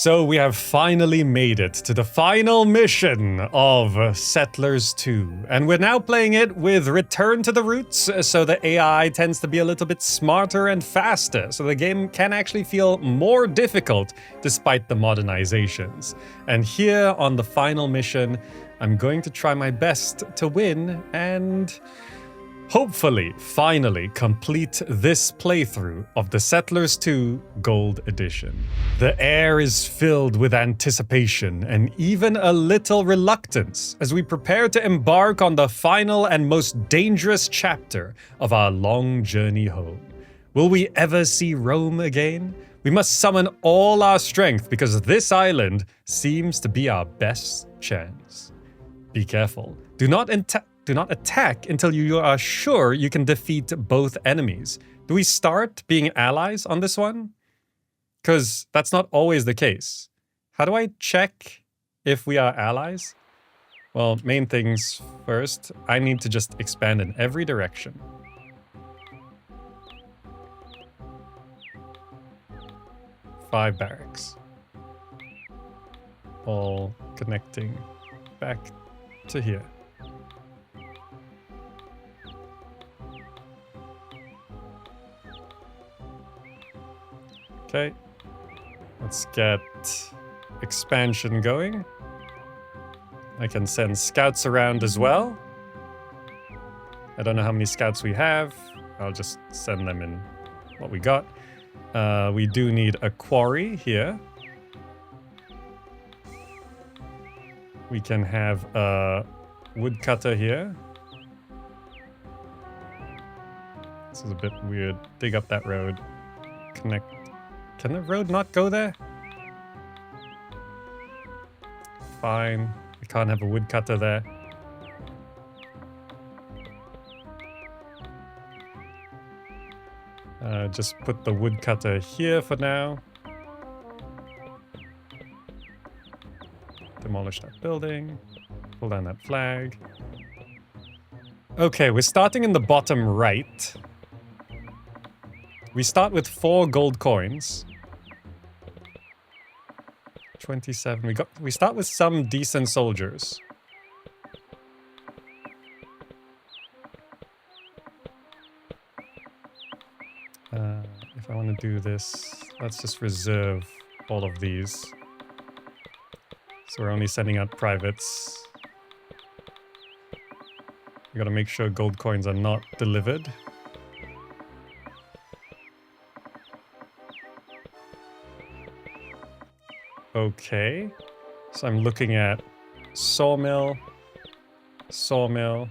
So we have finally made it to the final mission of Settlers 2. And we're now playing it with Return to the Roots, so the AI tends to be a little bit smarter and faster, so the game can actually feel more difficult despite the modernizations. And here on the final mission, I'm going to try my best to win and hopefully, finally complete this playthrough of the Settlers 2 Gold Edition. The air is filled with anticipation and even a little reluctance as we prepare to embark on the final and most dangerous chapter of our long journey home. Will we ever see Rome again? We must summon all our strength because this island seems to be our best chance. Be careful. Do not attack until you are sure you can defeat both enemies. Do we start being allies on this one? Because that's not always the case. How do I check if we are allies? Well, main things first. I need to just expand in every direction. Five barracks. All connecting back to here. Okay, let's get expansion going. I can send scouts around as well. I don't know how many scouts we have. I'll just send them in what we got. We do need a quarry here. We can have a woodcutter here. This is a bit weird. Dig up that road. Connect. Can the road not go there? Fine. We can't have a woodcutter there. Just put the woodcutter here for now. Demolish that building. Pull down that flag. Okay, we're starting in the bottom right. We start with 4 gold coins. 27. We start with some decent soldiers. If I want to do this, let's just reserve all of these. So we're only sending out privates. We gotta make sure gold coins are not delivered. Okay, so I'm looking at sawmill, sawmill,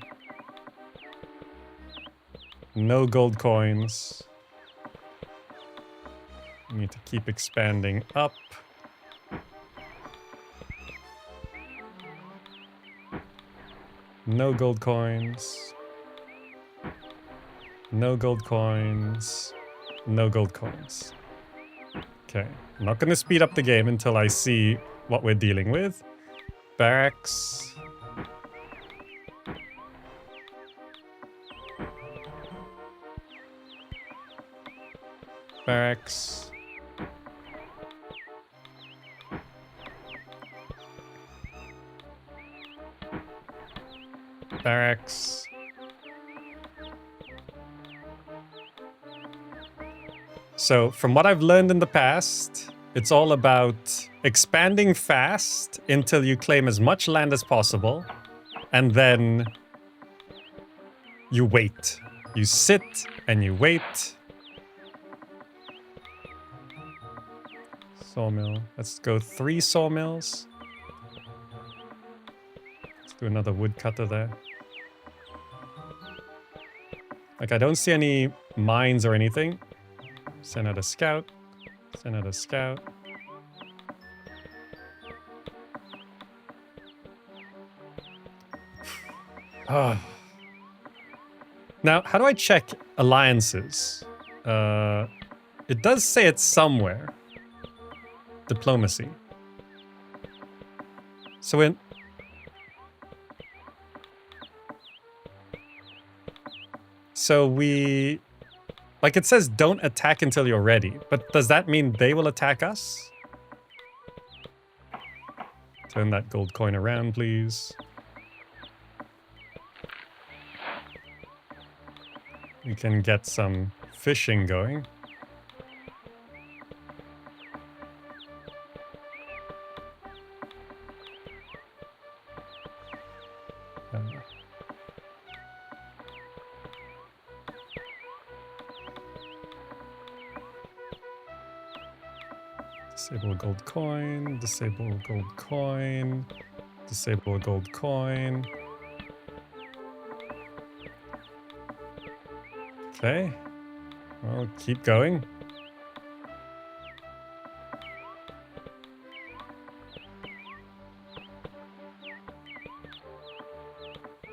no gold coins. We need to keep expanding up. No gold coins. No gold coins. No gold coins. Okay, I'm not going to speed up the game until I see what we're dealing with. Barracks. Barracks. Barracks. So, from what I've learned in the past, it's all about expanding fast until you claim as much land as possible, and then you wait. You sit and you wait. Sawmill. Let's go 3 sawmills. Let's do another woodcutter there. Like, I don't see any mines or anything. Send out a scout. Send out a scout. Oh. Now, how do I check alliances? It does say it's somewhere. Diplomacy. So in... So we... Like, it says don't attack until you're ready, but does that mean they will attack us? Turn that gold coin around, please. We can get some fishing going. Disable gold coin, disable gold coin, disable gold coin. Okay, well, keep going.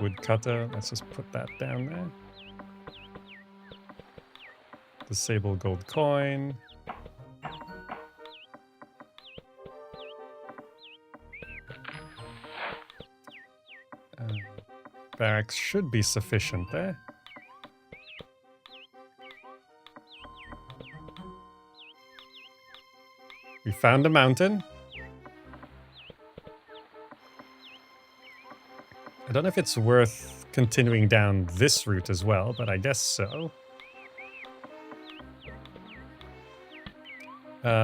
Woodcutter, let's just put that down there. Disable gold coin. Barracks should be sufficient there. We found a mountain. I don't know if it's worth continuing down this route as well, but I guess so.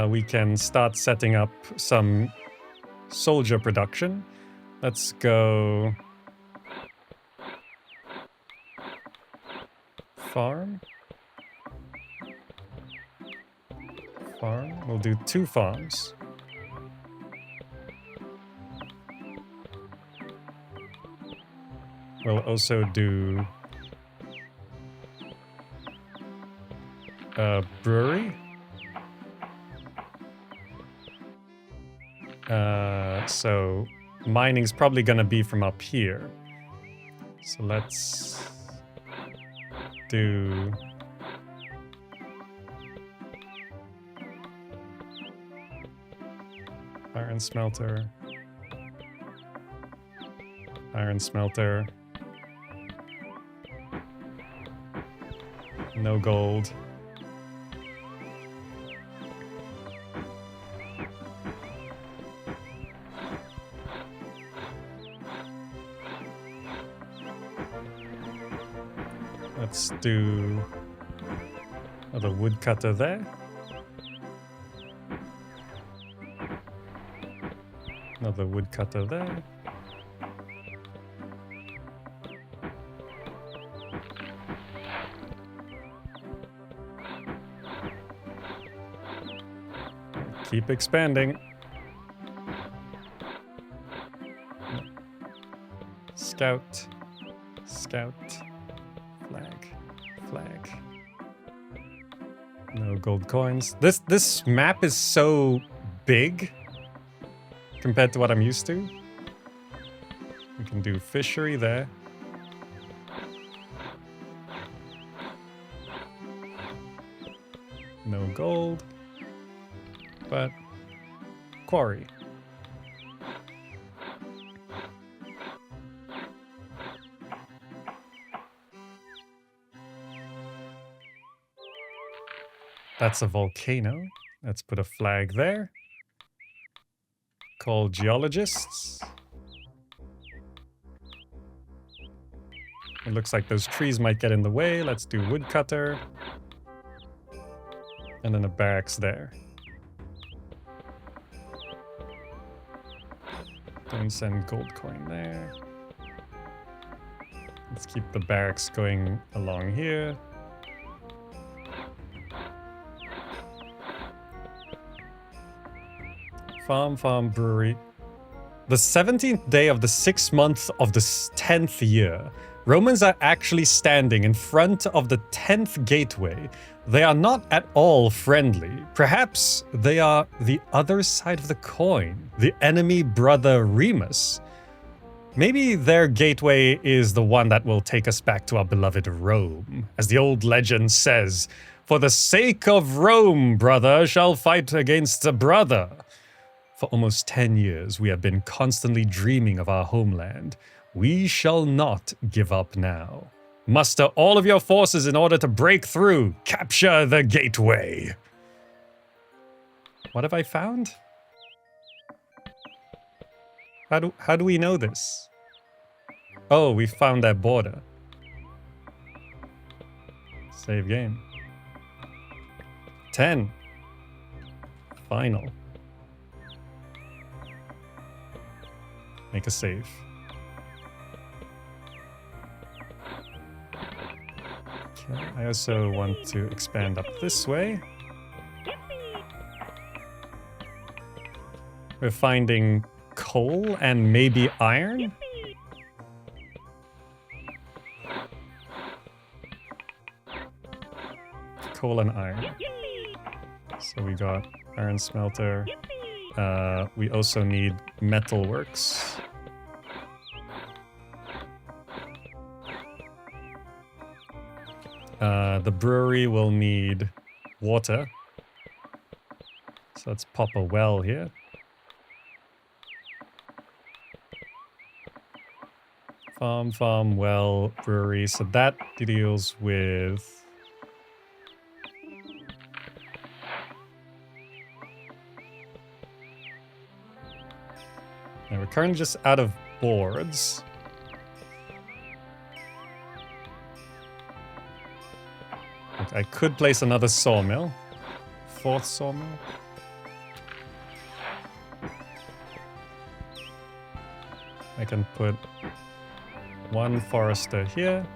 We can start setting up some soldier production. Let's go... farm. We'll do 2 farms. We'll also do a brewery. So mining's probably gonna be from up here. So let's do iron smelter, iron smelter, no gold. Let's do another woodcutter there. Another woodcutter there. Keep expanding. Scout. Scout. Flag. No gold coins. This map is so big compared to what I'm used to. We can do fishery there. No gold. But quarry. That's a volcano. Let's put a flag there. Call geologists. It looks like those trees might get in the way. Let's do woodcutter. And then a barracks there. Don't send gold coin there. Let's keep the barracks going along here. Farm, brewery. The 17th day of the 6th month of the 10th year, Romans are actually standing in front of the 10th gateway. They are not at all friendly. Perhaps they are the other side of the coin, the enemy brother Remus. Maybe their gateway is the one that will take us back to our beloved Rome. As the old legend says, "For the sake of Rome, brother shall fight against a brother." For almost 10 years, we have been constantly dreaming of our homeland. We shall not give up now. Muster all of your forces in order to break through. Capture the gateway. What have I found? How do we know this? Oh, we found that border. Save game. 10. Final. Make a save. Okay, I also want to expand up this way. We're finding coal and maybe iron. Coal and iron. So we got iron smelter. We also need metalworks. The brewery will need water. So let's pop a well here. Farm, well, brewery. So that deals with... Now we're currently just out of boards. I could place another sawmill. 4th sawmill. I can put 1 forester here.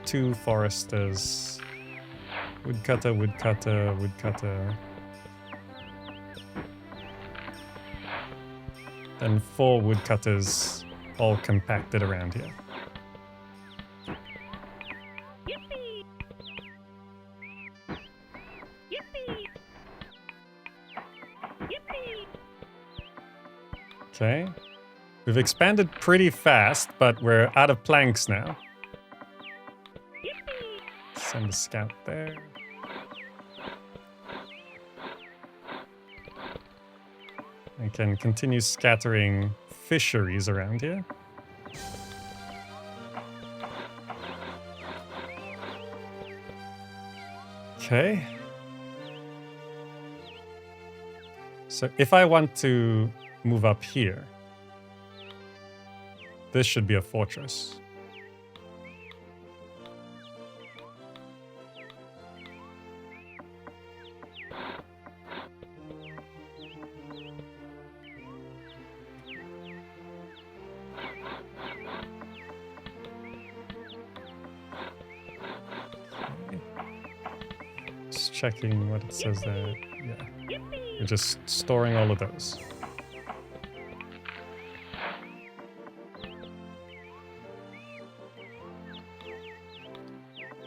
2 foresters. Woodcutter, woodcutter, woodcutter. And 4 woodcutters all compacted around here. Okay. We've expanded pretty fast, but we're out of planks now. Send a scout there. I can continue scattering fisheries around here. Okay. So if I want to move up here, this should be a fortress. Just checking what it says there. Yeah. We're just storing all of those.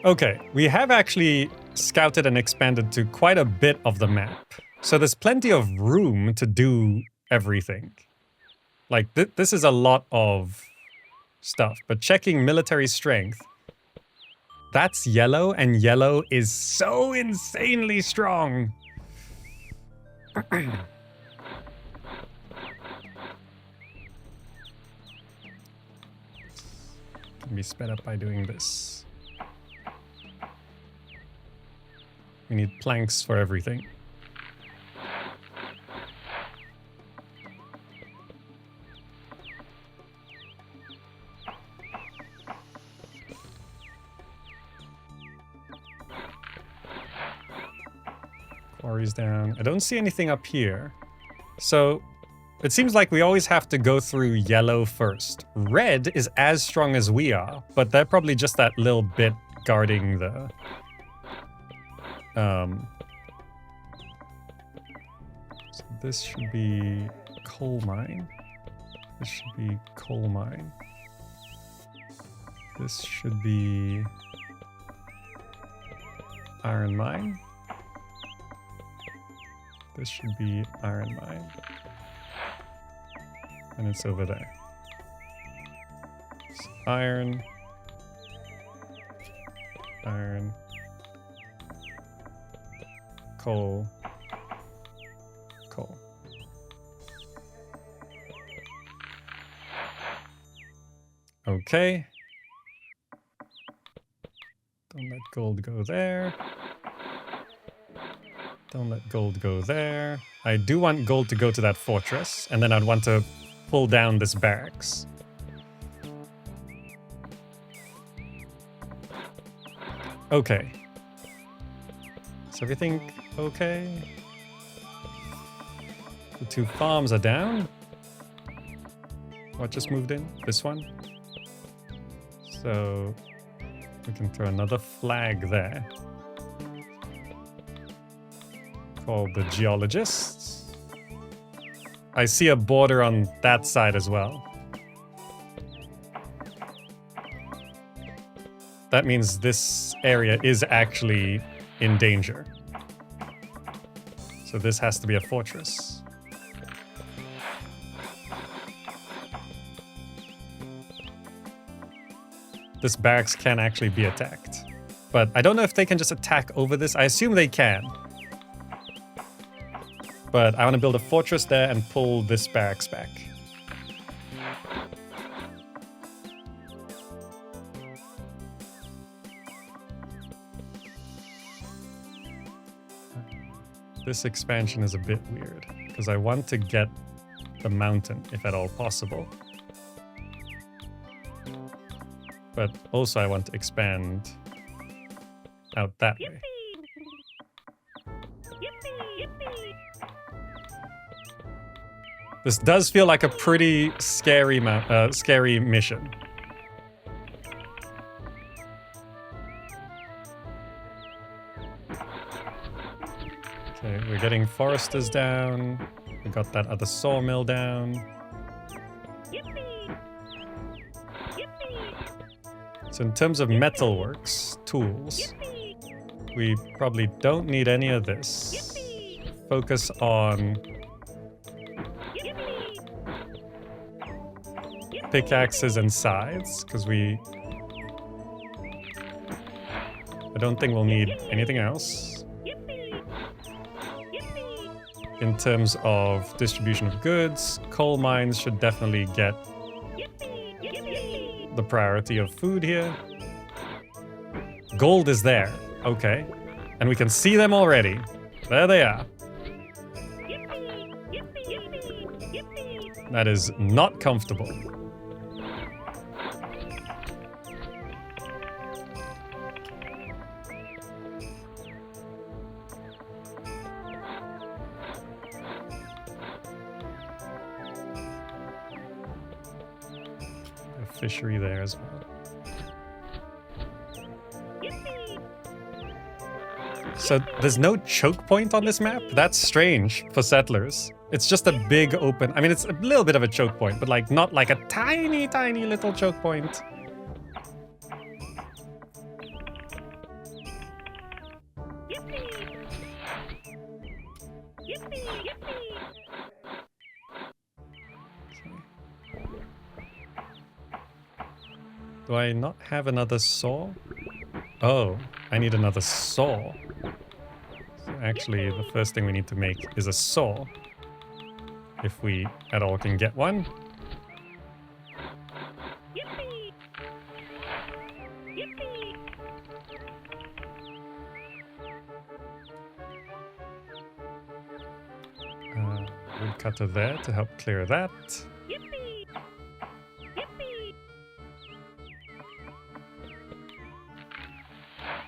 Okay, we have actually scouted and expanded to quite a bit of the map. So there's plenty of room to do everything. Like, this is a lot of stuff. But checking military strength, that's yellow, and yellow is so insanely strong. Can be sped up by doing this. We need planks for everything. Quarries down. I don't see anything up here. So it seems like we always have to go through yellow first. Red is as strong as we are, but they're probably just that little bit guarding the... So this should be coal mine. This should be coal mine. This should be iron mine. This should be iron mine. And it's over there. So iron. Iron. Coal. Coal. Okay. Don't let gold go there. Don't let gold go there. I do want gold to go to that fortress, and then I'd want to pull down this barracks. Okay. Is everything okay? The 2 farms are down. What just moved in? This one? So we can throw another flag there. Called the geologists. I see a border on that side as well. That means this area is actually in danger. So this has to be a fortress. This barracks can actually be attacked. But I don't know if they can just attack over this. I assume they can. But I want to build a fortress there and pull this barracks back. This expansion is a bit weird, because I want to get the mountain, if at all possible. But also I want to expand out that way. This does feel like a pretty scary mission. Okay, we're getting foresters down. We got that other sawmill down. So in terms of metalworks, tools, we probably don't need any of this. Focus on pickaxes and scythes, because I don't think we'll need anything else. In terms of distribution of goods, coal mines should definitely get the priority of food here. Gold is there, okay. And we can see them already. There they are. That is not comfortable. Fishery there as well. So there's no choke point on this map? That's strange for settlers. It's just a big open... I mean, it's a little bit of a choke point, but like not like a tiny, tiny little choke point. Do I not have another saw? Oh, I need another saw. So actually, the first thing we need to make is a saw. If we at all can get one. Woodcutter there to help clear that.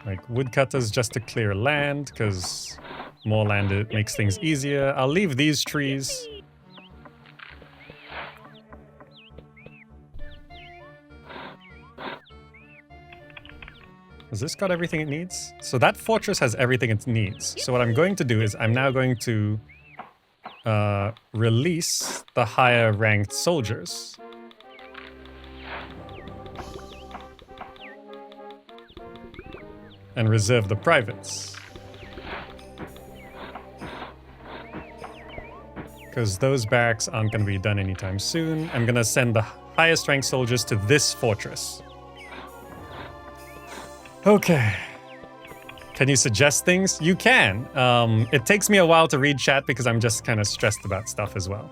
Like woodcutters just to clear land, because more land it makes things easier. I'll leave these trees. Has this got everything it needs? So that fortress has everything it needs. So what I'm going to do is I'm now going to release the higher ranked soldiers. And reserve the privates. Because those barracks aren't going to be done anytime soon. I'm going to send the highest ranked soldiers to this fortress. Okay. Can you suggest things? You can. It takes me a while to read chat because I'm just kind of stressed about stuff as well.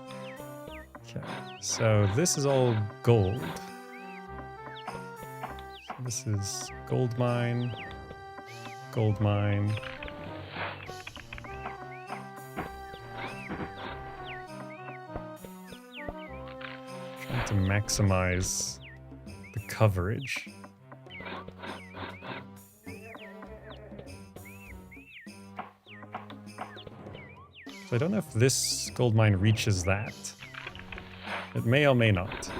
Okay. So this is all gold. So this is gold mine. Gold mine. Trying to maximize the coverage. So I don't know if this gold mine reaches that. It may or may not.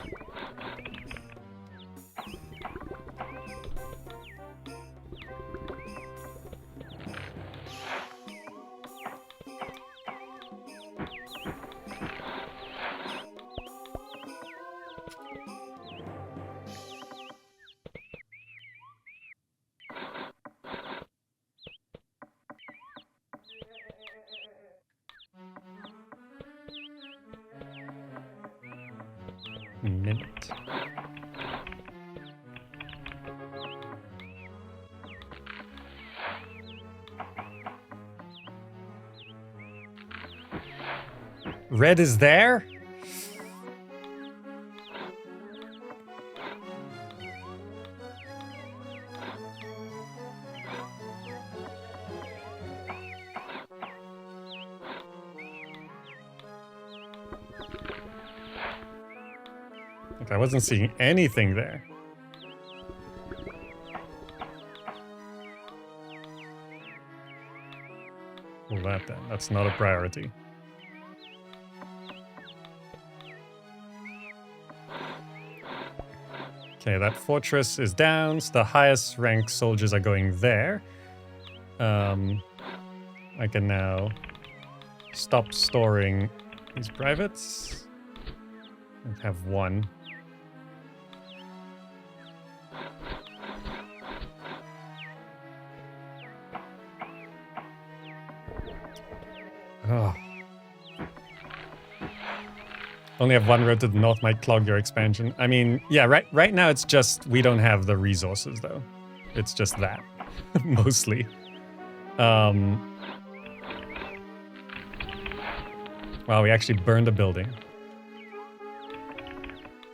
Minute. Red is there? I wasn't seeing anything there. Well, that then. That's not a priority. Okay, that fortress is down. So the highest ranked soldiers are going there. I can now stop storing these privates and have one. Oh. Only have one road to the north might clog your expansion. I mean, yeah, right now it's just we don't have the resources though. It's just that mostly. Wow, we actually burned a building.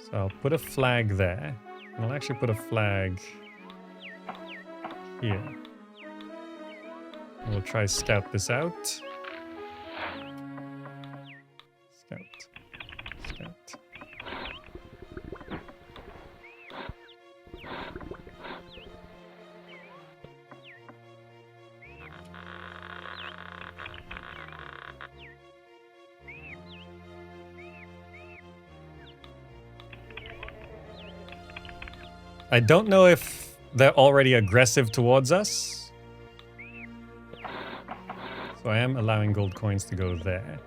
So I'll put a flag there. And I'll actually put a flag here. We'll try scout this out. Scout. I don't know if they're already aggressive towards us. So I am allowing gold coins to go there.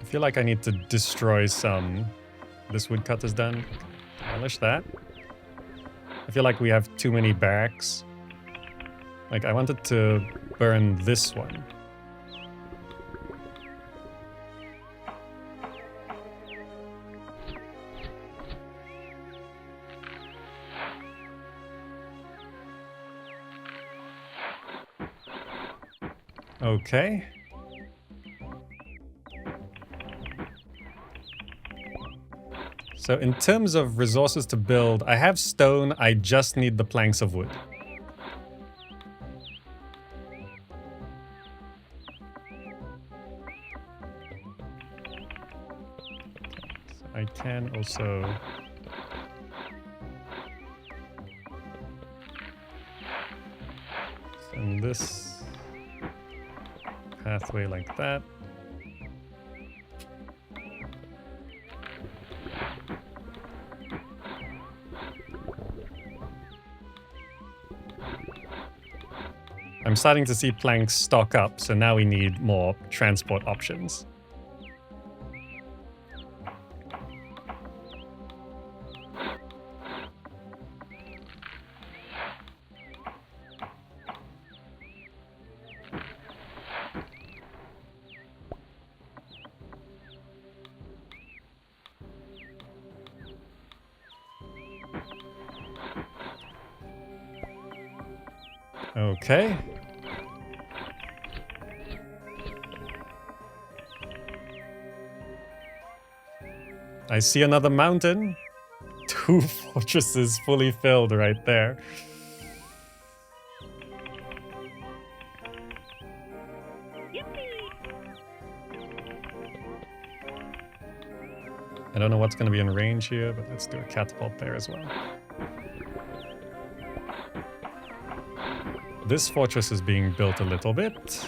I feel like I need to destroy some. This woodcutter's done. Demolish that. I feel like we have too many barracks. Like, I wanted to burn this one. Okay. So in terms of resources to build, I have stone, I just need the planks of wood. So I can also... send this pathway like that. I'm starting to see planks stock up, so now we need more transport options. Okay. I see another mountain. 2 fortresses fully filled right there. I don't know what's going to be in range here, but let's do a catapult there as well. This fortress is being built a little bit.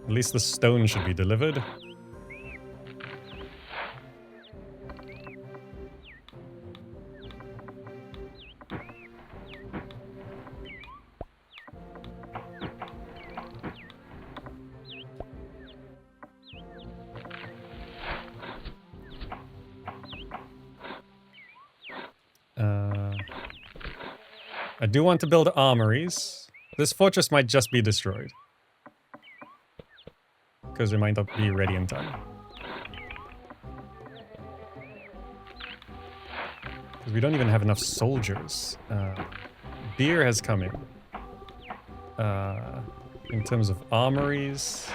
At least the stone should be delivered. I do want to build armories. This fortress might just be destroyed, because it might not be ready in time. Because we don't even have enough soldiers. Beer has come in. In terms of armories...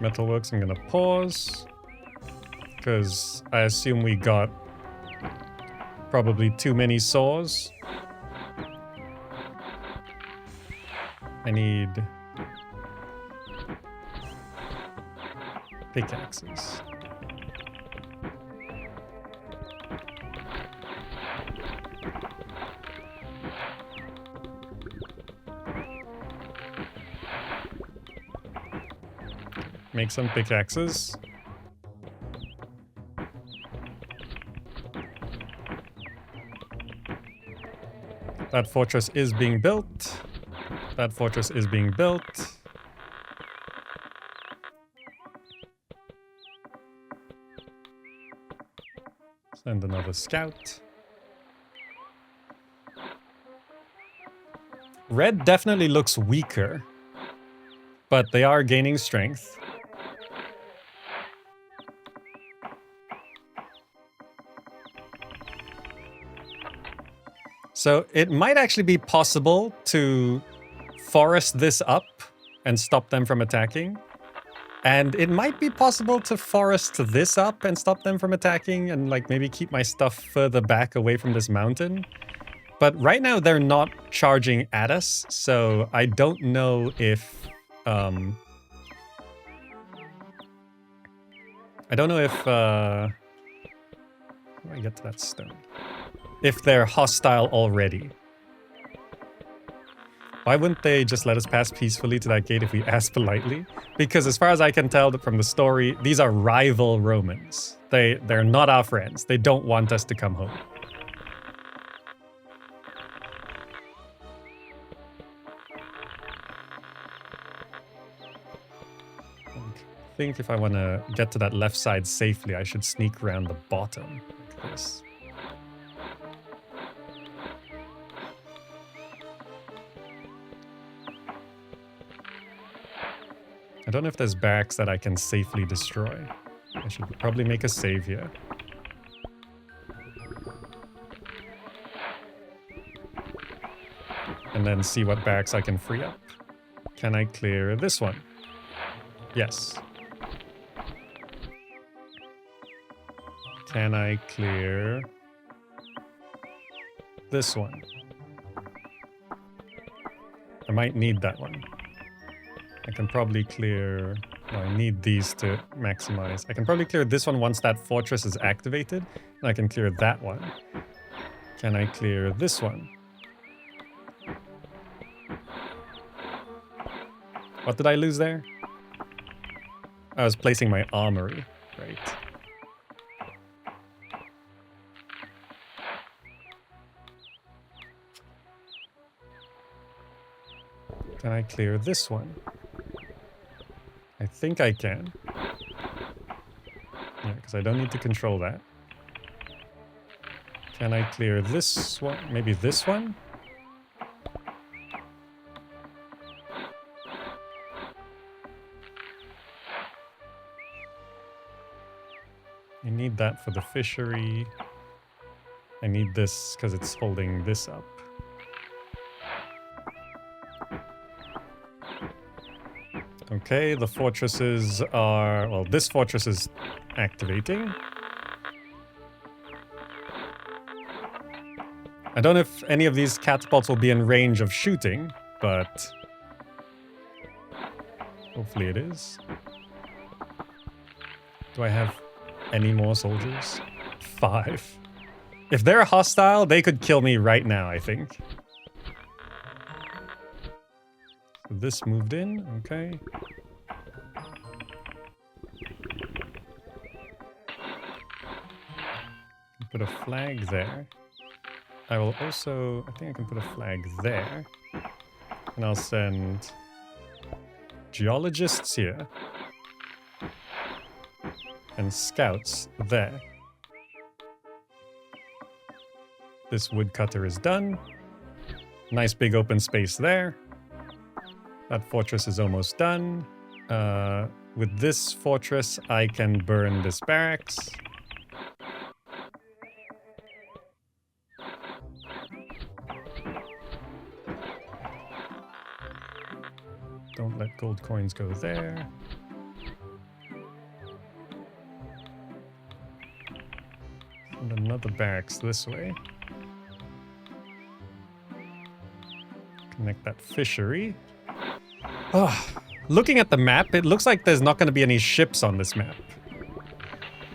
Metalworks, I'm gonna pause, because I assume we got probably too many saws. I need pickaxes. Make some pickaxes. That fortress is being built. That fortress is being built. Send another scout. Red definitely looks weaker, but they are gaining strength. So it might actually be possible to forest this up and stop them from attacking. And it might be possible to forest this up and stop them from attacking and like maybe keep my stuff further back away from this mountain. But right now they're not charging at us, so I don't know if... I don't know if... how do I get to that stone? If they're hostile already. Why wouldn't they just let us pass peacefully to that gate if we ask politely? Because as far as I can tell from the story, these are rival Romans. They're not our friends. They don't want us to come home. I think if I want to get to that left side safely, I should sneak around the bottom like this. I don't know if there's barracks that I can safely destroy. I should probably make a save here. And then see what barracks I can free up. Can I clear this one? Yes. Can I clear this one? I might need that one. I can probably clear... No, I need these to maximize. I can probably clear this one once that fortress is activated. And I can clear that one. Can I clear this one? What did I lose there? I was placing my armory. Right. Can I clear this one? I think I can. Yeah, because I don't need to control that. Can I clear this one? Maybe this one? I need that for the fishery. I need this because it's holding this up. Okay, the fortresses are... Well, this fortress is activating. I don't know if any of these catapults will be in range of shooting, but... hopefully it is. Do I have any more soldiers? 5. If they're hostile, they could kill me right now, I think. So this moved in, okay. Put a flag there. I will also... I think I can put a flag there. And I'll send geologists here. And scouts there. This woodcutter is done. Nice big open space there. That fortress is almost done. With this fortress, I can burn this barracks. Don't let gold coins go there. And another barracks this way. Connect that fishery. Oh, looking at the map, it looks like there's not going to be any ships on this map.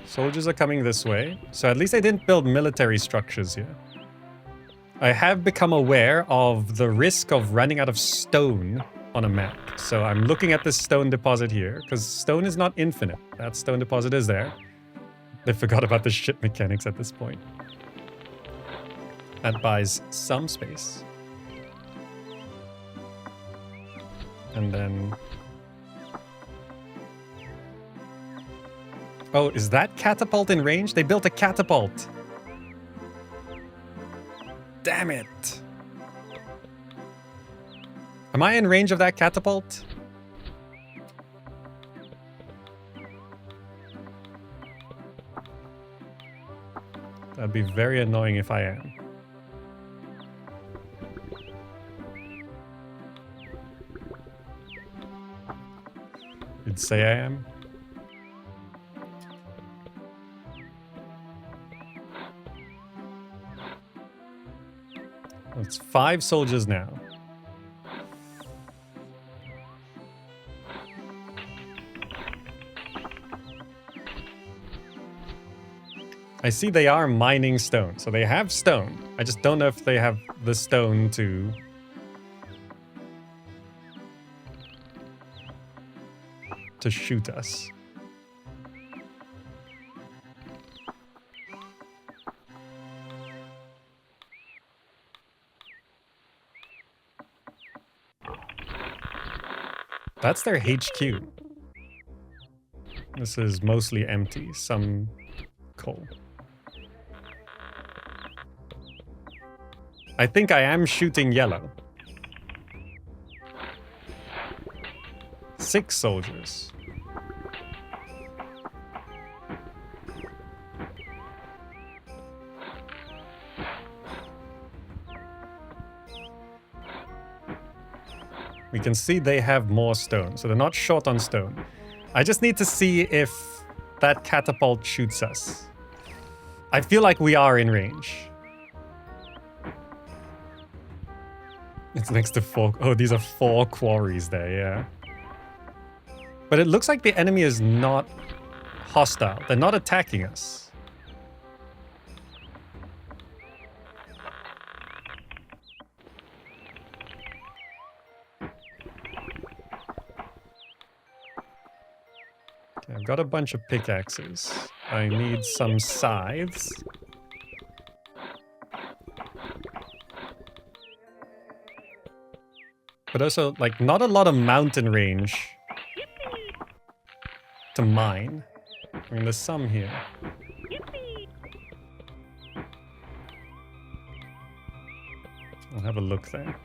Soldiers are coming this way, so at least I didn't build military structures here. I have become aware of the risk of running out of stone on a map. So I'm looking at this stone deposit here, because stone is not infinite. That stone deposit is there. They forgot about the ship mechanics at this point. That buys some space. And then... oh, is that catapult in range? They built a catapult! Damn it! Am I in range of that catapult? That'd be very annoying if I am. You'd say I am? It's 5 soldiers now. I see they are mining stone, so they have stone. I just don't know if they have the stone to... shoot us. That's their HQ. This is mostly empty. Some coal. I think I am shooting yellow. 6 soldiers. We can see they have more stone, so they're not short on stone. I just need to see if that catapult shoots us. I feel like we are in range. It's next to 4... oh, these are 4 quarries there, yeah. But it looks like the enemy is not hostile. They're not attacking us. Okay, I've got a bunch of pickaxes. I need some scythes. But also, like, not a lot of mountain range to mine. I mean, there's some here. I'll have a look there.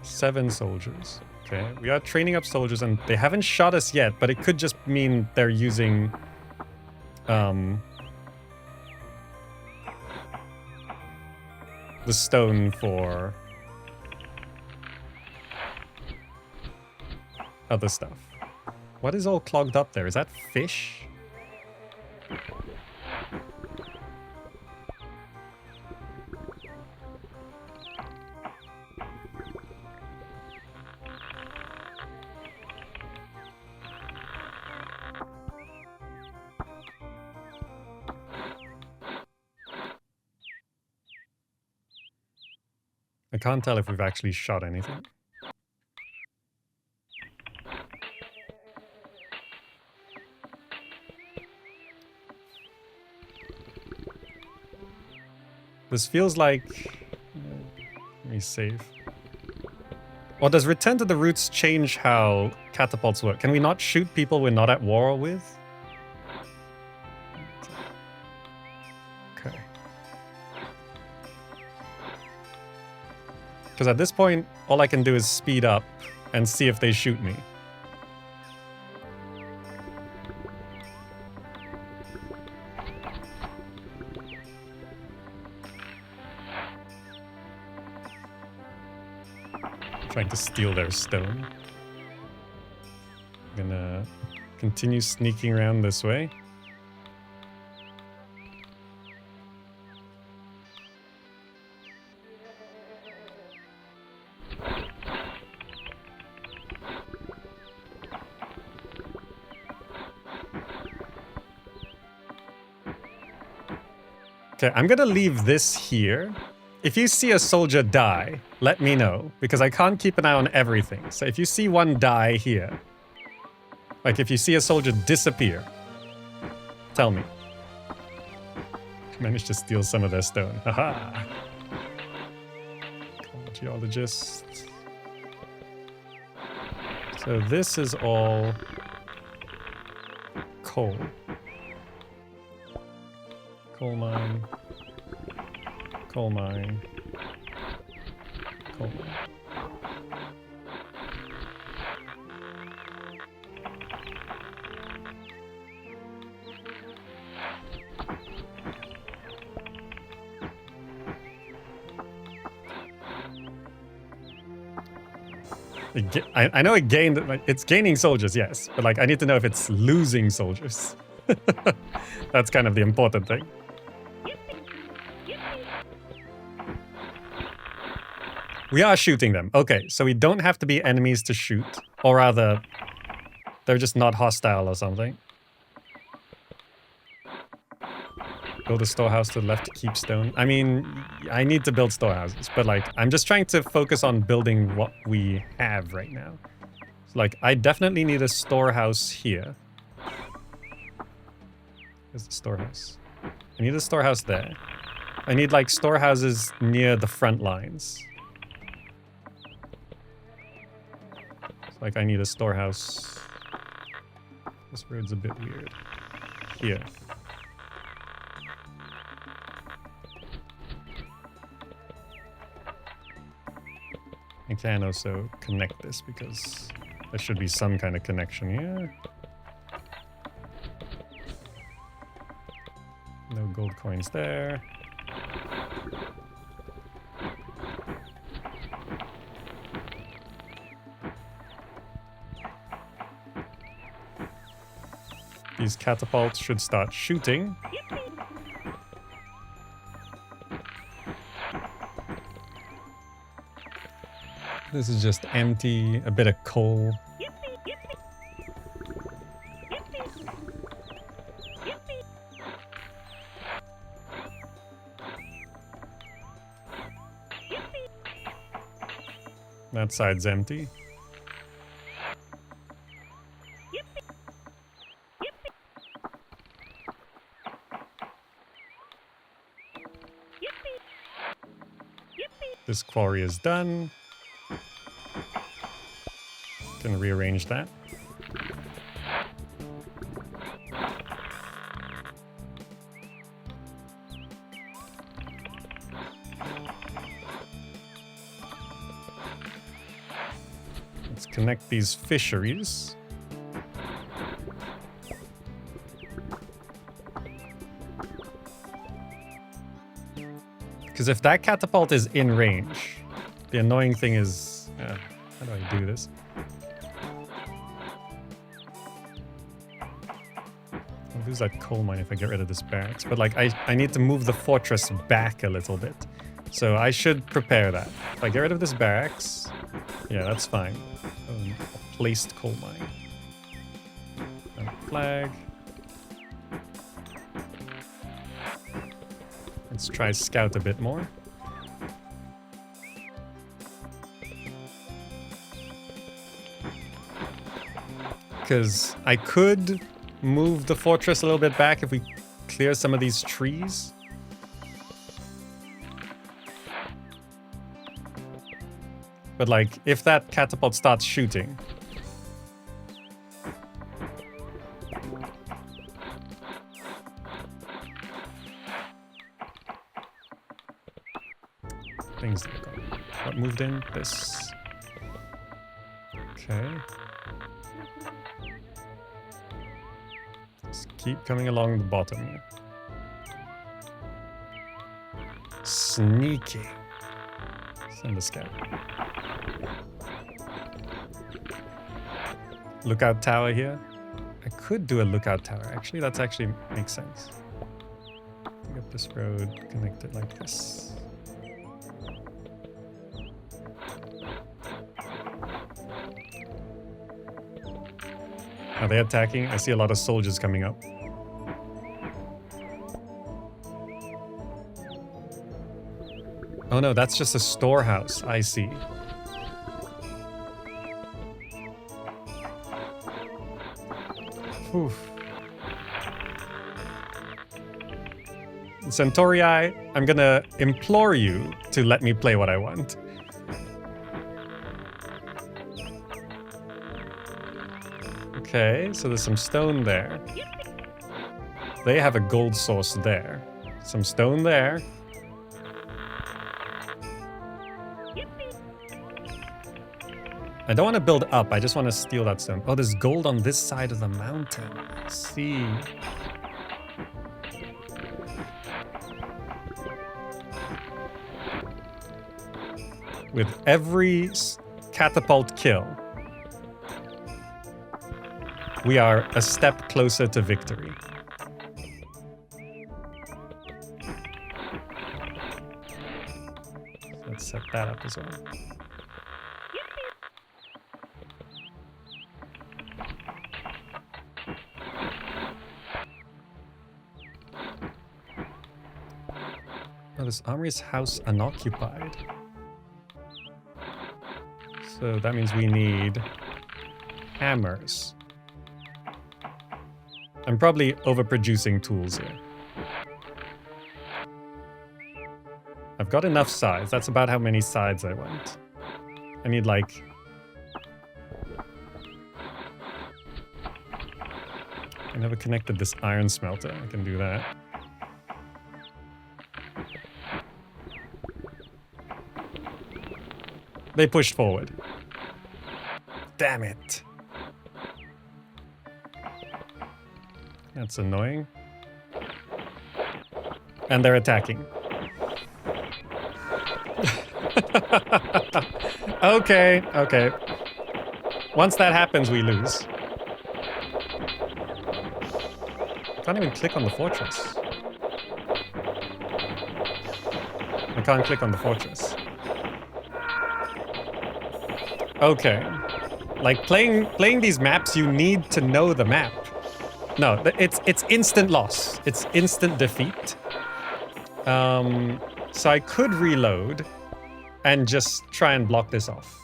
7 soldiers. Okay, we are training up soldiers and they haven't shot us yet, but it could just mean they're using the stone for other stuff. What is all clogged up there? Is that fish? I can't tell if we've actually shot anything. This feels like... Let me save. Or does Return to the Roots change how catapults work? Can we not shoot people we're not at war with? Okay. Because at this point, all I can do is speed up and see if they shoot me. Trying to steal their stone. I'm gonna continue sneaking around this way. Okay, I'm gonna leave this here. If you see a soldier die, let me know, because I can't keep an eye on everything. So if you see one die here, like if you see a soldier disappear, tell me. Managed to steal some of their stone. Haha. Geologist. So this is all coal. Coal mine. Coal mine. Coal mine. I know it gained, like, it's gaining soldiers, yes, but like I need to know if it's losing soldiers. That's kind of the important thing. We are shooting them. Okay, so we don't have to be enemies to shoot. Or rather, they're just not hostile or something. Build a storehouse to the left to keep stone. I mean, I need to build storehouses, but like, I'm just trying to focus on building what we have right now. So like, I definitely need a storehouse here. Where's the storehouse? I need a storehouse there. I need like storehouses near the front lines. Like, I need a storehouse. This road's a bit weird. Here. I can also connect this because there should be some kind of connection here. No gold coins there. These catapults should start shooting. This is just empty, a bit of coal. That side's empty. This quarry is done. Can rearrange that. connect these fisheries. Because if that catapult is in range, the annoying thing is... how do I do this? I'll lose that coal mine if I get rid of this barracks. But like, I need to move the fortress back a little bit. So I should prepare that. If I get rid of this barracks... Yeah, that's fine. A placed coal mine. And flag. Let's try scout a bit more. Because I could move the fortress a little bit back if we clear some of these trees. But like, if that catapult starts shooting... Things that got moved in. This. Okay. Just keep coming along the bottom here. Sneaky. Send a scout. Lookout tower here. I could do a lookout tower. Actually, that's actually makes sense. Pick up this road, connect it like this. Are they attacking? I see a lot of soldiers coming up. Oh no, that's just a storehouse. I see. Oof. Centaurii, I'm gonna implore you to let me play what I want. Okay, so there's some stone there. They have a gold source there. Some stone there. I don't want to build up, I just want to steal that stone. Oh, there's gold on this side of the mountain. I see. With every catapult kill, we are a step closer to victory. Let's set that up as well. Oh, this armory's house unoccupied. So that means we need hammers. I'm probably overproducing tools here. I've got enough sides. That's about how many sides I want. I need like... I never connected this iron smelter. I can do that. They pushed forward. Damn it. That's annoying. And they're attacking. Okay, okay. Once that happens, we lose. I can't even click on the fortress. I can't click on the fortress. Okay. Like, playing these maps, you need to know the map. No, it's instant loss. It's instant defeat. So I could reload and just try and block this off.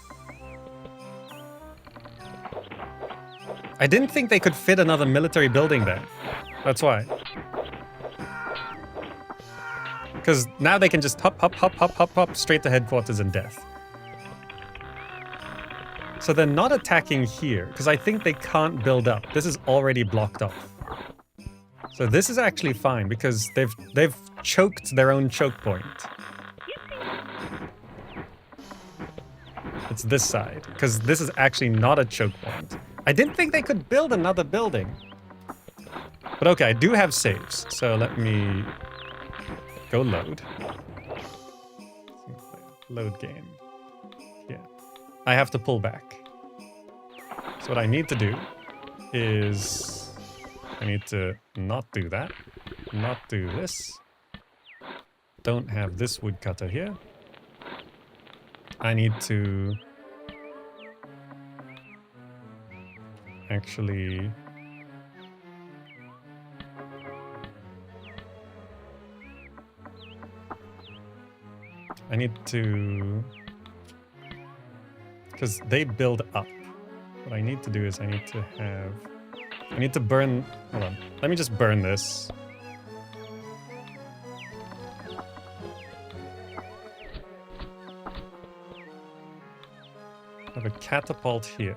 I didn't think they could fit another military building there. That's why. Because now they can just hop straight to headquarters and death. So they're not attacking here, because I think they can't build up. This is already blocked off. So this is actually fine, because they've choked their own choke point. It's this side, because this is actually not a choke point. I didn't think they could build another building. But okay, I do have saves, so let me go load. Load game. Yeah. I have to pull back. So what I need to do is I need to not do that. Not do this. Don't have this woodcutter here. I need to actually because they build up. What I need to do is I need to burn, hold on. Let me just burn this. I have a catapult here.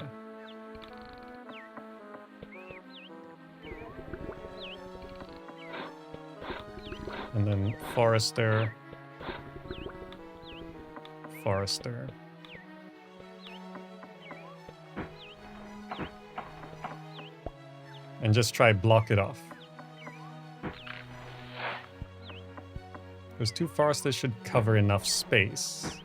And then forester. And just try block it off. Those two foresters should cover enough space.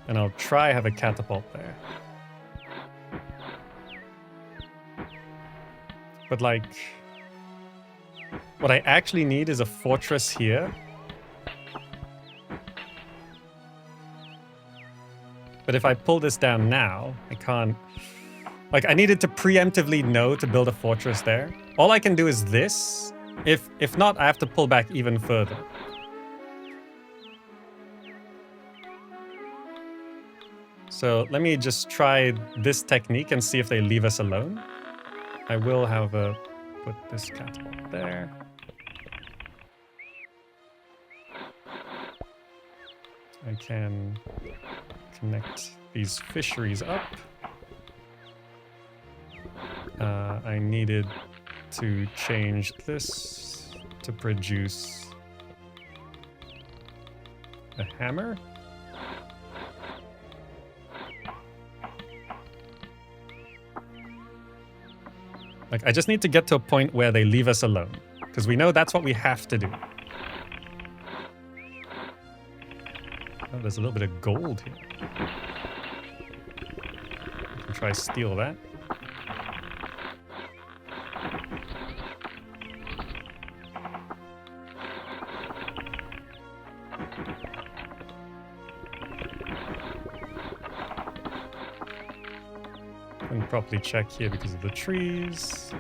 And I'll try have a catapult there. But like, what I actually need is a fortress here. But if I pull this down now, I can't... Like, I needed to preemptively know to build a fortress there. All I can do is this. If not, I have to pull back even further. So let me just try this technique and see if they leave us alone. I will, however, put this catapult there. I can connect these fisheries up. I needed to change this to produce a hammer. Like, I just need to get to a point where they leave us alone, because we know that's what we have to do. Oh, there's a little bit of gold here. I can try steal that. Couldn't properly check here because of the trees.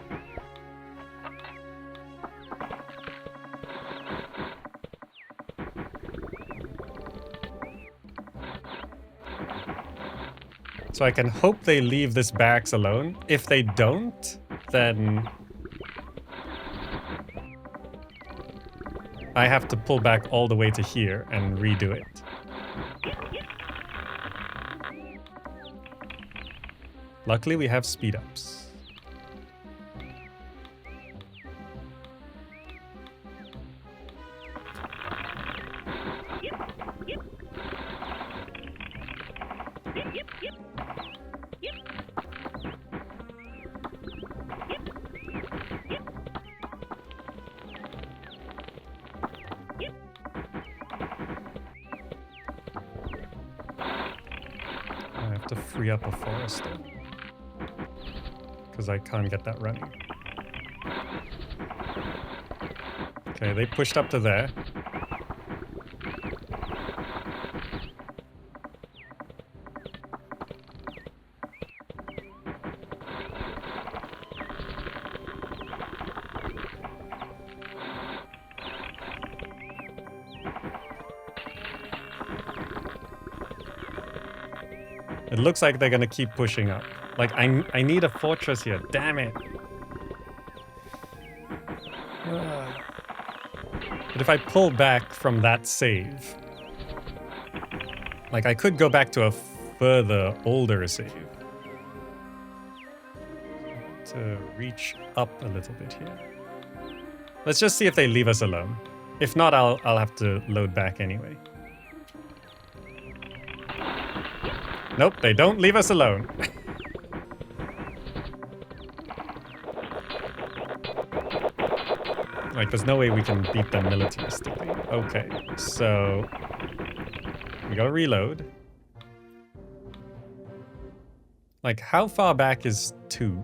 So I can hope they leave this barracks alone. If they don't, then I have to pull back all the way to here and redo it. Luckily, we have speed ups. I have to free up a forester, because I can't get that running. Okay, they pushed up to there. It looks like they're gonna keep pushing up. Like, I need a fortress here. Damn it. But if I pull back from that save, like, I could go back to a further, older save. To reach up a little bit here. Let's just see if they leave us alone. If not, I'll have to load back anyway. Nope, they don't leave us alone. Like, there's no way we can beat them militaristically. Okay, so we gotta reload. Like, how far back is 2?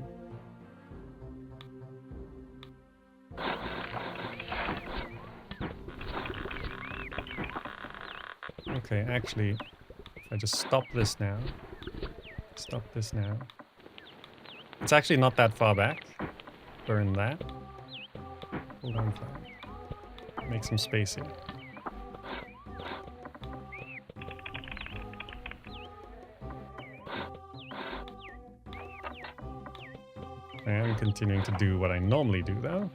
Okay, actually, if I just stop this now. Stop this now. It's actually not that far back. Burn that. Hold on flag. Make some space here. I am continuing to do what I normally do, though.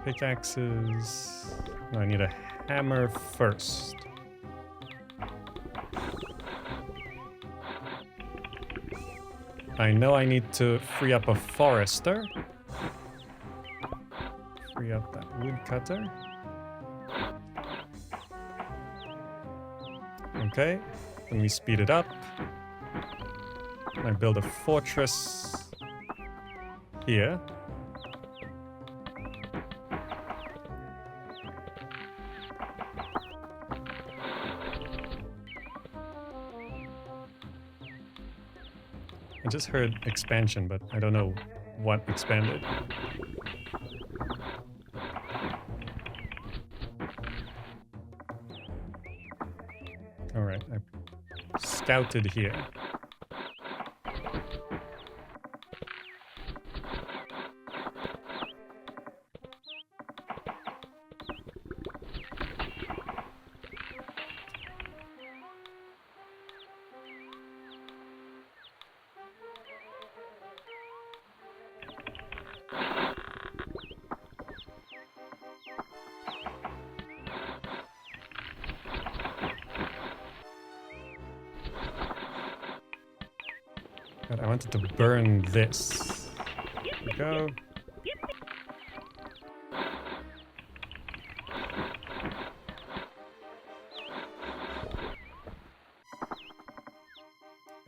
Pickaxes. No, I need a hammer first. I know I need to free up a forester. Free up that woodcutter. Okay, then we speed it up. I build a fortress here. I just heard expansion, but I don't know what expanded. Alright, I scouted here. God, I wanted to burn this. There we go.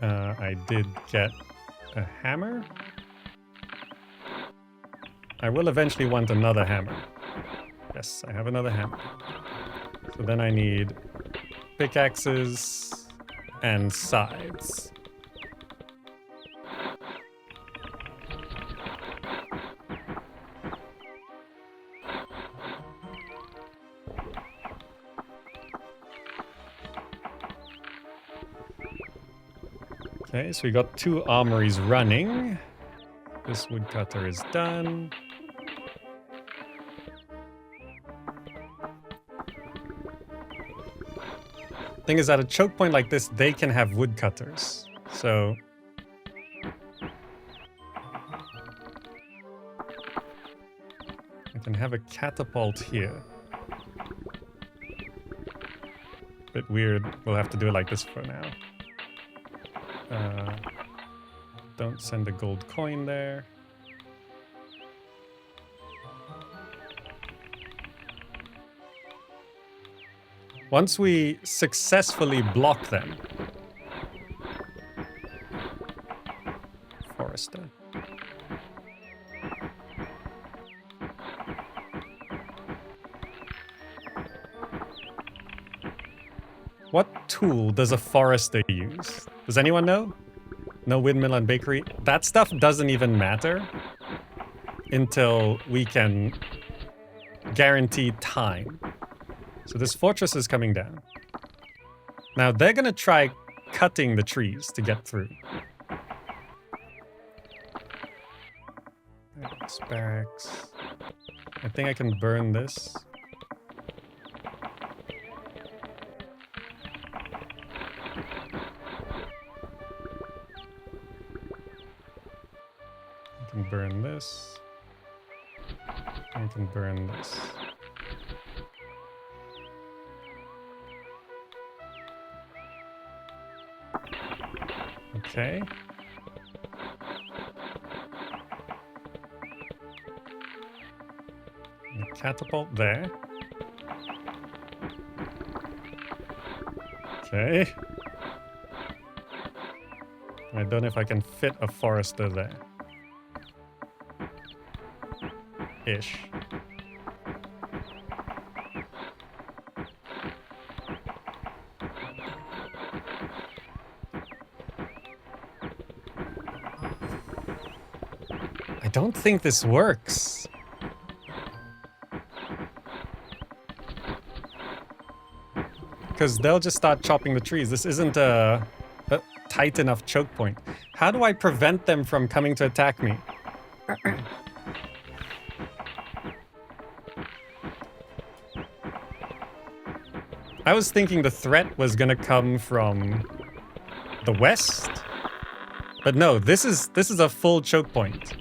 I did get a hammer. I will eventually want another hammer. Yes, I have another hammer. So then I need pickaxes and scythes. Okay, so we got 2 armories running. This woodcutter is done. Thing is, at a choke point like this, they can have woodcutters. So I can have a catapult here. Bit weird. We'll have to do it like this for now. Don't send a gold coin there. Once we successfully block them. Forester. What tool does a forester use? Does anyone know? No windmill and bakery. That stuff doesn't even matter until we can guarantee time. So this fortress is coming down. Now they're gonna try cutting the trees to get through. Barracks, barracks. I think I can burn this. I can burn this. I can burn this. Okay. Catapult there. Okay. I don't know if I can fit a forester there. Ish. I don't think this works. Because they'll just start chopping the trees. This isn't a tight enough choke point. How do I prevent them from coming to attack me? I was thinking the threat was gonna come from the west, but no, this is a full choke point.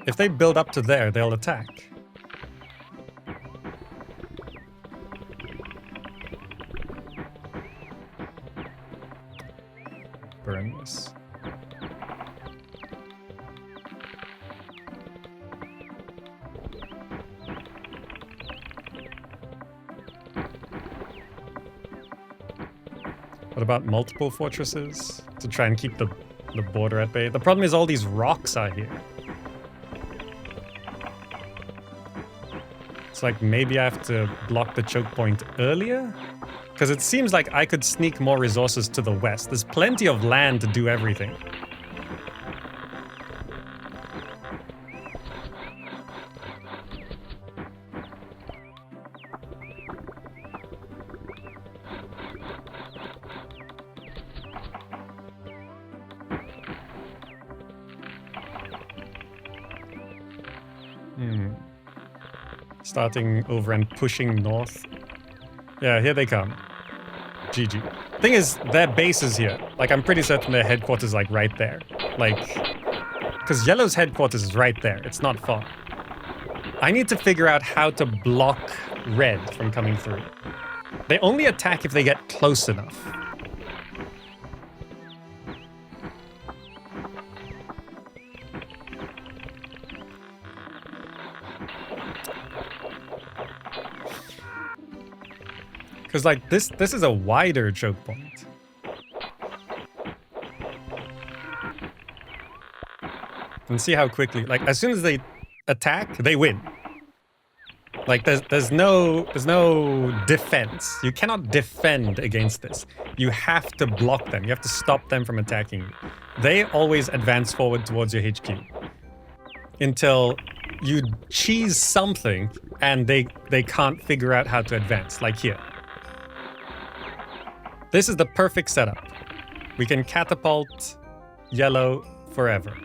If they build up to there, they'll attack. Burn this. What about multiple fortresses to try and keep the border at bay? The problem is all these rocks are here. Like maybe I have to block the choke point earlier? Because it seems like I could sneak more resources to the west. There's plenty of land to do everything. Starting over and pushing north. Yeah, here they come. GG. Thing is, their base is here. Like, I'm pretty certain their headquarters is, like, right there. Like, because Yellow's headquarters is right there. It's not far. I need to figure out how to block Red from coming through. They only attack if they get close enough. Because, like, this is a wider choke point. And see how quickly, like, as soon as they attack, they win. Like, there's no defense. You cannot defend against this. You have to block them. You have to stop them from attacking you. They always advance forward towards your HQ. Until you cheese something and they can't figure out how to advance, like here. This is the perfect setup. We can catapult Yellow forever.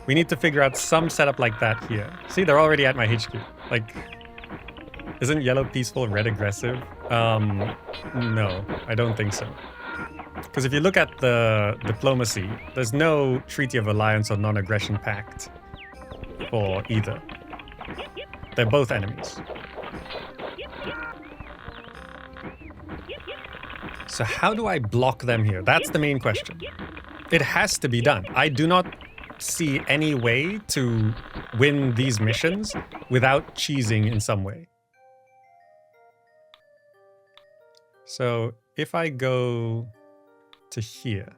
We need to figure out some setup like that here. See, they're already at my HQ. Like, isn't Yellow peaceful, Red aggressive? No, I don't think so. Because if you look at the diplomacy, there's no Treaty of Alliance or Non-Aggression Pact for either. They're both enemies. So how do I block them here? That's the main question. It has to be done. I do not see any way to win these missions without cheesing in some way. So if I go to here,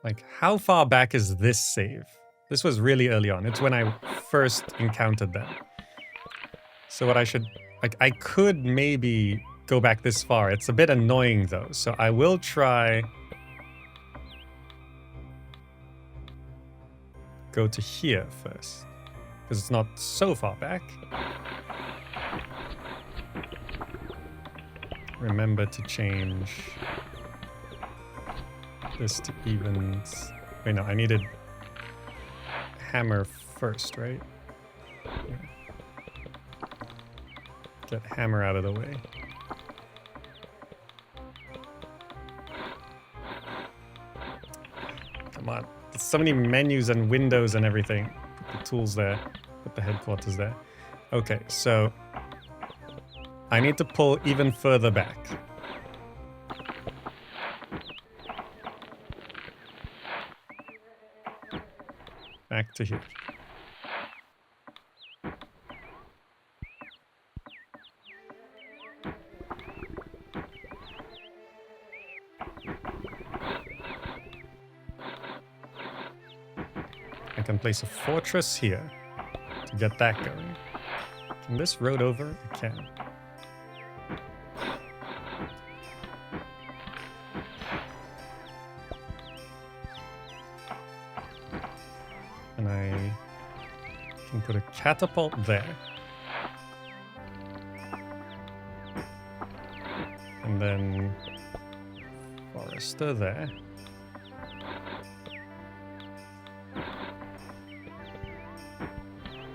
like how far back is this save? This was really early on. It's when I first encountered them. So what I should, like, I could maybe go back this far. It's a bit annoying though, so I will try go to here first, because it's not so far back. remember to change this to evens. Wait, no, I needed hammer first, right? Yeah. Get hammer out of the way. Come on. There's so many menus and windows and everything. Put the tools there. Put the headquarters there. Okay, so I need to pull even further back. Back to here. I can place a fortress here to get that going. Can this road over? It can. And I can put a catapult there. And then forester there.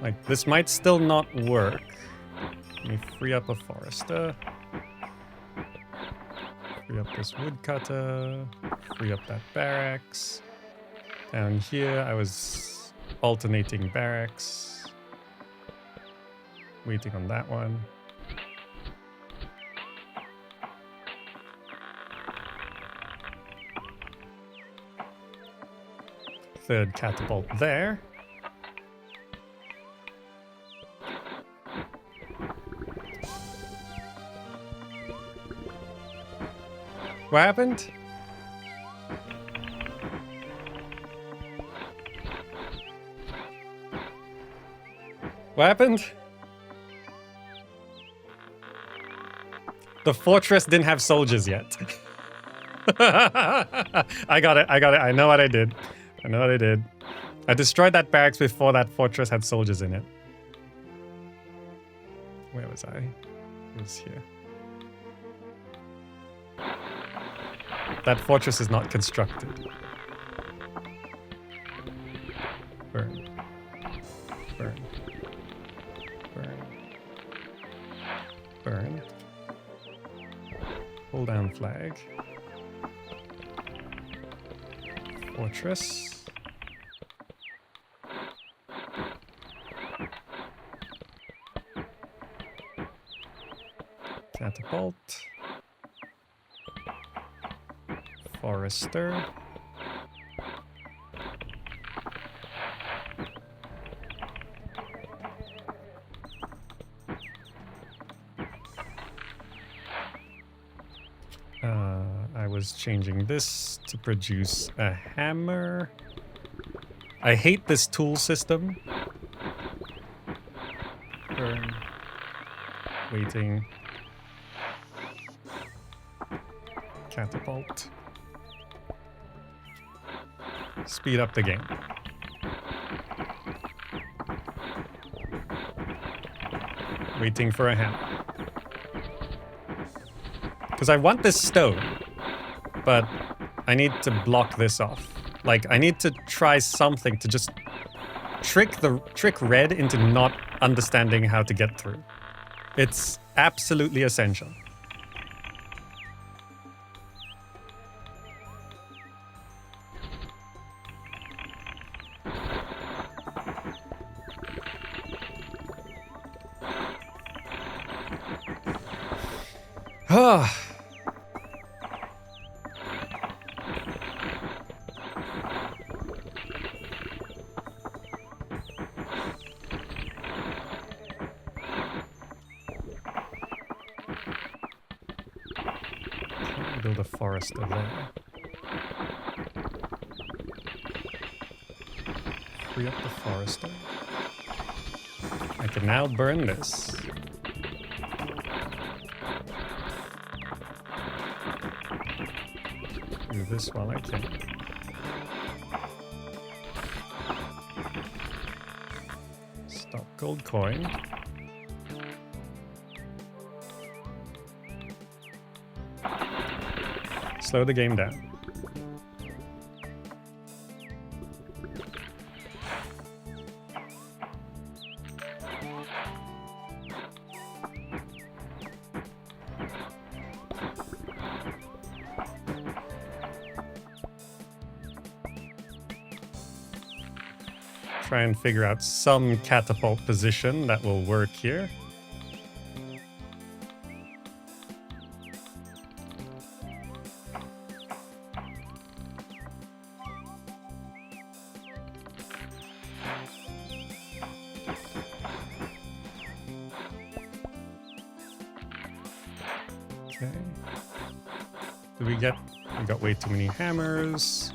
Like, this might still not work. Let me free up a forester. Free up this woodcutter. Free up that barracks. Down here, I was alternating barracks. Waiting on that one. Third catapult there. What happened? What happened? The fortress didn't have soldiers yet. I got it. I know what I did. I destroyed that barracks before that fortress had soldiers in it. Where was I? It was here. That fortress is not constructed. Burn. Burn. Burn. Burn. Hold down flag. Fortress. Catapult. Forester. I was changing this to produce a hammer. I hate this tool system. Burn. Waiting. Catapult. Speed up the game. Waiting for a hammer. Because I want this stone, but I need to block this off. Like, I need to try something to just trick red into not understanding how to get through. It's absolutely essential. Build a forester there. Free up the forester. I can now burn this. Do this while I can. Stop gold coin. slow the game down. Try and figure out some catapult position that will work here. Okay. We got way too many hammers.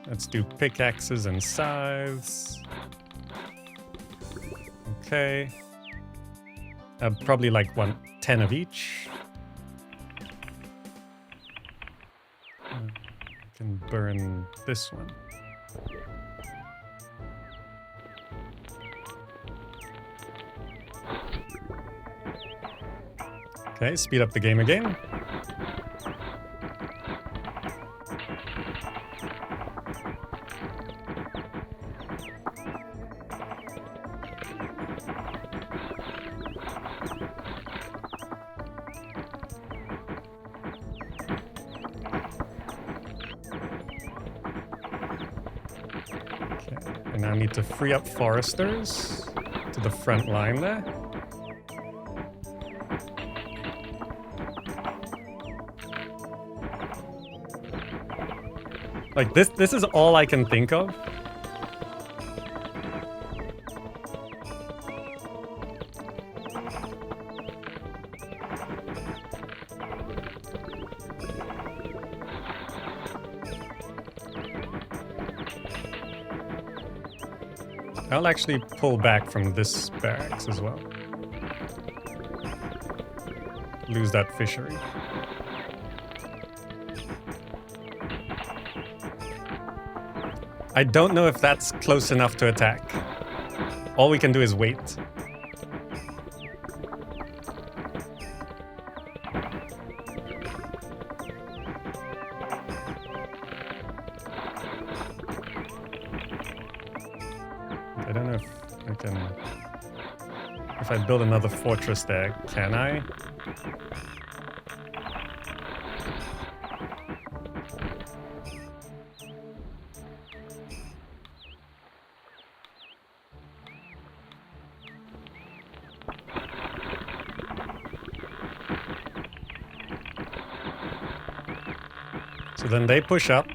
Let's do pickaxes and scythes. Okay. Probably like 10 of each. I can burn this one. Okay, speed up the game again. And I need to free up foresters to the front line there. Like this is all I can think of. I'll actually pull back from this barracks as well. Lose that fishery. I don't know if that's close enough to attack. All we can do is wait. I don't know if I can... If I build another fortress there, can I? So then they push up.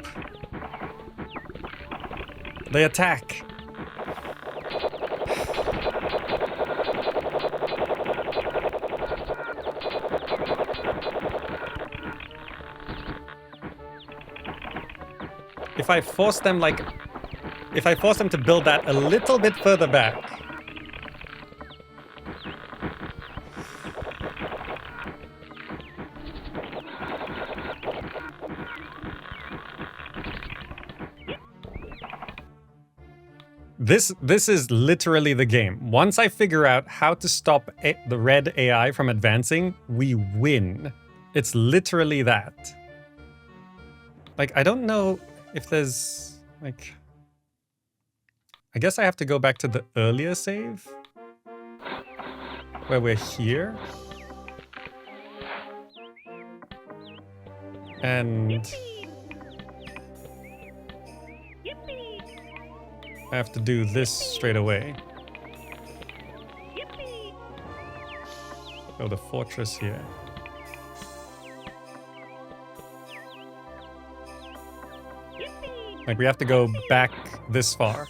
They attack. If I force them to build that a little bit further back. This is literally the game. Once I figure out how to stop the red AI from advancing, we win. It's literally that. Like, I don't know if there's, like... I guess I have to go back to the earlier save. Where we're here. And... I have to do this straight away. Build a fortress here. Like, we have to go back this far.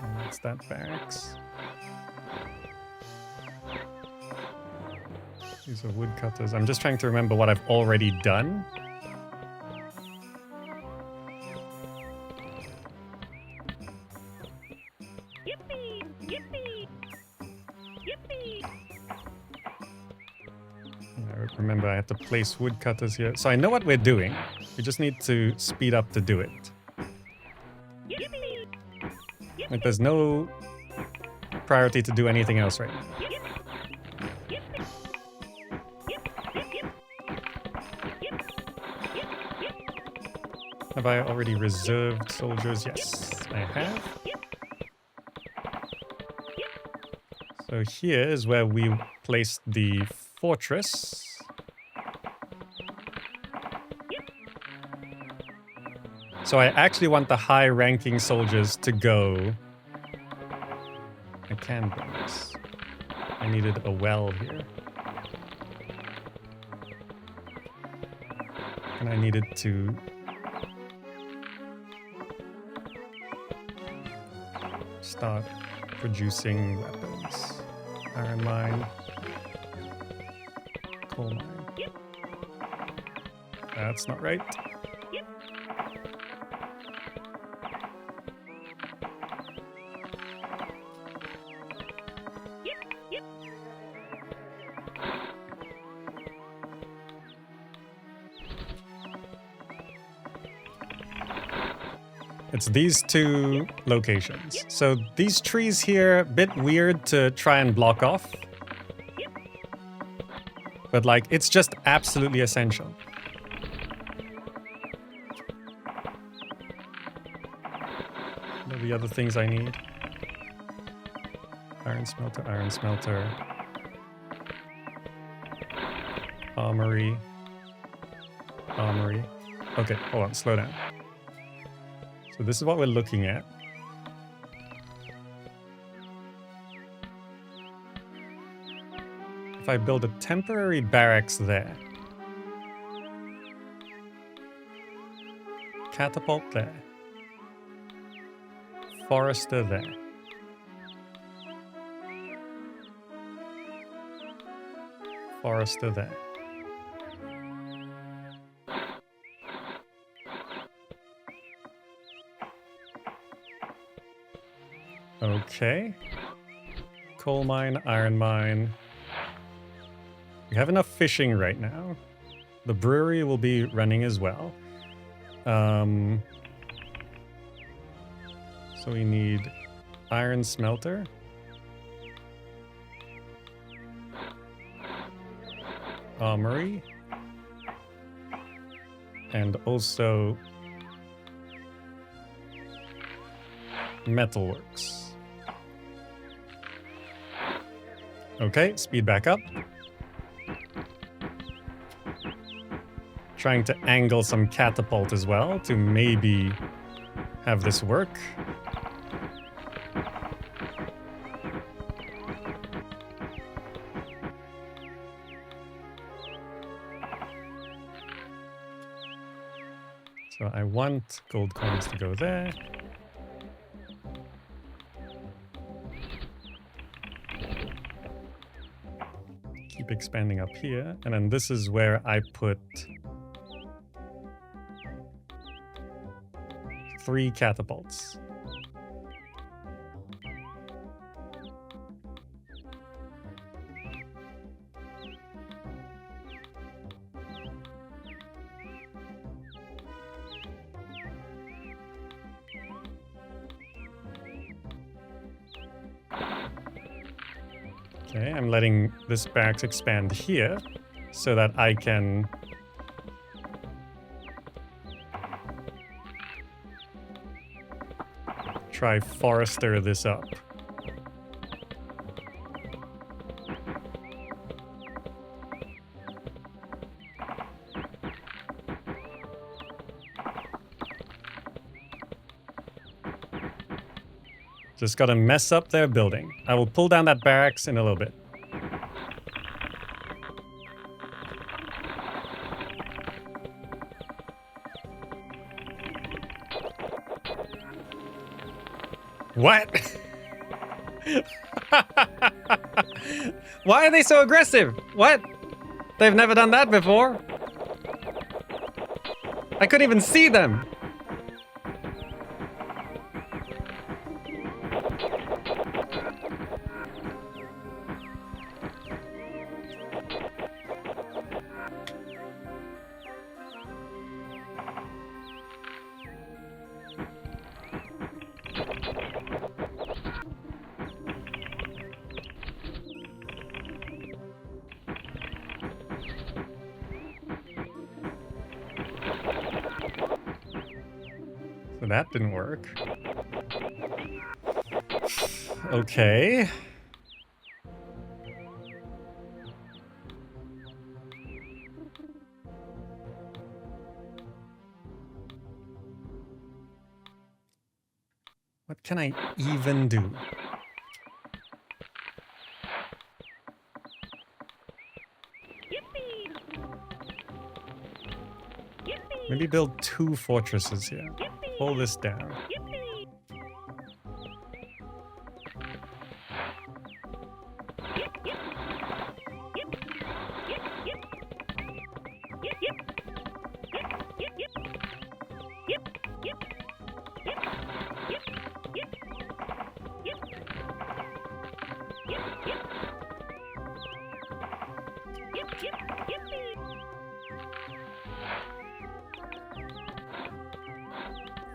And that's that barracks. These are woodcutters. I'm just trying to remember what I've already done. Remember, I have to place woodcutters here. So I know what we're doing. We just need to speed up to do it. Like, there's no priority to do anything else right now. Have I already reserved soldiers? Yes, I have. So here is where we placed the fortress. So I actually want the high-ranking soldiers to go. I can bring this. I needed a well here. And I needed to start producing weapons. Iron mine. Coal mine. That's not right. It's these two locations. So these trees here, a bit weird to try and block off. But like, it's just absolutely essential. What are the other things I need? Iron smelter, iron smelter. Armory. Armory. Okay, hold on, slow down. So this is what we're looking at. If I build a temporary barracks there, catapult there, forester there, forester there. Okay. Coal mine, iron mine. We have enough fishing right now. The brewery will be running as well. So we need iron smelter. Armory. And also metalworks. Okay, speed back up. Trying to angle some catapult as well to maybe have this work. So I want gold coins to go there. Keep expanding up here. And then this is where I put 3 catapults. Okay, I'm letting this barracks expand here so that I can try forester this up. Just gotta mess up their building. I will pull down that barracks in a little bit. What? Why are they so aggressive? What? They've never done that before. I couldn't even see them. But that didn't work. Okay. What can I even do? Maybe build 2 fortresses here. Pull this down.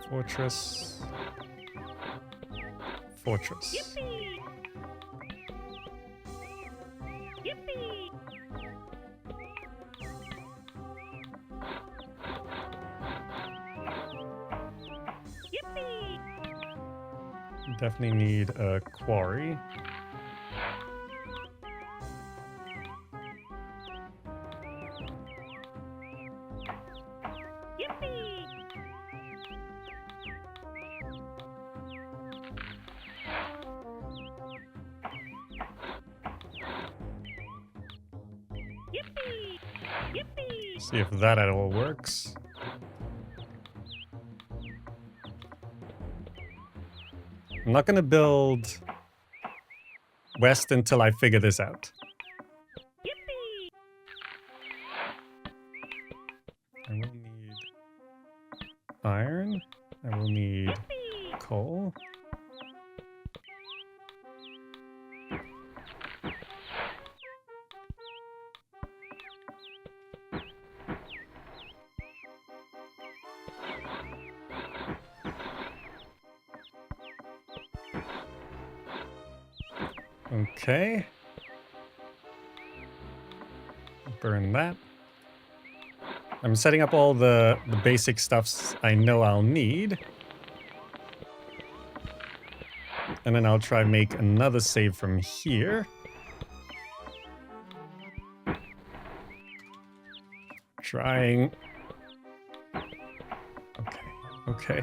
Fortress. Fortress. Definitely need a quarry. See if that at all works. I'm not gonna build west until I figure this out. I will need iron. I will need coal. Okay. Burn that. I'm setting up all the basic stuffs I know I'll need. And then I'll try make another save from here. Trying. Okay.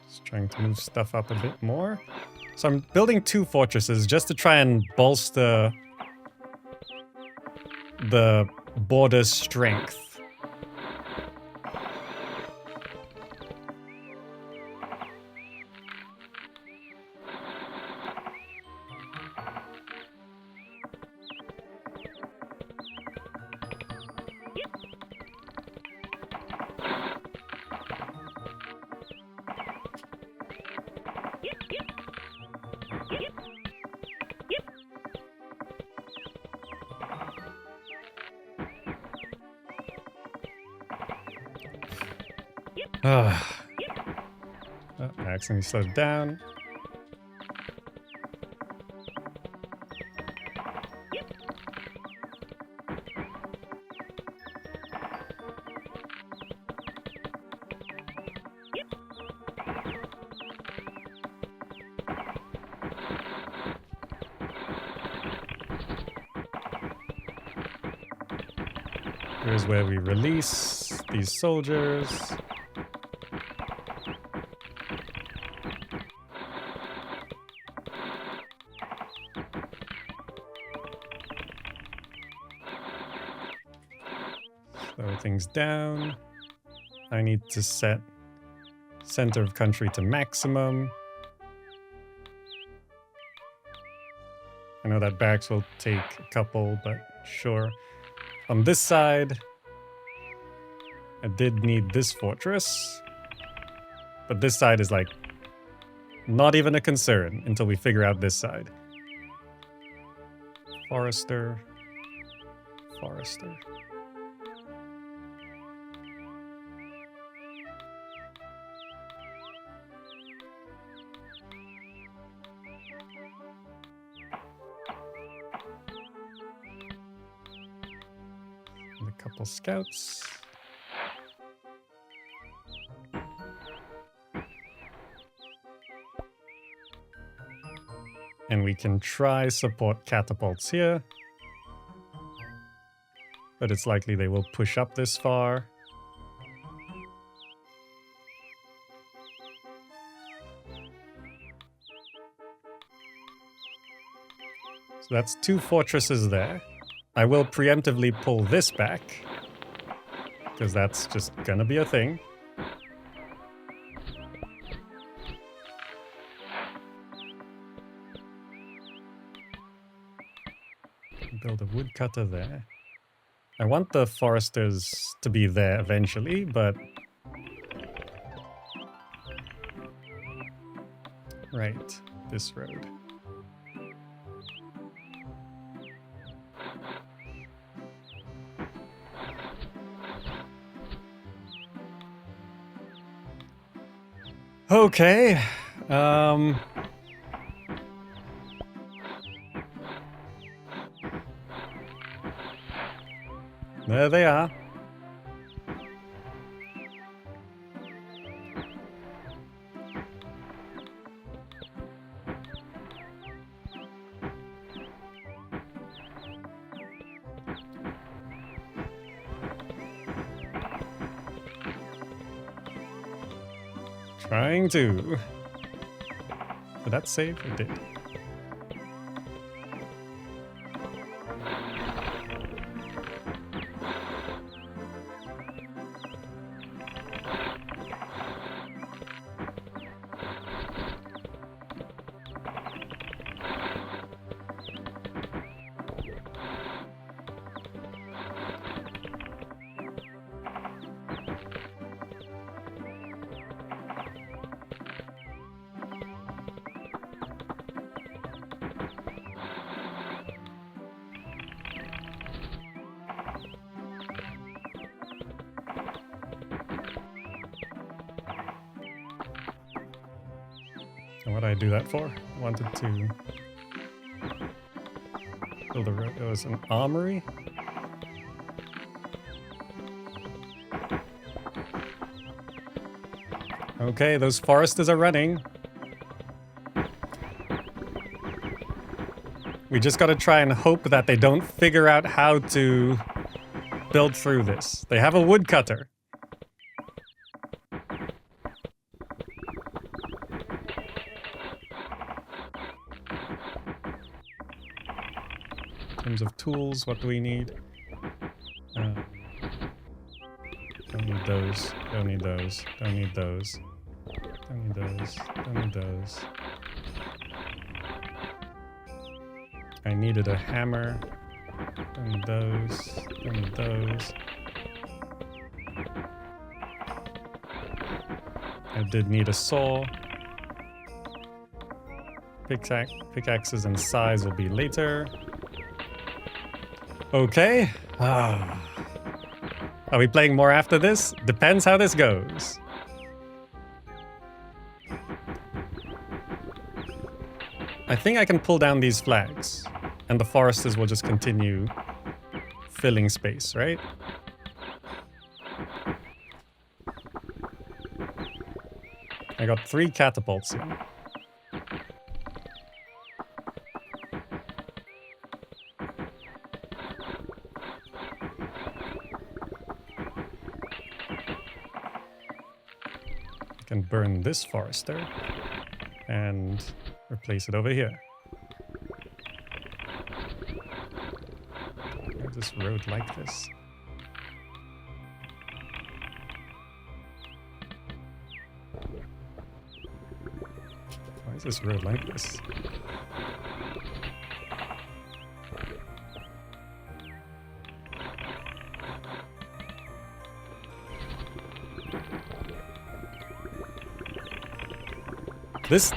Just trying to move stuff up a bit more. So I'm building 2 fortresses just to try and bolster the border's strength. I accidentally slowed it down. Here's where we release these soldiers. Slow things down. I need to set center of country to maximum. I know that barracks will take a couple, but sure. On this side, I did need this fortress. But this side is like not even a concern until we figure out this side. Forester. Forester. And a couple scouts. And we can try support catapults here. But it's likely they will push up this far. So that's 2 fortresses there. I will preemptively pull this back, because that's just gonna be a thing. Build a woodcutter there. I want the foresters to be there eventually, but... Right, this road. Okay, there they are. Trying to. Did that save? It did. And what did I do that for? I wanted to build a road. It was an armory. Okay, those foresters are running. We just gotta try and hope that they don't figure out how to build through this. They have a woodcutter. In terms of tools, what do we need? Don't need those. Don't need those. Don't need those. Don't need those. Don't need those. I needed a hammer. Don't need those. Don't need those. I did need a saw. Pickaxes and size will be later. Okay. Are we playing more after this? Depends how this goes. I think I can pull down these flags, and the foresters will just continue filling space, right? I got 3 catapults here. Can burn this forester and replace it over here. Why is this road like this? Why is this road like this?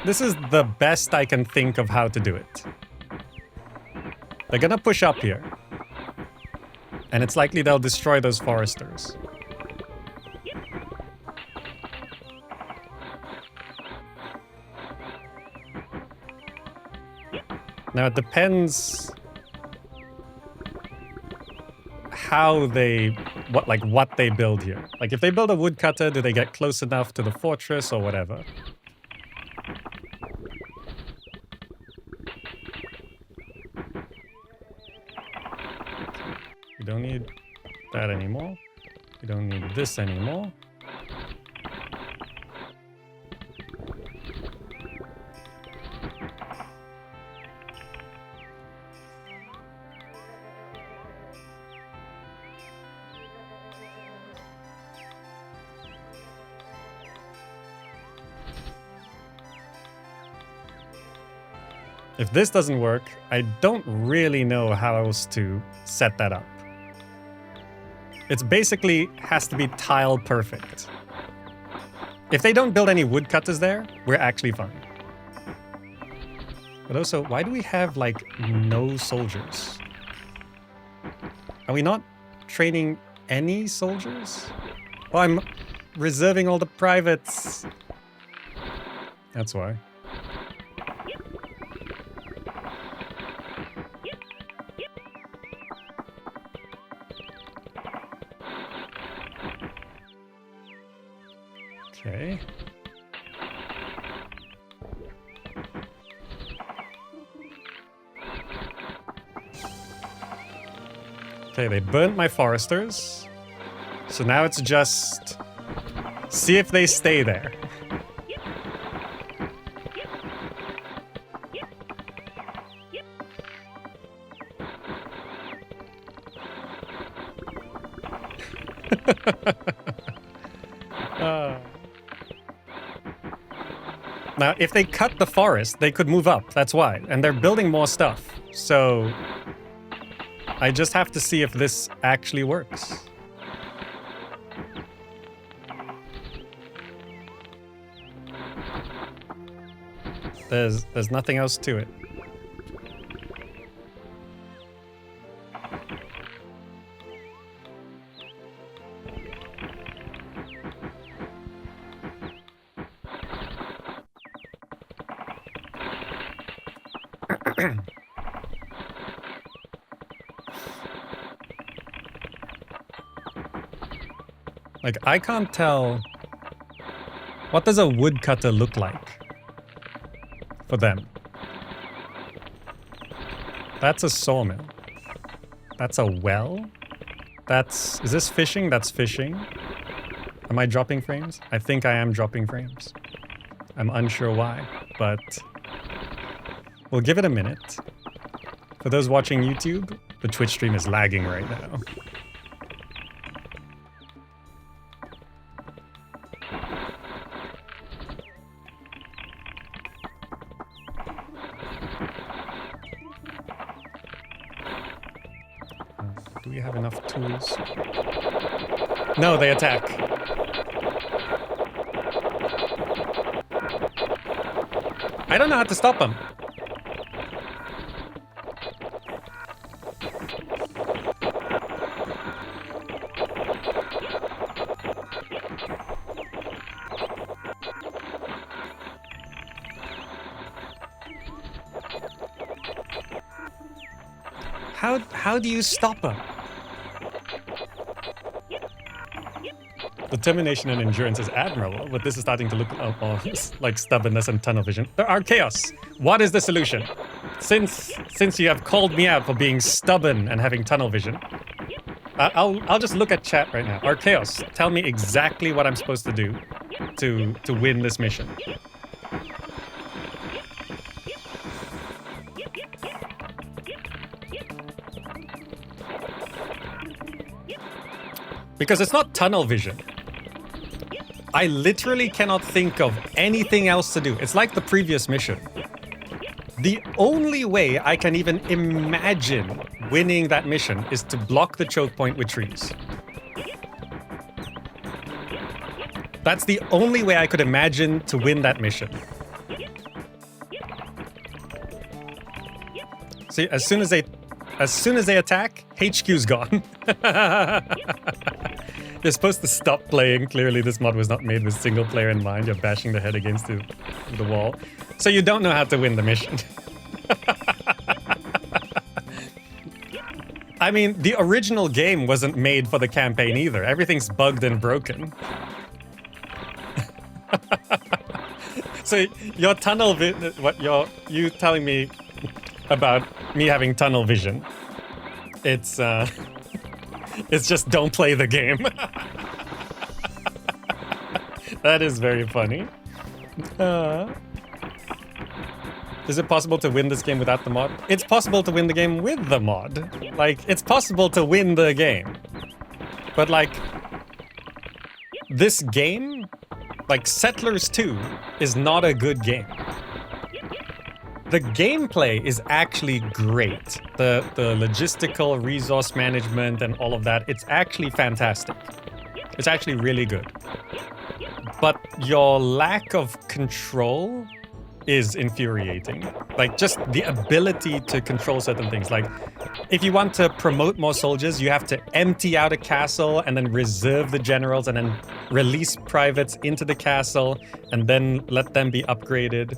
This is the best I can think of how to do it. They're gonna push up here. And it's likely they'll destroy those foresters. Now it depends how they, what they build here. Like if they build a woodcutter, do they get close enough to the fortress or whatever? We don't need that anymore. We don't need this anymore. If this doesn't work, I don't really know how else to set that up. It's basically has to be tile perfect. If they don't build any woodcutters there, we're actually fine. But also, why do we have, like, no soldiers? Are we not training any soldiers? Oh, I'm reserving all the privates. That's why. Okay. Okay, they burnt my foresters. So now it's just see if they stay there. Now, if they cut the forest, they could move up. That's why. And they're building more stuff. So I just have to see if this actually works. There's nothing else to it. Like, I can't tell... What does a woodcutter look like for them? That's a sawmill. That's a well? That's... Is this fishing? That's fishing. Am I dropping frames? I think I am dropping frames. I'm unsure why, but... We'll give it a minute. For those watching YouTube, the Twitch stream is lagging right now. Do we have enough tools? No, they attack. I don't know how to stop them. How do you stop them? Determination and endurance is admirable, but this is starting to look like stubbornness and tunnel vision. There are chaos. What is the solution? Since you have called me out for being stubborn and having tunnel vision, I'll just look at chat right now. Archaeos, tell me exactly what I'm supposed to do to win this mission. Because it's not tunnel vision. I literally cannot think of anything else to do. It's like the previous mission. The only way I can even imagine winning that mission is to block the choke point with trees. That's the only way I could imagine to win that mission. See, as soon as they attack, HQ's gone. You're supposed to stop playing. Clearly, this mod was not made with single player in mind. You're bashing the head against the wall. So you don't know how to win the mission. I mean, the original game wasn't made for the campaign either. Everything's bugged and broken. So your tunnel you telling me about me having tunnel vision? It's just don't play the game. That is very funny. Is it possible to win this game without the mod? It's possible to win the game with the mod. Like, it's possible to win the game. But like, this game, like Settlers 2, is not a good game. The gameplay is actually great. The logistical resource management and all of that, it's actually fantastic. It's actually really good. But your lack of control is infuriating. Like, just the ability to control certain things. Like, if you want to promote more soldiers, you have to empty out a castle and then reserve the generals and then release privates into the castle and then let them be upgraded.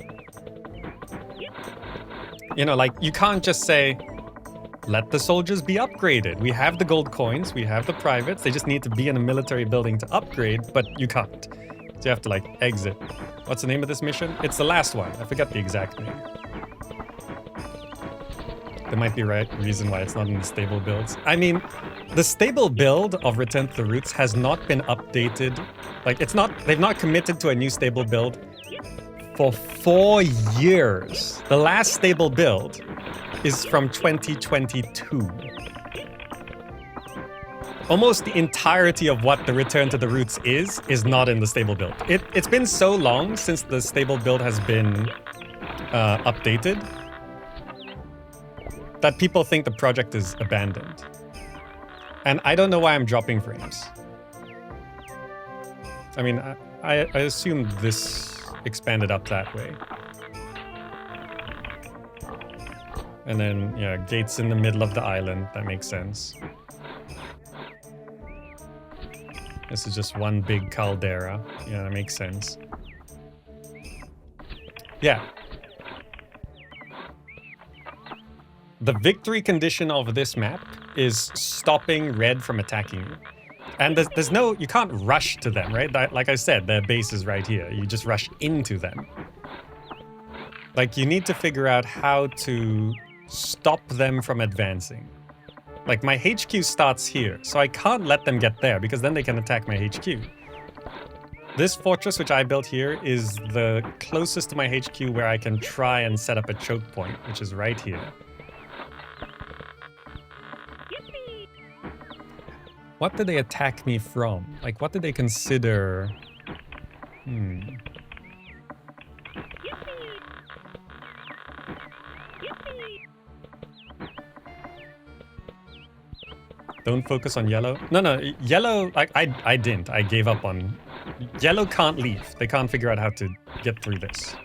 You know, like, you can't just say, let the soldiers be upgraded. We have the gold coins, we have the privates, they just need to be in a military building to upgrade, but you can't. So you have to, like, exit. What's the name of this mission? It's the last one. I forget the exact name. There might be a reason why it's not in the stable builds. I mean, the stable build of Return to the Roots has not been updated. Like, they've not committed to a new stable build for 4 years. The last stable build is from 2022. Almost the entirety of what the Return to the Roots is not in the stable build. It's been so long since the stable build has been updated that people think the project is abandoned. And I don't know why I'm dropping frames. I mean, I assumed this expanded up that way. And then, yeah, gates in the middle of the island. That makes sense. This is just one big caldera. Yeah, that makes sense. Yeah. The victory condition of this map is stopping red from attacking you. And there's no, you can't rush to them, right? Like I said, their base is right here. You just rush into them. Like, you need to figure out how to stop them from advancing. Like, my HQ starts here, so I can't let them get there because then they can attack my HQ. This fortress, which I built here, is the closest to my HQ where I can try and set up a choke point, which is right here. What did they attack me from? Like, what did they consider? Don't focus on yellow. No, yellow, like, I didn't. I gave up on... Yellow can't leave. They can't figure out how to get through this.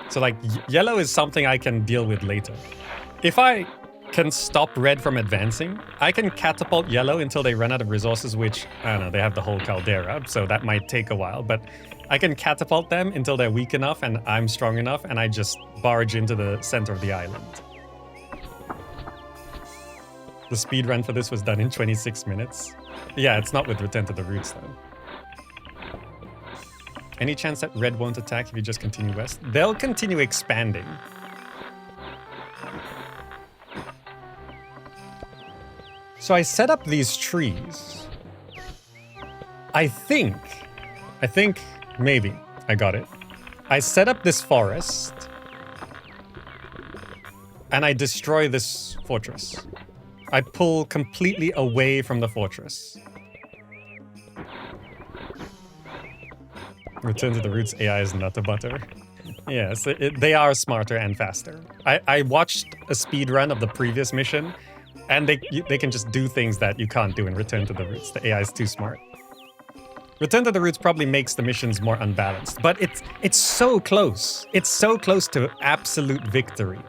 So, like, yellow is something I can deal with later. If I can stop red from advancing, I can catapult yellow until they run out of resources, which, I don't know, they have the whole caldera, so that might take a while, but I can catapult them until they're weak enough and I'm strong enough, and I just barge into the center of the island. The speed run for this was done in 26 minutes. Yeah, it's not with Return to the Roots, though. Any chance that red won't attack if you just continue west? They'll continue expanding. So I set up these trees. I think, maybe, I got it. I set up this forest, and I destroy this fortress. I pull completely away from the fortress. Return to the Roots AI is nutter butter. Yes, they are smarter and faster. I watched a speed run of the previous mission, and they can just do things that you can't do in Return to the Roots. The AI is too smart. Return to the Roots probably makes the missions more unbalanced, but it's so close. It's so close to absolute victory.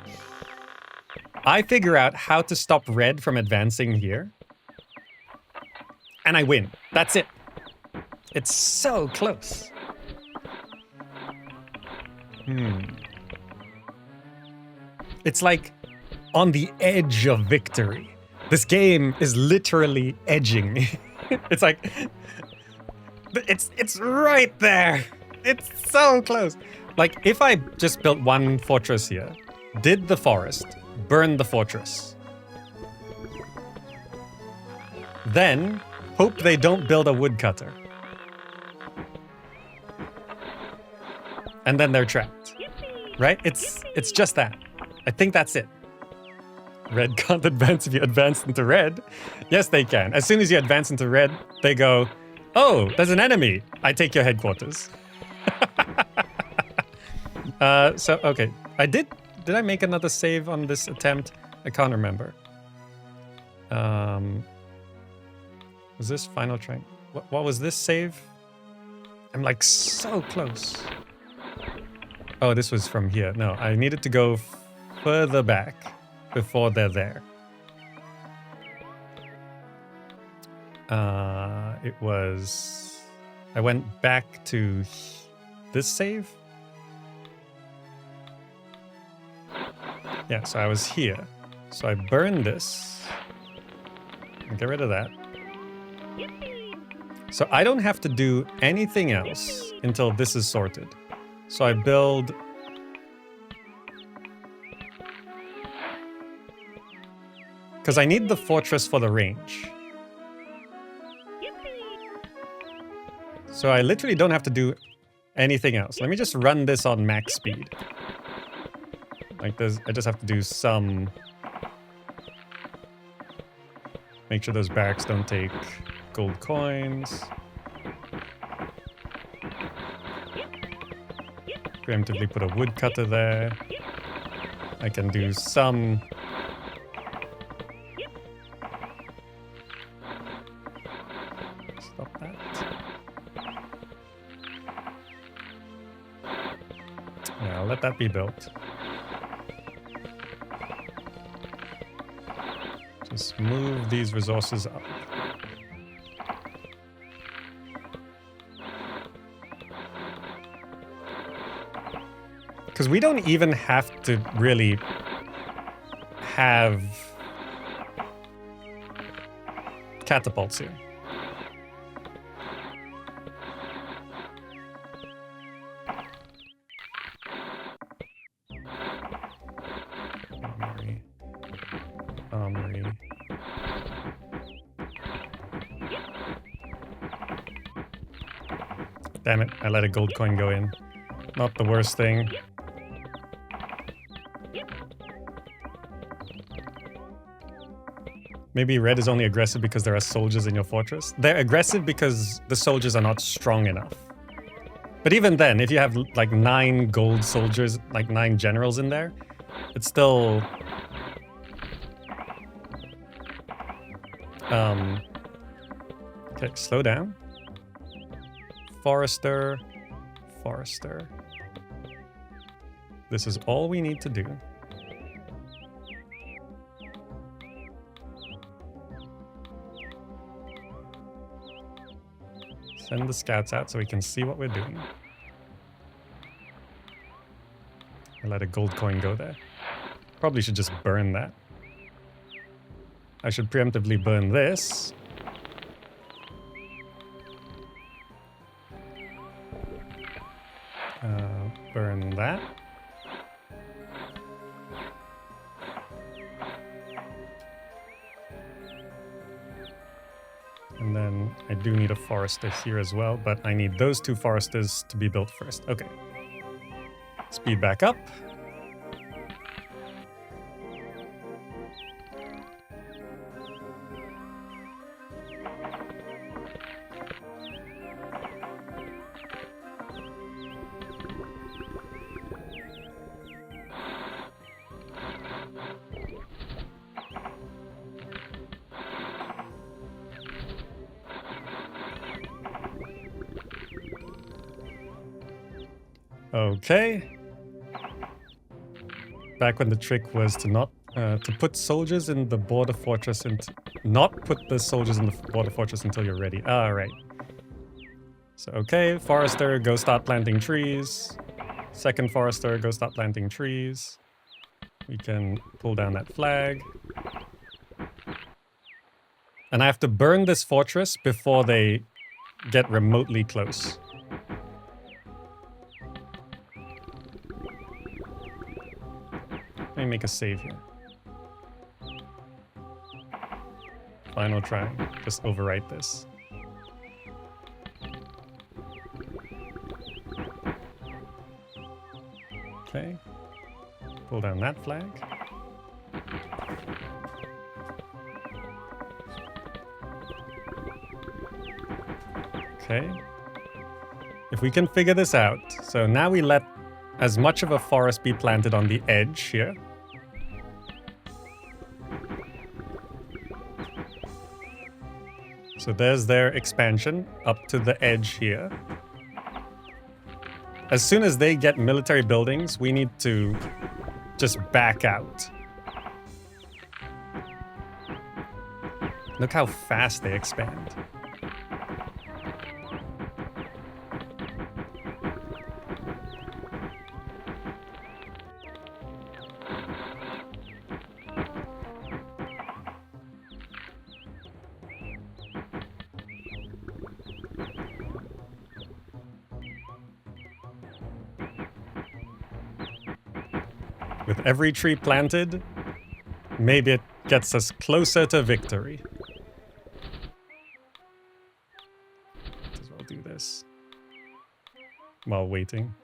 I figure out how to stop red from advancing here, and I win. That's it. It's so close. It's like on the edge of victory. This game is literally edging me. It's like, it's right there. It's so close. Like, if I just built one fortress here, did the forest, burned the fortress, then hope they don't build a woodcutter. And then they're trapped. Right? It's just that. I think that's it. Red can't advance if you advance into red. Yes, they can. As soon as you advance into red, they go, oh, there's an enemy. I take your headquarters. So, okay. Did I make another save on this attempt? I can't remember. Was this final train? What was this save? I'm like so close. Oh, this was from here. No, I needed to go further back before they're there. It was... I went back to this save. Yeah, so I was here. So I burned this. Get rid of that. So I don't have to do anything else until this is sorted. So I build... Because I need the fortress for the range. So I literally don't have to do anything else. Let me just run this on max speed. Like this, I just have to do some... Make sure those barracks don't take gold coins. Preemptively put a woodcutter there. I can do some... Stop that. Yeah, I'll let that be built. Just move these resources up. Because we don't even have to really have catapults here. Armory. Damn it, I let a gold coin go in. Not the worst thing. Maybe red is only aggressive because there are soldiers in your fortress. They're aggressive because the soldiers are not strong enough. But even then, if you have like 9 gold soldiers, like 9 generals in there, it's still... Okay, slow down. Forester. Forester. This is all we need to do. Send the scouts out so we can see what we're doing. I let a gold coin go there. Probably should just burn that. I should preemptively burn this. Burn that. And then I do need a forester here as well, but I need those 2 foresters to be built first. Okay. Speed back up. Okay. Back when the trick was to not to put soldiers in the border fortress and not put the soldiers in the border fortress until you're ready. All right. So okay, forester, go start planting trees. Second forester, go start planting trees. We can pull down that flag. And I have to burn this fortress before they get remotely close. Let me make a save here. Final try. Just overwrite this. Okay. Pull down that flag. Okay. If we can figure this out. So now we let as much of a forest be planted on the edge here. So there's their expansion up to the edge here. As soon as they get military buildings, we need to just back out. Look how fast they expand. With every tree planted, maybe it gets us closer to victory. Might as well do this while waiting.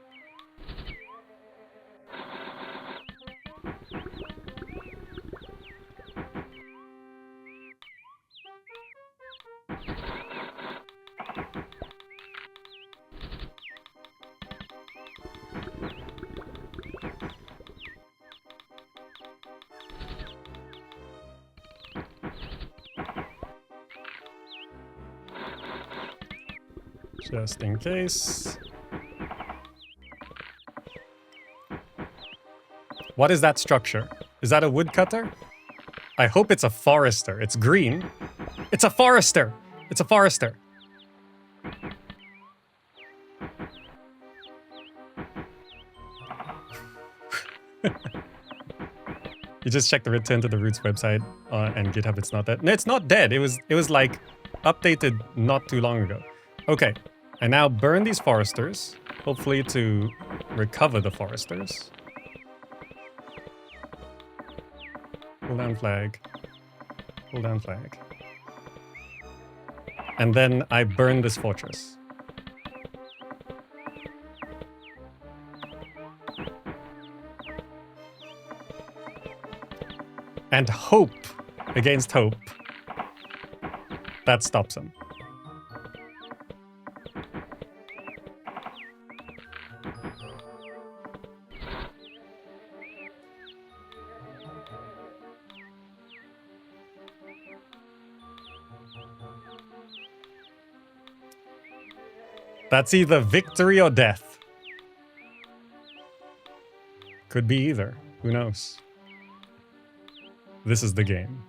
Just in case. What is that structure? Is that a woodcutter? I hope it's a forester. It's green. It's a forester! It's a forester. You just check the return to the roots website and GitHub. It's not dead. No, it's not dead. It was like updated not too long ago. Okay. I now burn these foresters, hopefully to recover the foresters. Pull down flag. Pull down flag. And then I burn this fortress. And hope against hope that stops him. That's either victory or death. Could be either. Who knows? This is the game.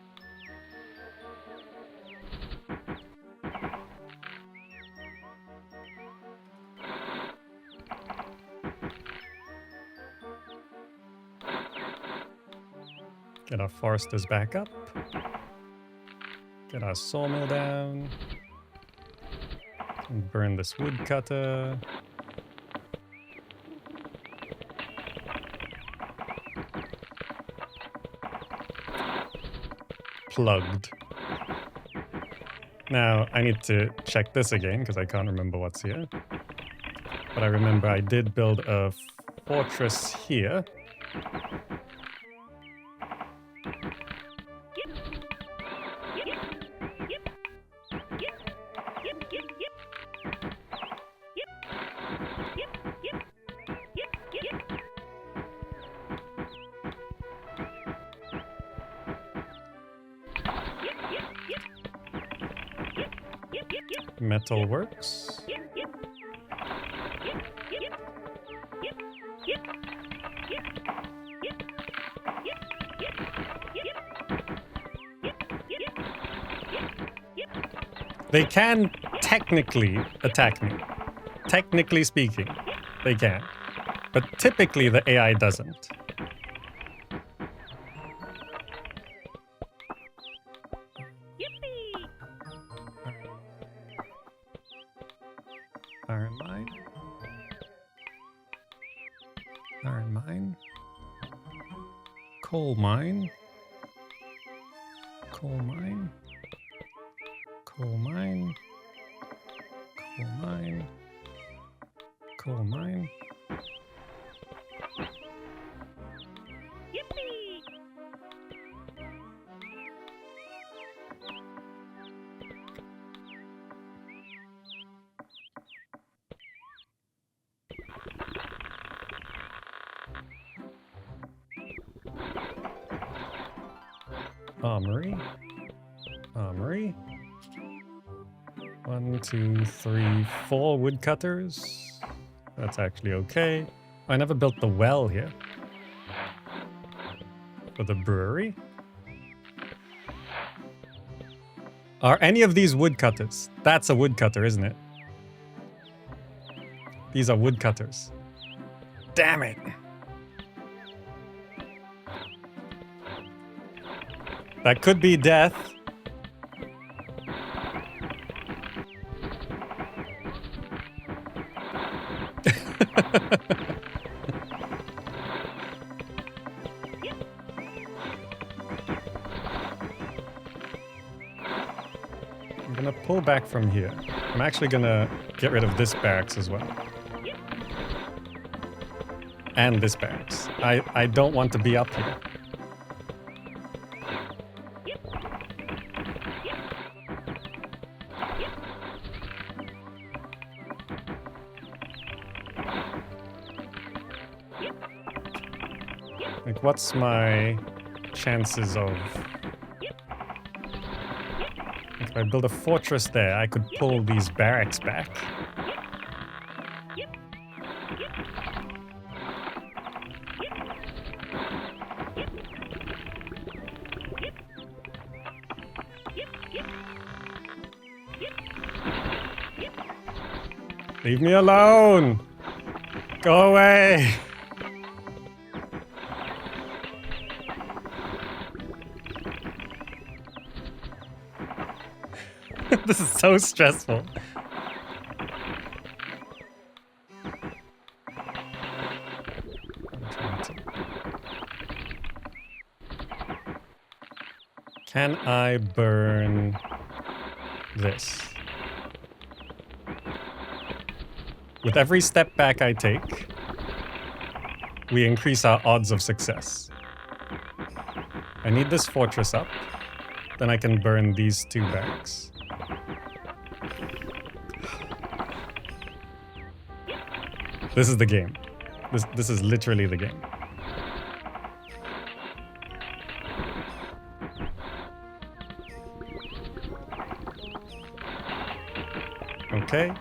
Get our foresters back up. Get our sawmill down. And burn this woodcutter. Plugged. Now, I need to check this again because I can't remember what's here. But I remember I did build a fortress here. Metal works. They can technically attack me. Technically speaking, they can. But typically the AI doesn't. Iron mine. Iron mine. Coal mine. Coal mine. Coal mine. Coal mine. Coal mine. Armory. Armory. 1, 2, 3, 4 woodcutters. That's actually okay. I never built the well here. For the brewery. Are any of these woodcutters? That's a woodcutter, isn't it? These are woodcutters. Damn it! That could be death. I'm gonna pull back from here. I'm actually gonna get rid of this barracks as well. And this barracks. I don't want to be up here. Like, what's my chances of... If I build a fortress there, I could pull these barracks back. Leave me alone! Go away! This is so stressful. Can I burn this? With every step back I take, we increase our odds of success. I need this fortress up. Then I can burn these 2 barracks. This is the game. This is literally the game. Okay,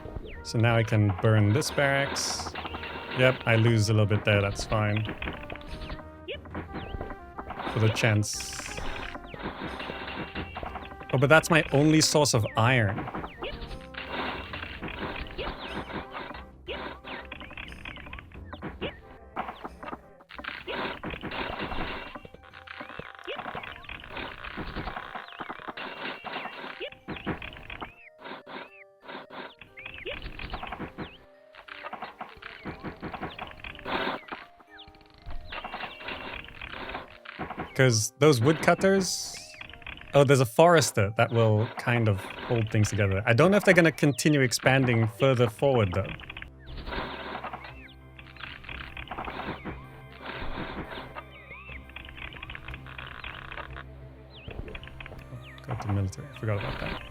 so now I can burn this barracks. Yep, I lose a little bit there, that's fine. For the chance. Oh, but that's my only source of iron. Because those woodcutters... Oh, there's a forester that will kind of hold things together. I don't know if they're going to continue expanding further forward, though. Go to the military. I forgot about that.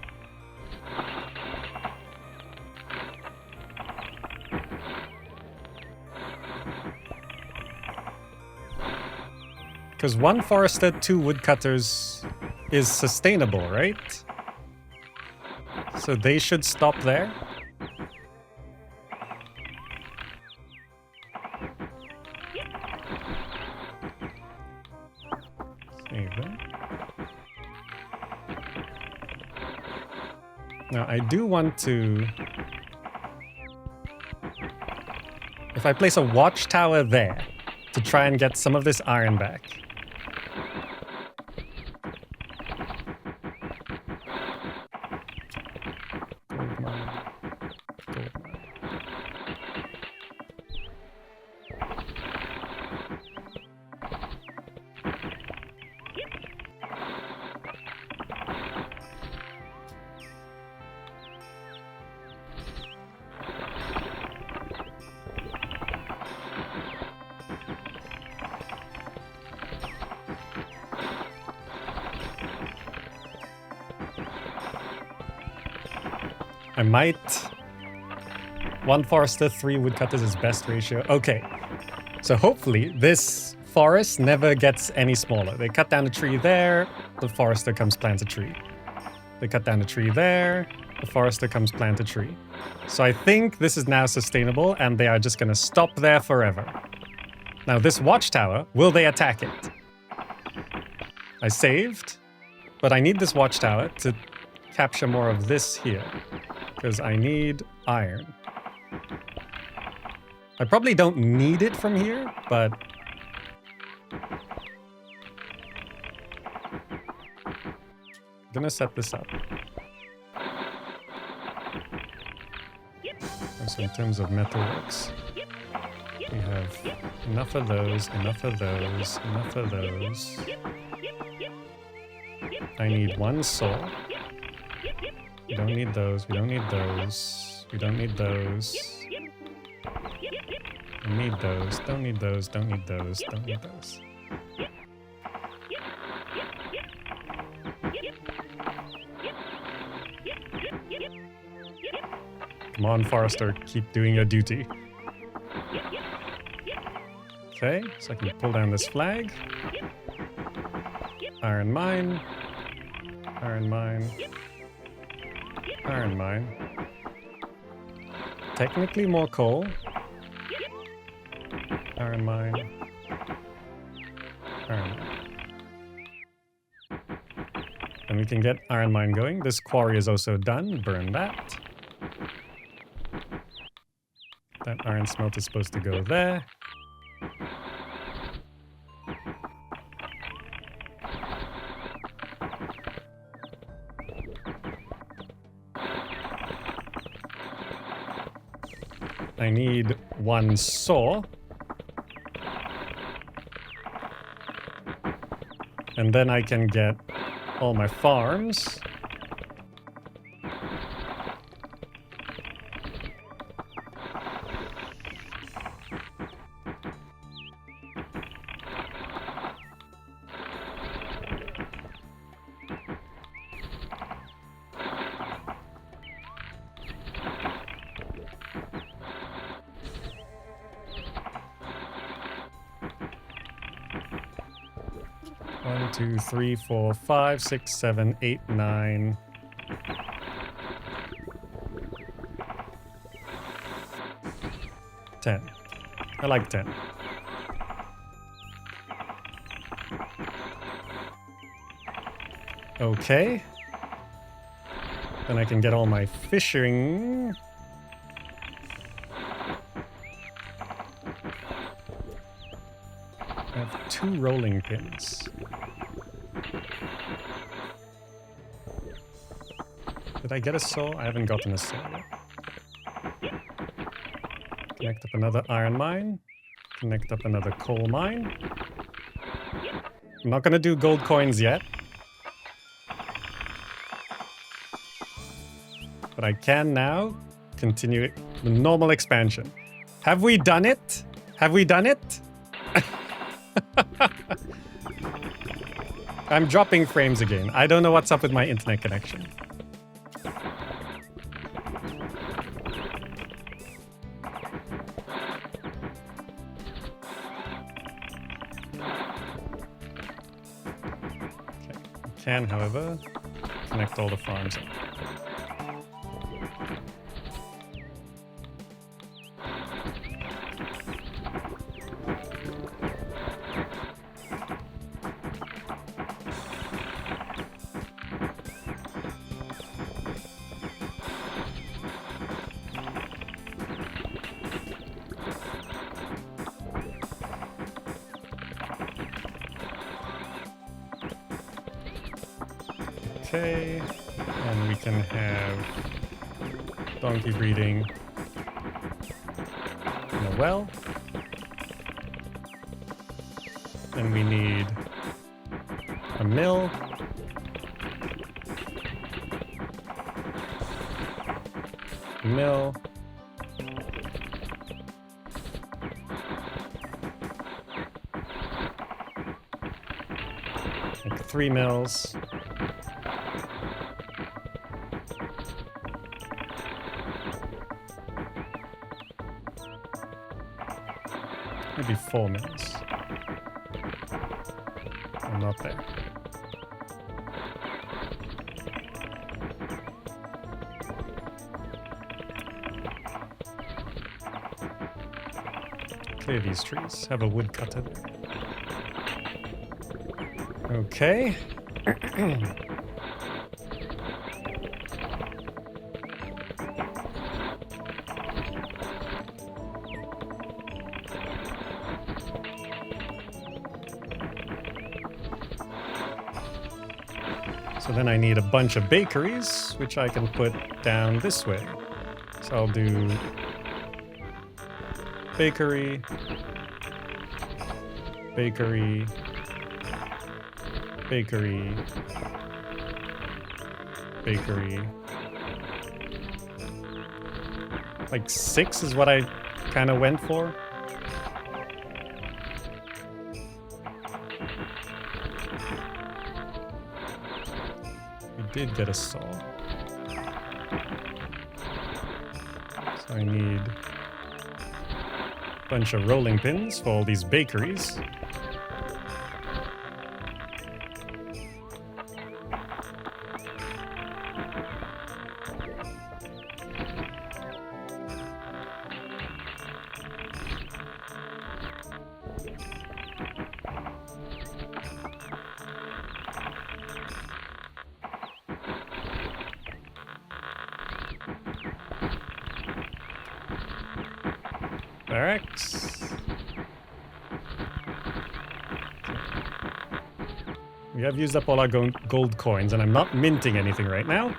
Because 1 forester, 2 woodcutters is sustainable, right? So they should stop there. Save them. Now I do want to... If I place a watchtower there to try and get some of this iron back. I might... 1 forester, 3 woodcutters is best ratio. Okay. So hopefully this forest never gets any smaller. They cut down a tree there, the forester comes plant a tree. They cut down a tree there, the forester comes plant a tree. So I think this is now sustainable and they are just going to stop there forever. Now this watchtower, will they attack it? I saved, but I need this watchtower to capture more of this here, because I need iron. I probably don't need it from here, but... I'm gonna set this up. So in terms of metalworks, we have enough of those, enough of those, enough of those. I need 1 saw. We don't need those, we don't need those, we don't need those. We need those, don't need those, don't need those, don't need those. Come on, Forester, keep doing your duty. Okay, so I can pull down this flag. Iron mine. Iron mine. Iron mine. Technically more coal. Iron mine. Iron mine. And we can get iron mine going. This quarry is also done. Burn that. That iron smelt is supposed to go there. I need 1 saw. And then I can get all my farms. One, 2, 3, 4, 5, 6, 7, 8, 9. $10. I like 10. Okay. Then I can get all my fishing. I have 2 rolling pins. Did I get a saw? I haven't gotten a saw yet. Connect up another iron mine. Connect up another coal mine. I'm not gonna do gold coins yet. But I can now continue the normal expansion. Have we done it? Have we done it? I'm dropping frames again. I don't know what's up with my internet connection. Can, however, connect all the farms up. Okay, and we can have donkey breeding in a well. And we need a mill. Mill. Like 3 mills. Maybe 4 mills. Oh, not there. Clear these trees. Have a woodcutter there. Okay. So then I need a bunch of bakeries, which I can put down this way. So I'll do bakery, bakery, bakery, bakery. Like 6 is what I kind of went for. We did get a saw. So I need a bunch of rolling pins for all these bakeries. Barracks. We have used up all our gold coins, and I'm not minting anything right now.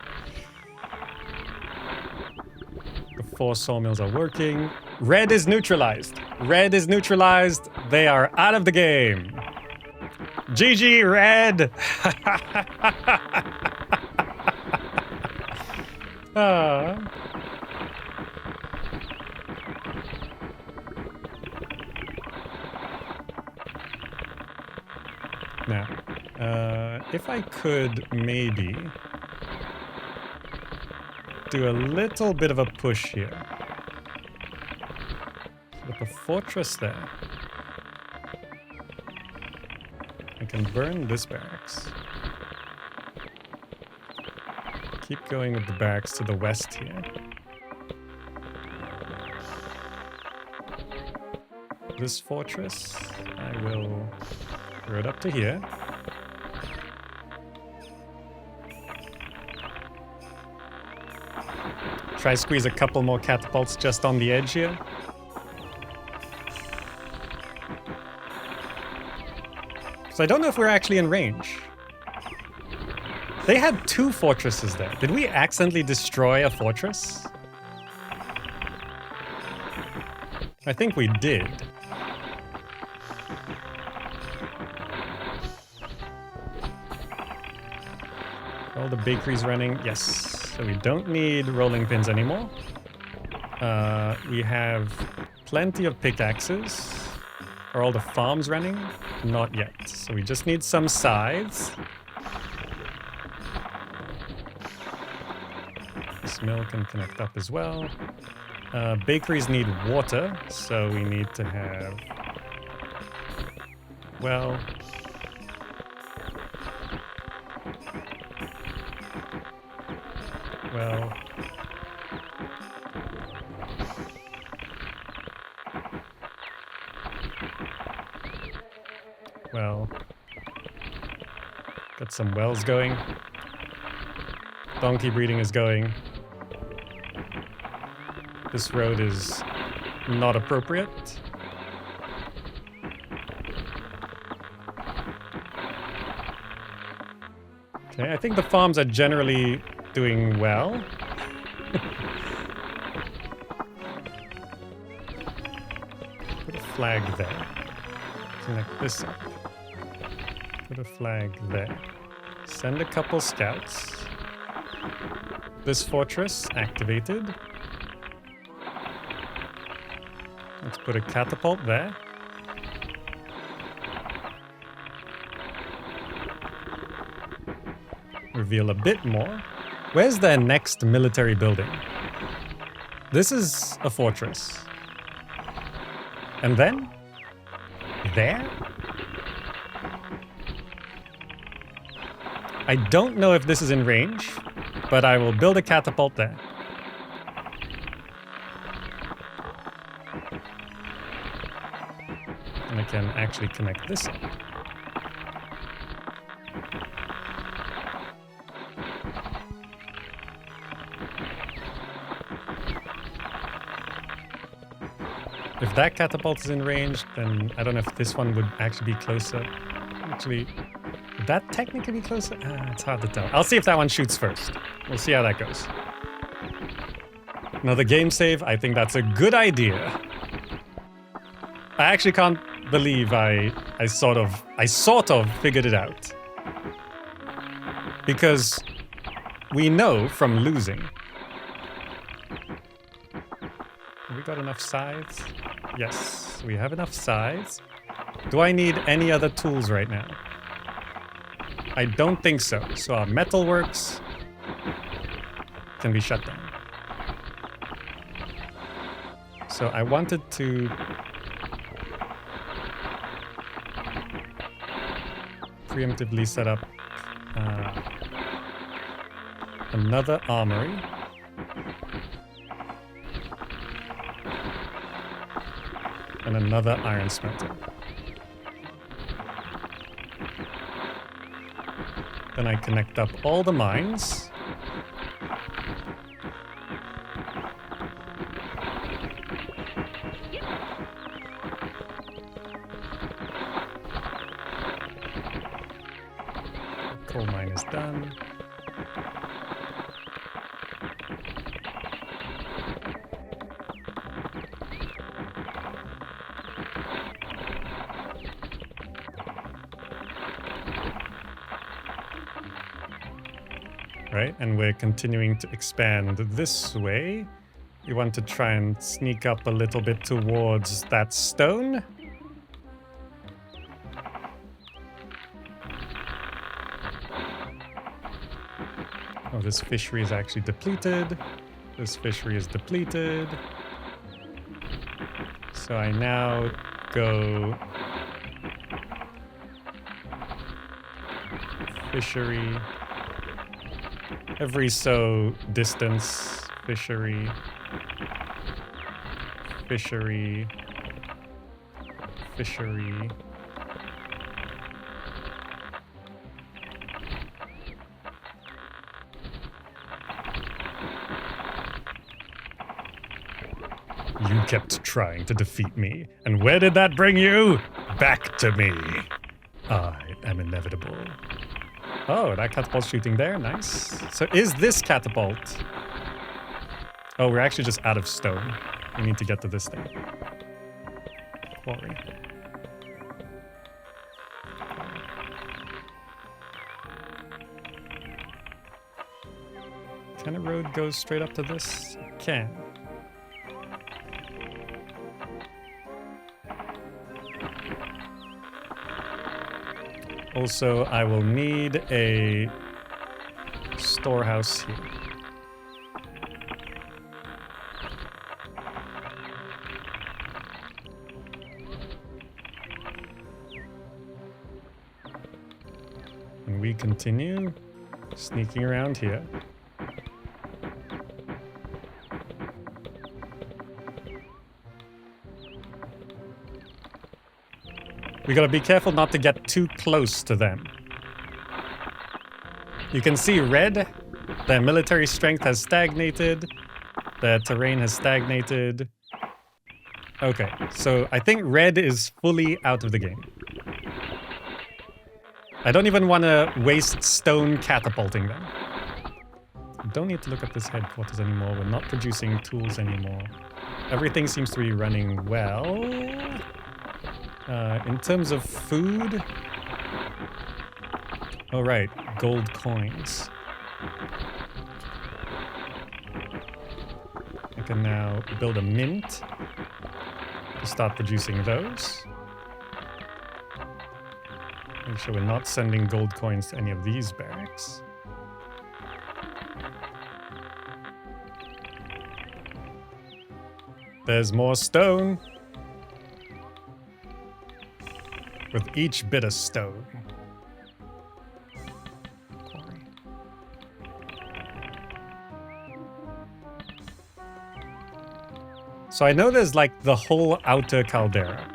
The 4 sawmills are working. Red is neutralized. Red is neutralized. They are out of the game. GG, Red! Now, if I could maybe do a little bit of a push here. With a fortress there. I can burn this barracks. Keep going with the barracks to the west here. This fortress, I will throw it up to here. Try squeeze a couple more catapults just on the edge here. So I don't know if we're actually in range. They had 2 fortresses there. Did we accidentally destroy a fortress? I think we did. All the bakeries running. Yes. So we don't need rolling pins anymore. We have plenty of pickaxes. Are all the farms running? Not yet. So we just need some scythes. This mill can connect up as well. Bakeries need water, so we need to have... Well... Well... Well... Got some wells going. Donkey breeding is going. This road is not appropriate. Okay, I think the farms are generally doing well. Put a flag there. Connect this up. Put a flag there. Send a couple scouts. This fortress activated. Let's put a catapult there. Reveal a bit more. Where's their next military building? This is a fortress. And then? there? I don't know if this is in range, but I will build a catapult there. And I can actually connect this up. If that catapult is in range, then I don't know if this one would actually be closer. Actually, would that technically be closer? It's hard to tell. I'll see if that one shoots first. We'll see how that goes. Another game save. I think that's a good idea. I actually can't believe I sort of figured it out. Because we know from losing. Have we got enough sides? Yes, we have enough sides. Do I need any other tools right now? I don't think so. So our metalworks can be shut down. So I wanted to preemptively set up another armory. And another iron smelter. Then I connect up all the mines. Coal mine is done. Right, and we're continuing to expand this way. We want to try and sneak up a little bit towards that stone. Oh, this fishery is actually depleted. This fishery is depleted. So I now go fishery. Every so distance, fishery, fishery, fishery. You kept trying to defeat me, and where did that bring you? Back to me. I am inevitable. Oh, that catapult's shooting there. Nice. So is this catapult... Oh, we're actually just out of stone. We need to get to this thing. Quarry. Can a road go straight up to this? It can. Also, I will need a storehouse here. And we continue sneaking around here. We gotta be careful not to get too close to them. You can see red, their military strength has stagnated, their terrain has stagnated. Okay, so I think red is fully out of the game. I don't even want to waste stone catapulting them. Don't need to look at this headquarters anymore. We're not producing tools anymore. Everything seems to be running well. In terms of food... Oh, right. Gold coins. I can now build a mint to start producing those. Make sure we're not sending gold coins to any of these barracks. There's more stone. with each bit of stone. So I know there's like the whole outer caldera.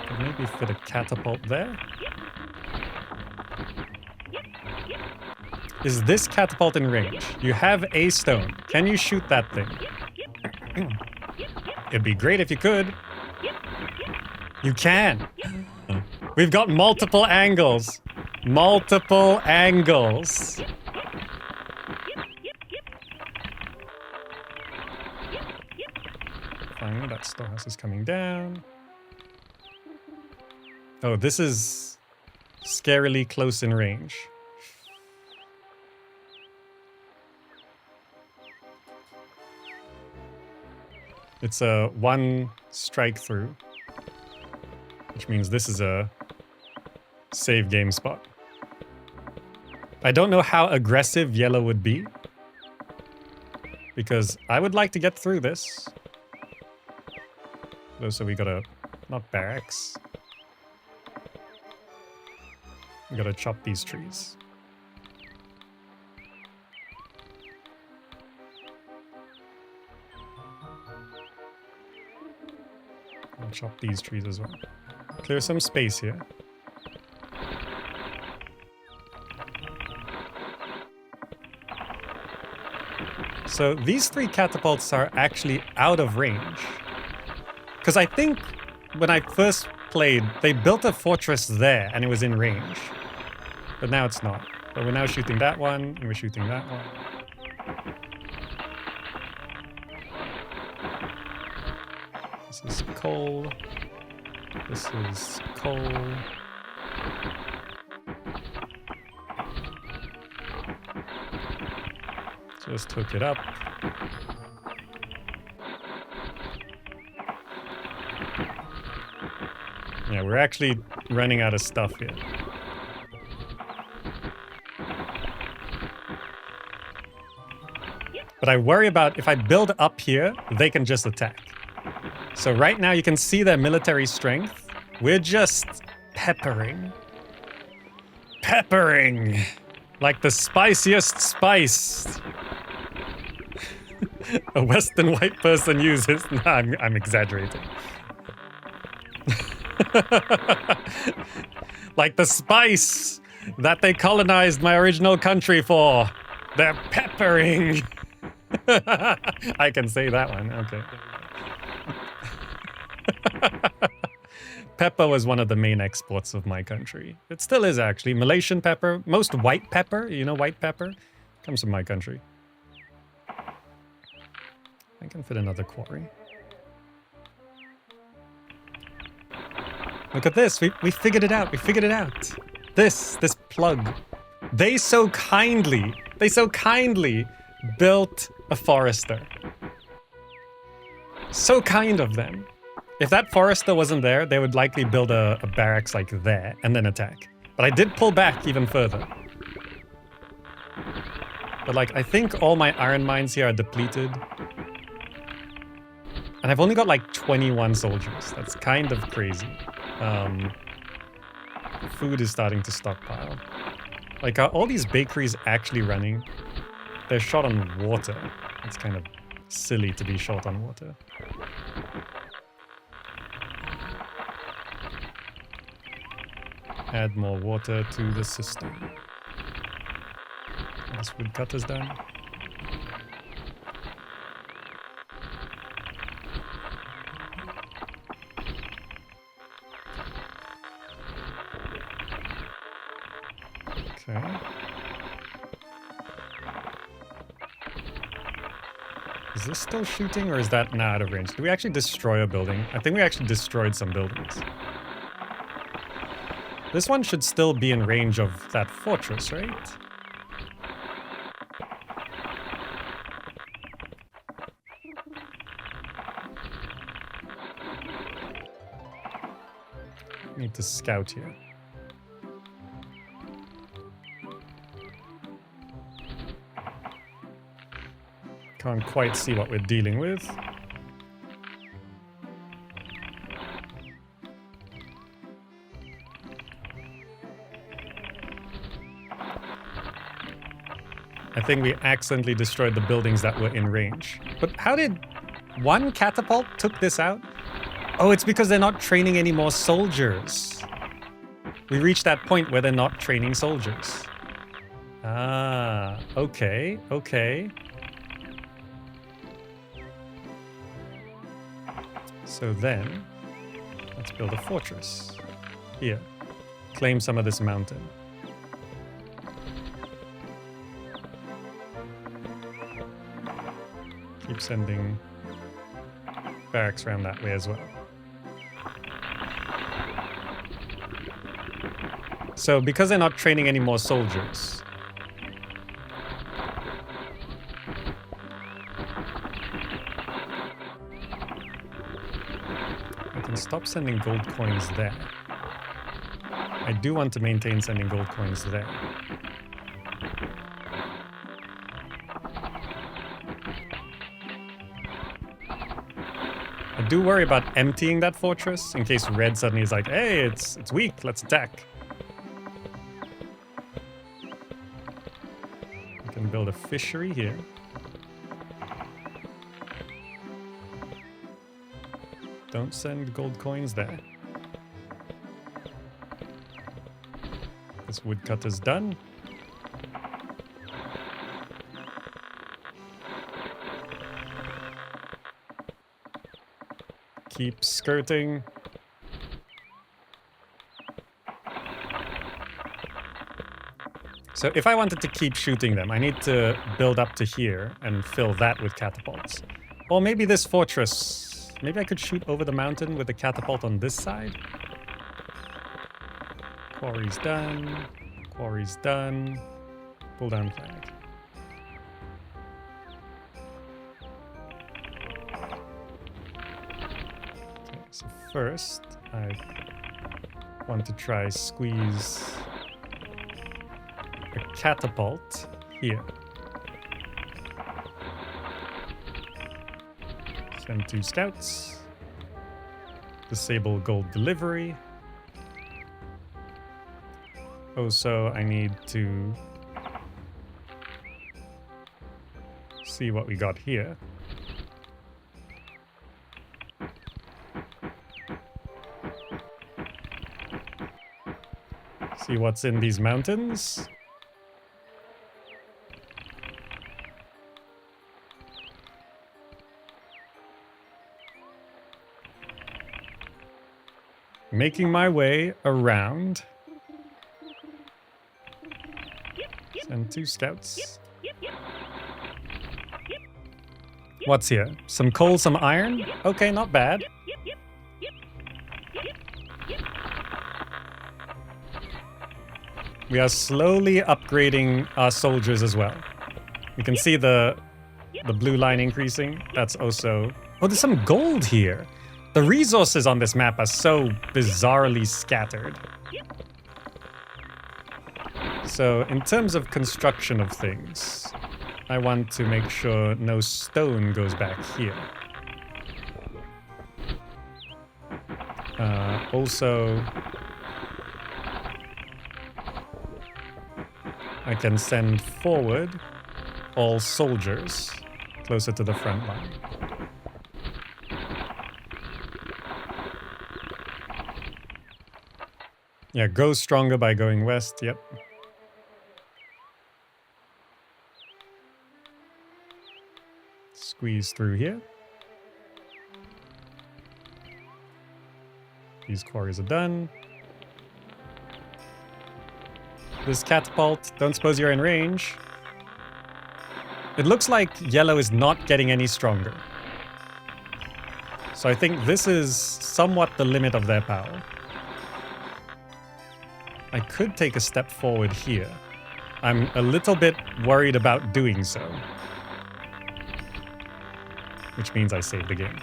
Could maybe fit a catapult there. Is this catapult in range? You have a stone. Can you shoot that thing? It'd be great if you could. You can. We've got multiple angles. Multiple angles. Finally, that storehouse is coming down. Oh, this is scarily close in range. It's a one strike through, which means this is a save game spot. I don't know how aggressive yellow would be, because I would like to get through this. So we gotta, not barracks. We gotta chop these trees. I'll chop these trees as well. Clear some space here. So these three catapults are actually out of range. Because I think when I first played, they built a fortress there and it was in range. But now it's not. But we're now shooting that one, and we're shooting that one. This is coal. This is coal. Just hook it up. Yeah, we're actually running out of stuff here. But I worry about if I build up here, they can just attack. So right now you can see their military strength. We're just peppering. Peppering! Like the spiciest spice a Western white person uses. No, I'm exaggerating. Like the spice that they colonized my original country for. They're peppering. I can say that one. Okay. Pepper was one of the main exports of my country. It still is, actually. Malaysian pepper, most white pepper, you know, white pepper, comes from my country. I can fit another quarry. Look at this. We figured it out. We figured it out. This plug. They so kindly built a forester. So kind of them. If that forester wasn't there, they would likely build a barracks like there and then attack. But I did pull back even further. But like, I think all my iron mines here are depleted. And I've only got like 21 soldiers. That's kind of crazy. Food is starting to stockpile. Like, are all these bakeries actually running? They're short on water. It's kind of silly to be short on water. Add more water to the system. This woodcutter's done. Okay. Is this still shooting, or is that now out of range? Did we actually destroy a building? I think we actually destroyed some buildings. This one should still be in range of that fortress, right? Need to scout here. Can't quite see what we're dealing with. I think we accidentally destroyed the buildings that were in range. But how did one catapult took this out? Oh, it's because they're not training any more soldiers. We reached that point where they're not training soldiers. Ah, okay, okay. So then, let's build a fortress. Here, claim some of this mountain. Keep sending barracks around that way as well. So because they're not training any more soldiers, I can stop sending gold coins there. I do want to maintain sending gold coins there. I do worry about emptying that fortress in case red suddenly is like, hey, it's weak, let's attack. We can build a fishery here. Don't send gold coins there. This woodcutter's done. Keep skirting. So if I wanted to keep shooting them, I need to build up to here and fill that with catapults. Or maybe this fortress, maybe I could shoot over the mountain with a catapult on this side. Quarry's done. Quarry's done. Pull down flag. So first, I want to try squeeze a catapult here. Send 2 scouts. Disable gold delivery. Also, I need to see what we got here. See what's in these mountains. Making my way around. Send 2 scouts. What's here? Some coal, some iron? Okay, not bad. We are slowly upgrading our soldiers as well. You can see the blue line increasing. That's also... Oh, there's some gold here. The resources on this map are so bizarrely scattered. So, in terms of construction of things, I want to make sure no stone goes back here. Also, I can send forward all soldiers closer to the front line. Yeah, go stronger by going west, yep. Squeeze through here. These quarries are done. This catapult, don't suppose you're in range. It looks like yellow is not getting any stronger. So I think this is somewhat the limit of their power. I could take a step forward here. I'm a little bit worried about doing so. Which means I save the game.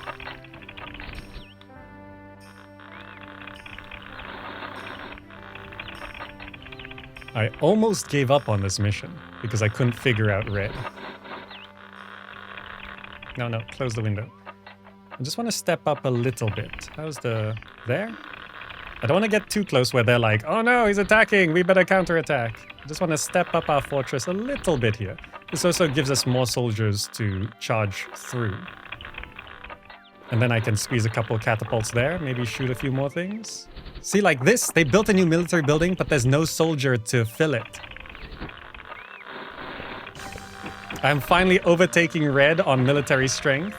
I almost gave up on this mission because I couldn't figure out red. No, close the window. I just want to step up a little bit. How's the... there? I don't want to get too close where they're like, oh no, he's attacking, we better counterattack. I just want to step up our fortress a little bit here. This also gives us more soldiers to charge through. And then I can squeeze a couple catapults there, maybe shoot a few more things. See, like this, they built a new military building, but there's no soldier to fill it. I'm finally overtaking red on military strength.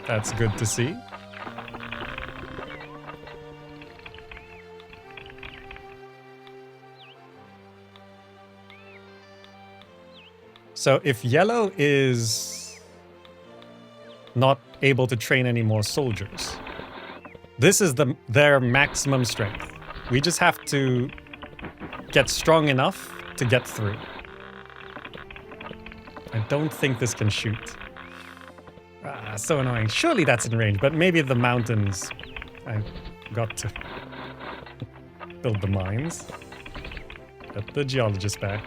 That's good to see. So if yellow is not able to train any more soldiers, this is their maximum strength. We just have to get strong enough to get through. I don't think this can shoot. Ah, so annoying. Surely that's in range, but maybe the mountains. I've got to build the mines. Get the geologist back.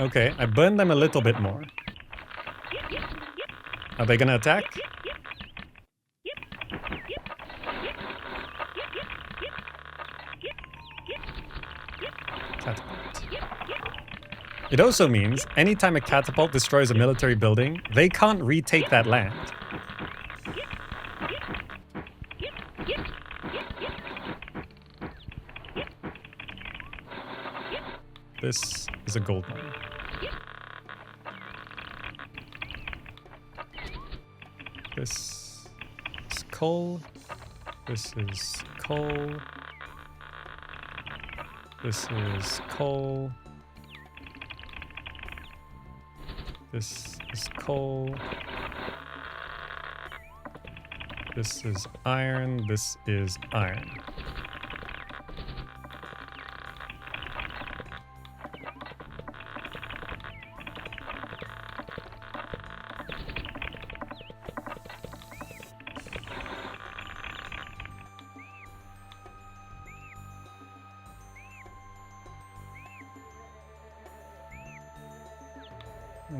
Okay, I burned them a little bit more. Are they gonna attack? Catapult. It also means anytime a catapult destroys a military building, they can't retake that land. This is a gold mine. This is coal. This is coal. This is coal. This is coal. This is iron. This is iron.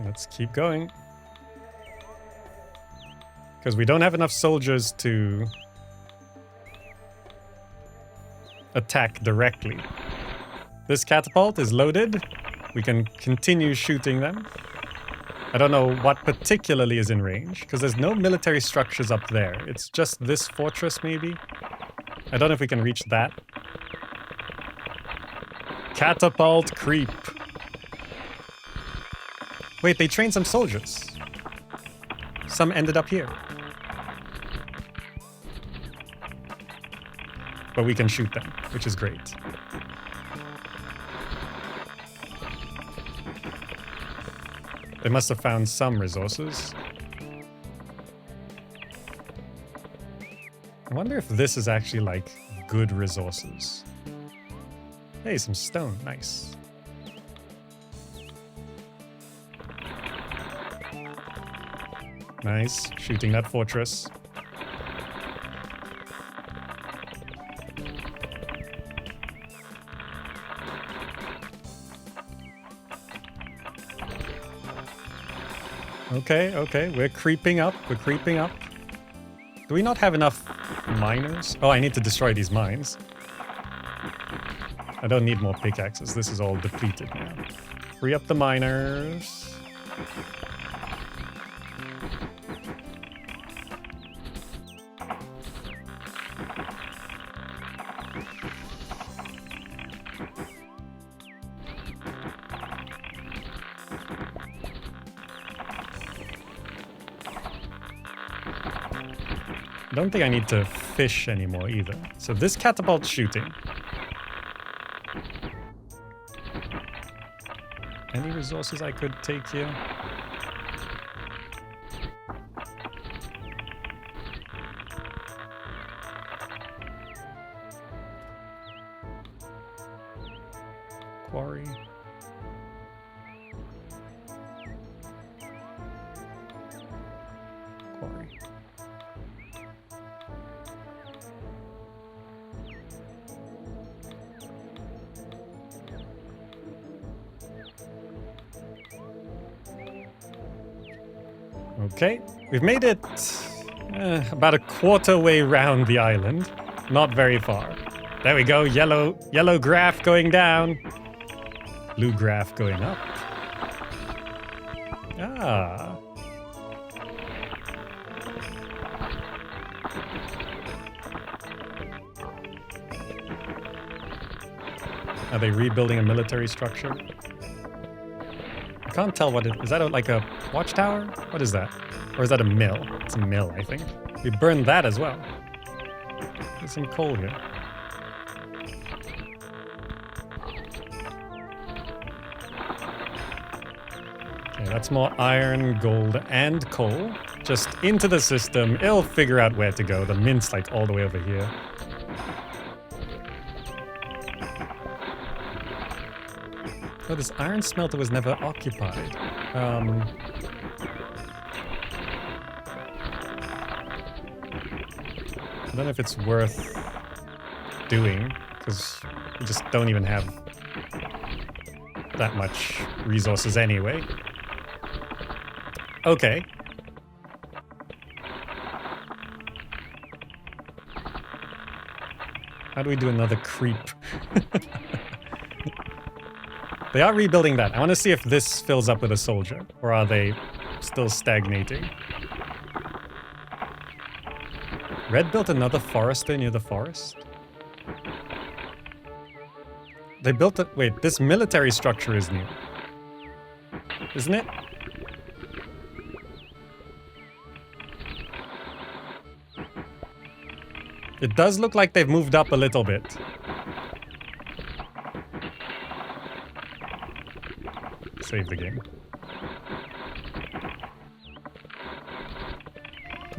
Let's keep going. Because we don't have enough soldiers to attack directly. This catapult is loaded. We can continue shooting them. I don't know what particularly is in range, because there's no military structures up there. It's just this fortress, maybe? I don't know if we can reach that. Catapult creep. Wait, they trained some soldiers. Some ended up here. But we can shoot them, which is great. They must have found some resources. I wonder if this is actually, like, good resources. Hey, some stone. Nice. Nice. Shooting that fortress. Okay. We're creeping up. We're creeping up. Do we not have enough miners? Oh, I need to destroy these mines. I don't need more pickaxes. This is all depleted now. Free up the miners. I don't think I need to fish anymore either. So this catapult's shooting. Any resources I could take here? Quarry. Quarry. Okay, we've made it about a quarter way round the island. Not very far. There we go, yellow graph going down. Blue graph going up. Ah. Are they rebuilding a military structure? I can't tell what it is. Is that like a watchtower? What is that? Or is that a mill? It's a mill, I think. We burned that as well. There's some coal here. Okay, that's more iron, gold, and coal. Just into the system. It'll figure out where to go. The mint's like all the way over here. Oh, this iron smelter was never occupied. I don't know if it's worth doing, because we just don't even have that much resources anyway. Okay. How do we do another creep? They are rebuilding that. I want to see if this fills up with a soldier, or are they still stagnating? Red built another forester near the forest? They built a... Wait, this military structure is new. Isn't it? It does look like they've moved up a little bit. Save the game.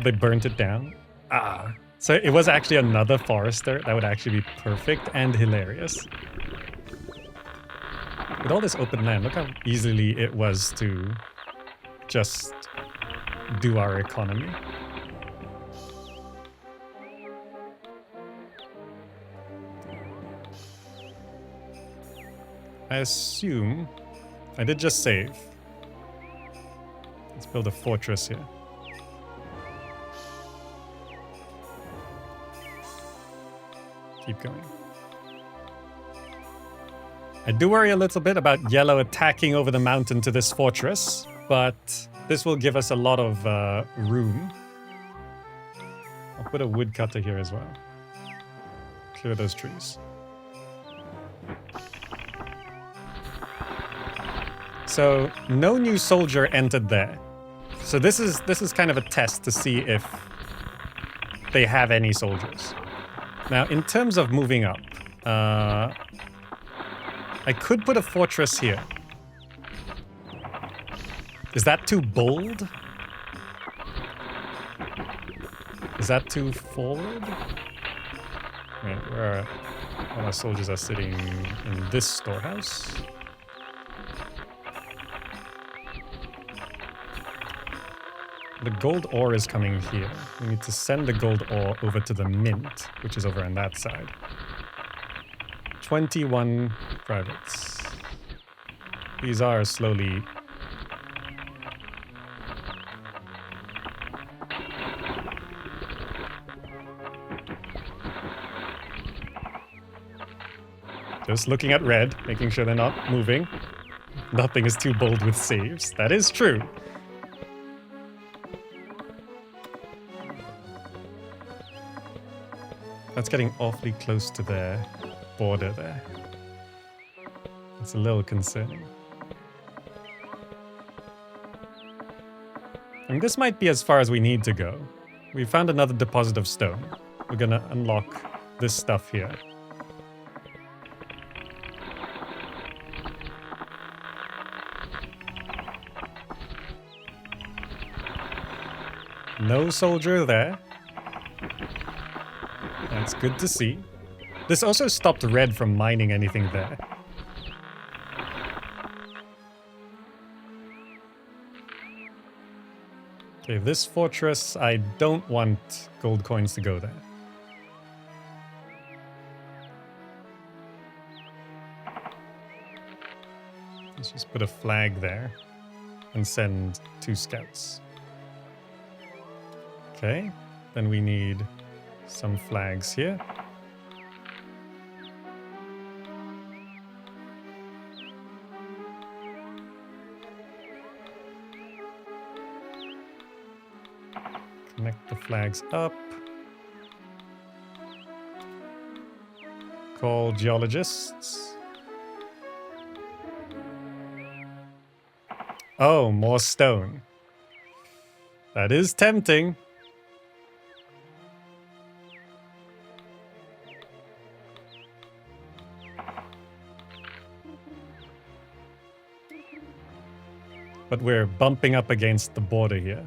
They burnt it down? Ah. So it was actually another forester. That would actually be perfect and hilarious. With all this open land, look how easily it was to just do our economy. I assume... I did just save. Let's build a fortress here. Keep going. I do worry a little bit about yellow attacking over the mountain to this fortress, but this will give us a lot of room. I'll put a woodcutter here as well. Clear those trees. So no new soldier entered there. So this is kind of a test to see if they have any soldiers. Now, in terms of moving up, I could put a fortress here. Is that too bold? Is that too forward? Wait, where are all our soldiers are sitting in this storehouse? The gold ore is coming here. We need to send the gold ore over to the mint, which is over on that side. 21 privates. These are slowly... Just looking at red, making sure they're not moving. Nothing is too bold with saves. That is true. That's getting awfully close to their border there. It's a little concerning. And this might be as far as we need to go. We found another deposit of stone. We're gonna unlock this stuff here. No soldier there. That's good to see. This also stopped red from mining anything there. Okay, this fortress, I don't want gold coins to go there. Let's just put a flag there and send 2 scouts. Okay, then we need some flags here. Connect the flags up. Call geologists. Oh, more stone. That is tempting. But we're bumping up against the border here.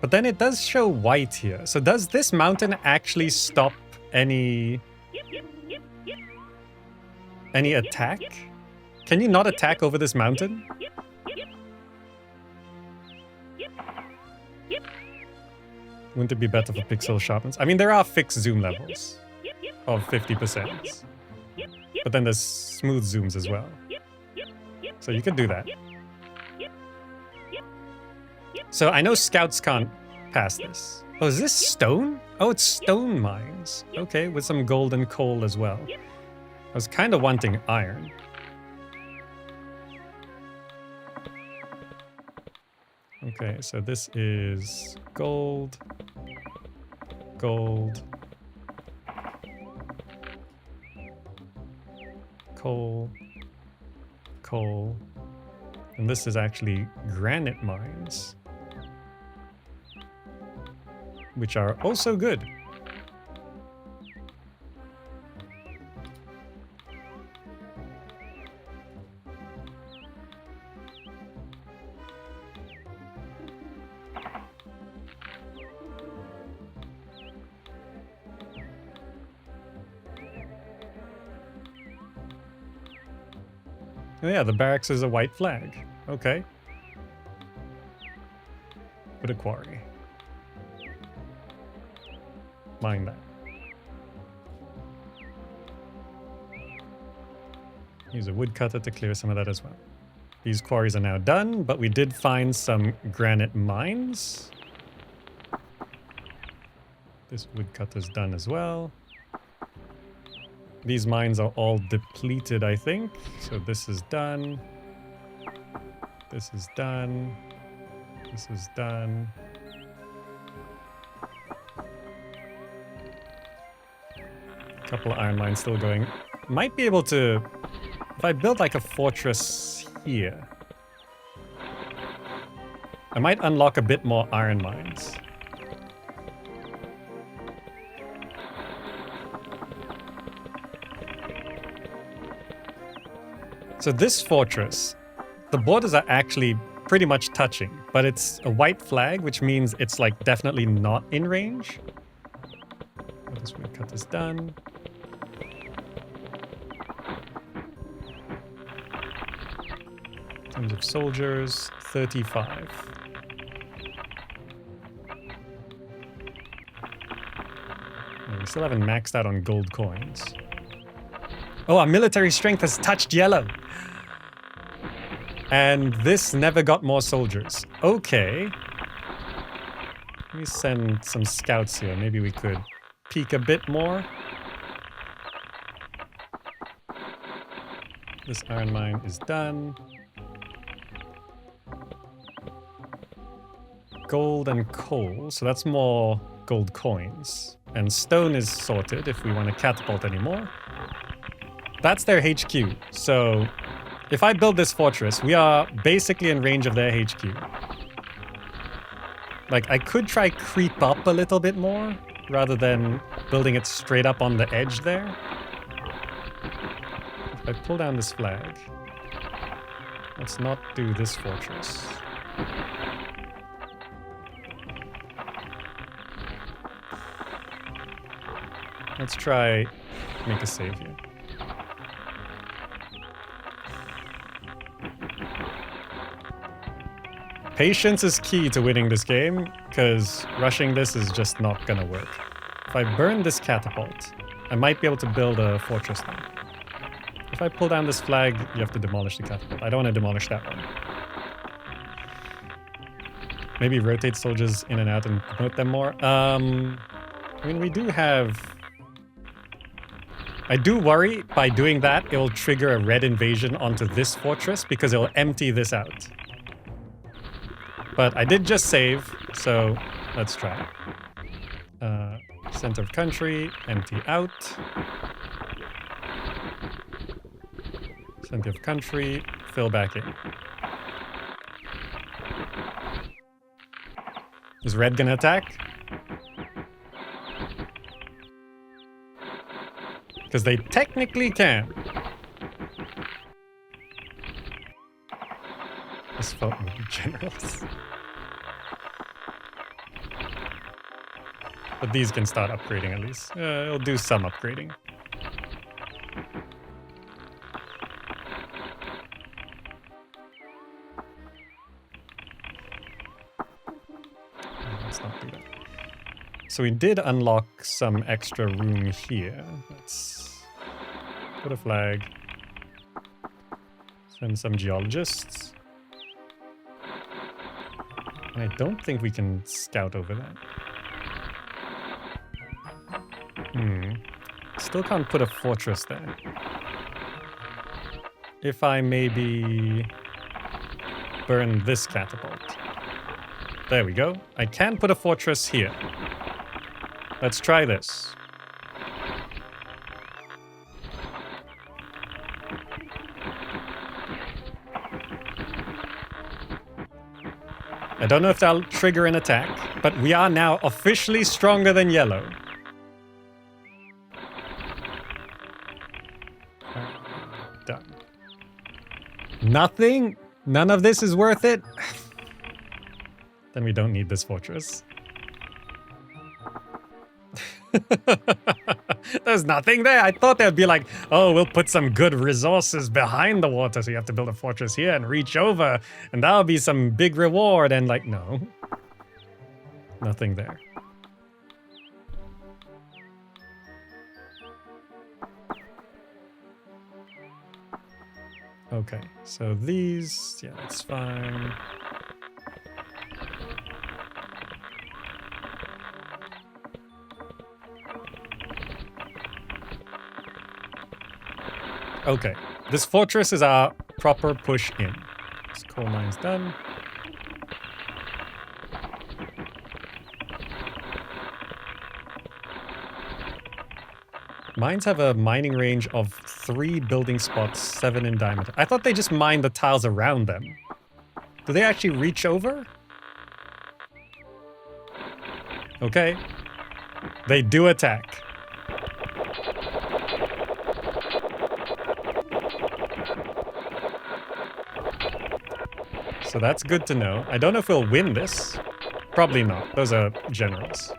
But then it does show white here. So does this mountain actually stop any attack? Can you not attack over this mountain? Wouldn't it be better for pixel sharpness? I mean, there are fixed zoom levels of 50%. But then there's smooth zooms as well. So you could do that. So I know scouts can't pass this. Oh, is this stone? Oh, it's stone mines. Okay, with some gold and coal as well. I was kind of wanting iron. Okay, so this is gold, gold, coal, coal, and this is actually granite mines, which are also good. Oh yeah, the barracks is a white flag. Okay. Put a quarry. Mind that. Use a woodcutter to clear some of that as well. These quarries are now done, but we did find some granite mines. This woodcutter's done as well. These mines are all depleted, I think. So this is done. This is done. This is done. A couple of iron mines still going. Might be able to... If I build like a fortress here, I might unlock a bit more iron mines. So this fortress, the borders are actually pretty much touching, but it's a white flag, which means it's like definitely not in range. This woodcut is done. In terms of soldiers, 35. And we still haven't maxed out on gold coins. Oh, our military strength has touched yellow. And this never got more soldiers. Okay. Let me send some scouts here. Maybe we could peek a bit more. This iron mine is done. Gold and coal, so that's more gold coins. And stone is sorted if we want to catapult anymore. That's their HQ, so if I build this fortress, we are basically in range of their HQ. Like, I could try creep up a little bit more, rather than building it straight up on the edge there. If I pull down this flag, let's not do this fortress. Let's try make a save here. Patience is key to winning this game, because rushing this is just not gonna work. If I burn this catapult, I might be able to build a fortress now. If I pull down this flag, you have to demolish the catapult. I don't want to demolish that one. Maybe rotate soldiers in and out and promote them more. I mean, we do have... I do worry by doing that, it will trigger a red invasion onto this fortress because it will empty this out. But I did just save, so let's try. Center of country, empty out. Center of country, fill back in. Is red gonna attack? Because they technically can. This felt generals. But these can start upgrading at least. It'll do some upgrading. Let's not do that. So we did unlock some extra room here. Let's put a flag. Send some geologists. And I don't think we can scout over that. Still can't put a fortress there. If I maybe burn this catapult. There we go. I can put a fortress here. Let's try this. I don't know if that'll trigger an attack, but we are now officially stronger than yellow. Done. Nothing? None of this is worth it? Then we don't need this fortress. There's nothing there. I thought they'd be like, oh, we'll put some good resources behind the water, so you have to build a fortress here and reach over, and that'll be some big reward. And like, no. Nothing there. Okay, so these, yeah, that's fine. Okay, this fortress is our proper push in. This coal mine's done. Mines have a mining range of 3 building spots, 7 in diameter. I thought they just mined the tiles around them. Do they actually reach over? Okay. They do attack. So that's good to know. I don't know if we'll win this. Probably not. Those are generals.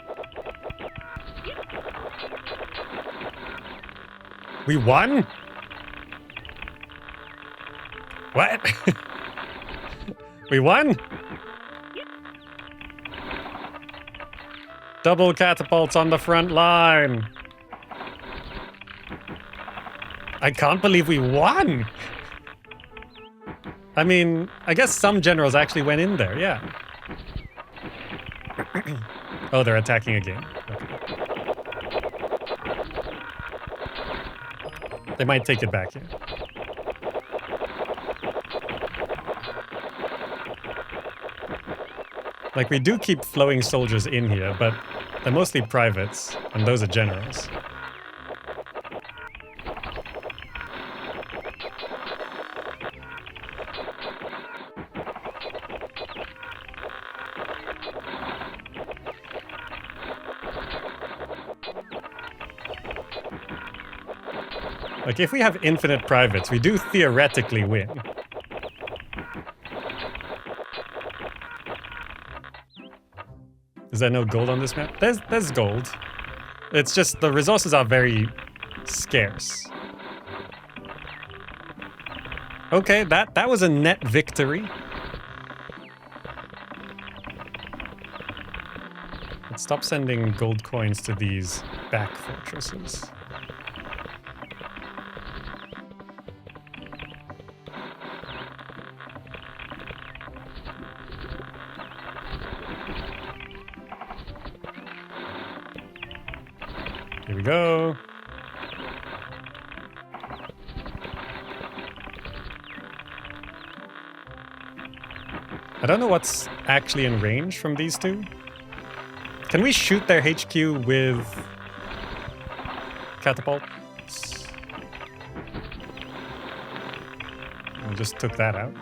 We won? What? We won? Double catapults on the front line. I can't believe we won. I mean, I guess some generals actually went in there, yeah. Oh, they're attacking again. Okay. They might take it back here. Like, we do keep flowing soldiers in here, but they're mostly privates, and those are generals. Like, if we have infinite privates, we do theoretically win. Is there no gold on this map? There's gold. It's just the resources are very scarce. Okay, that was a net victory. Let's stop sending gold coins to these back fortresses. Here we go. I don't know what's actually in range from these two. Can we shoot their HQ with catapults? We just took that out.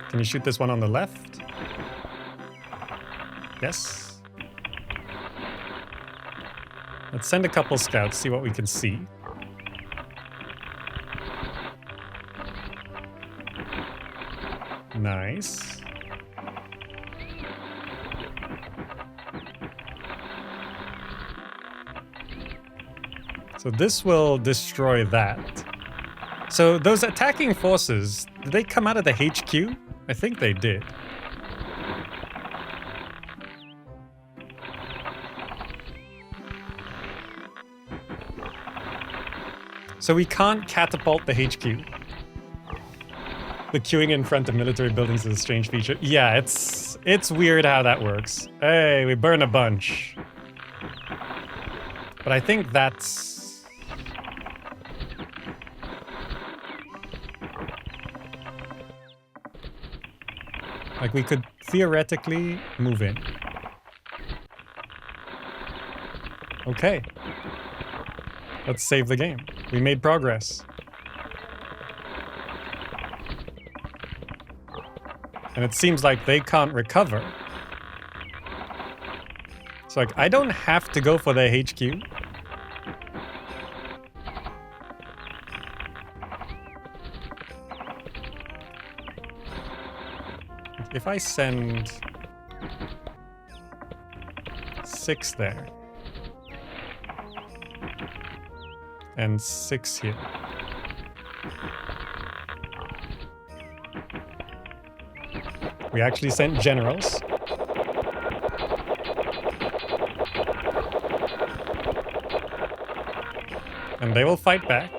Can you shoot this one on the left? Yes. Let's send a couple scouts, see what we can see. Nice. So this will destroy that. So those attacking forces, did they come out of the HQ? I think they did. So we can't catapult the HQ. The queuing in front of military buildings is a strange feature. Yeah, it's weird how that works. Hey, we burn a bunch. But I think that's... like, we could theoretically move in. Okay. Let's save the game. We made progress. And it seems like they can't recover. So, like, I don't have to go for their HQ. If I send 6 there and 6 here. We actually sent generals. And they will fight back.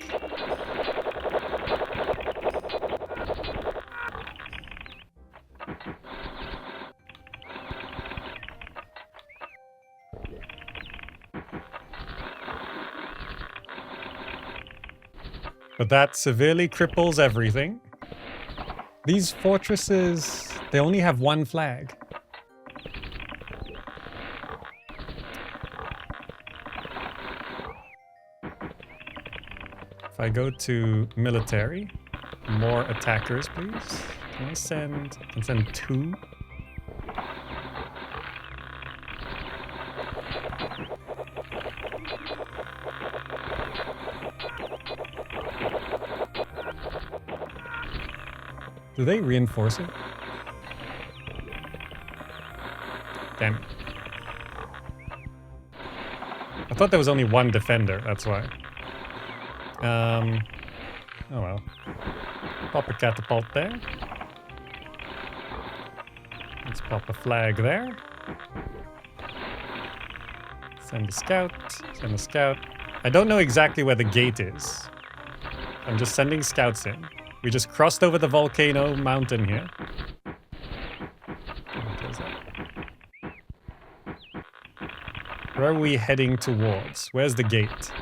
But that severely cripples everything. These fortresses, they only have one flag. If I go to military, more attackers, please. Can I send 2? Do they reinforce it? Damn it. I thought there was only one defender, that's why. Oh well. Pop a catapult there. Let's pop a flag there. Send a scout. Send a scout. I don't know exactly where the gate is. I'm just sending scouts in. We just crossed over the volcano mountain here. Where are we heading towards? Where's the gate?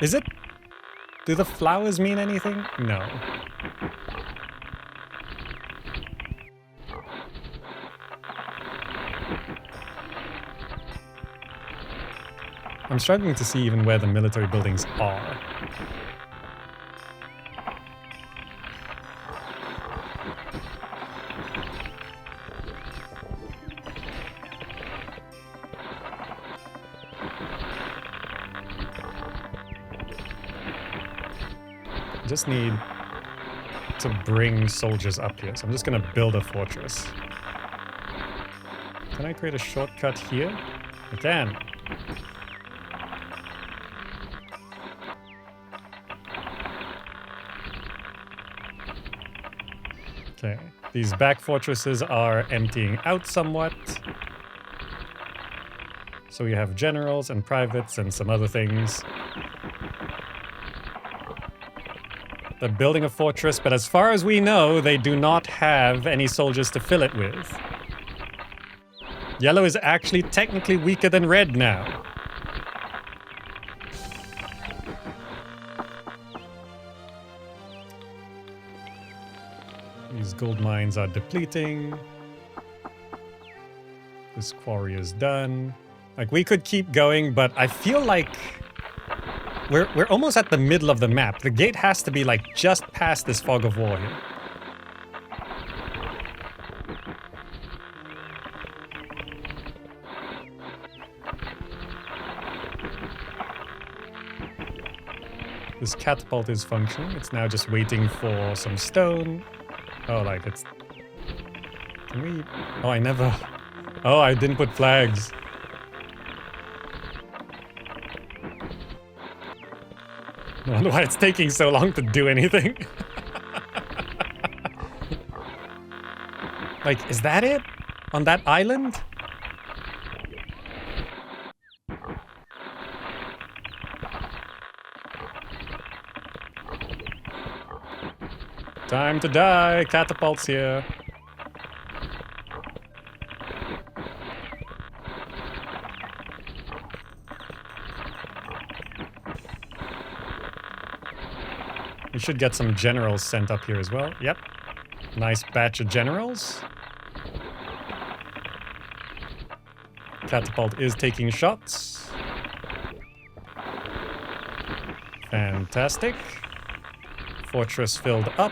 Is it? Do the flowers mean anything? No. I'm struggling to see even where the military buildings are. I just need to bring soldiers up here, so I'm just going to build a fortress. Can I create a shortcut here? I can. Okay, these back fortresses are emptying out somewhat. So we have generals and privates and some other things. They're building a fortress, but as far as we know, they do not have any soldiers to fill it with. Yellow is actually technically weaker than red now. These gold mines are depleting. This quarry is done. Like, we could keep going, but I feel like we're almost at the middle of the map. The gate has to be like just past this fog of war here. This catapult is functioning. It's now just waiting for some stone. Oh, like it's... Can we... Oh, I never... Oh, I didn't put flags. I wonder why it's taking so long to do anything. Like, is that it? On that island? Time to die. Catapults here. We should get some generals sent up here as well. Yep. Nice batch of generals. Catapult is taking shots. Fantastic. Fortress filled up.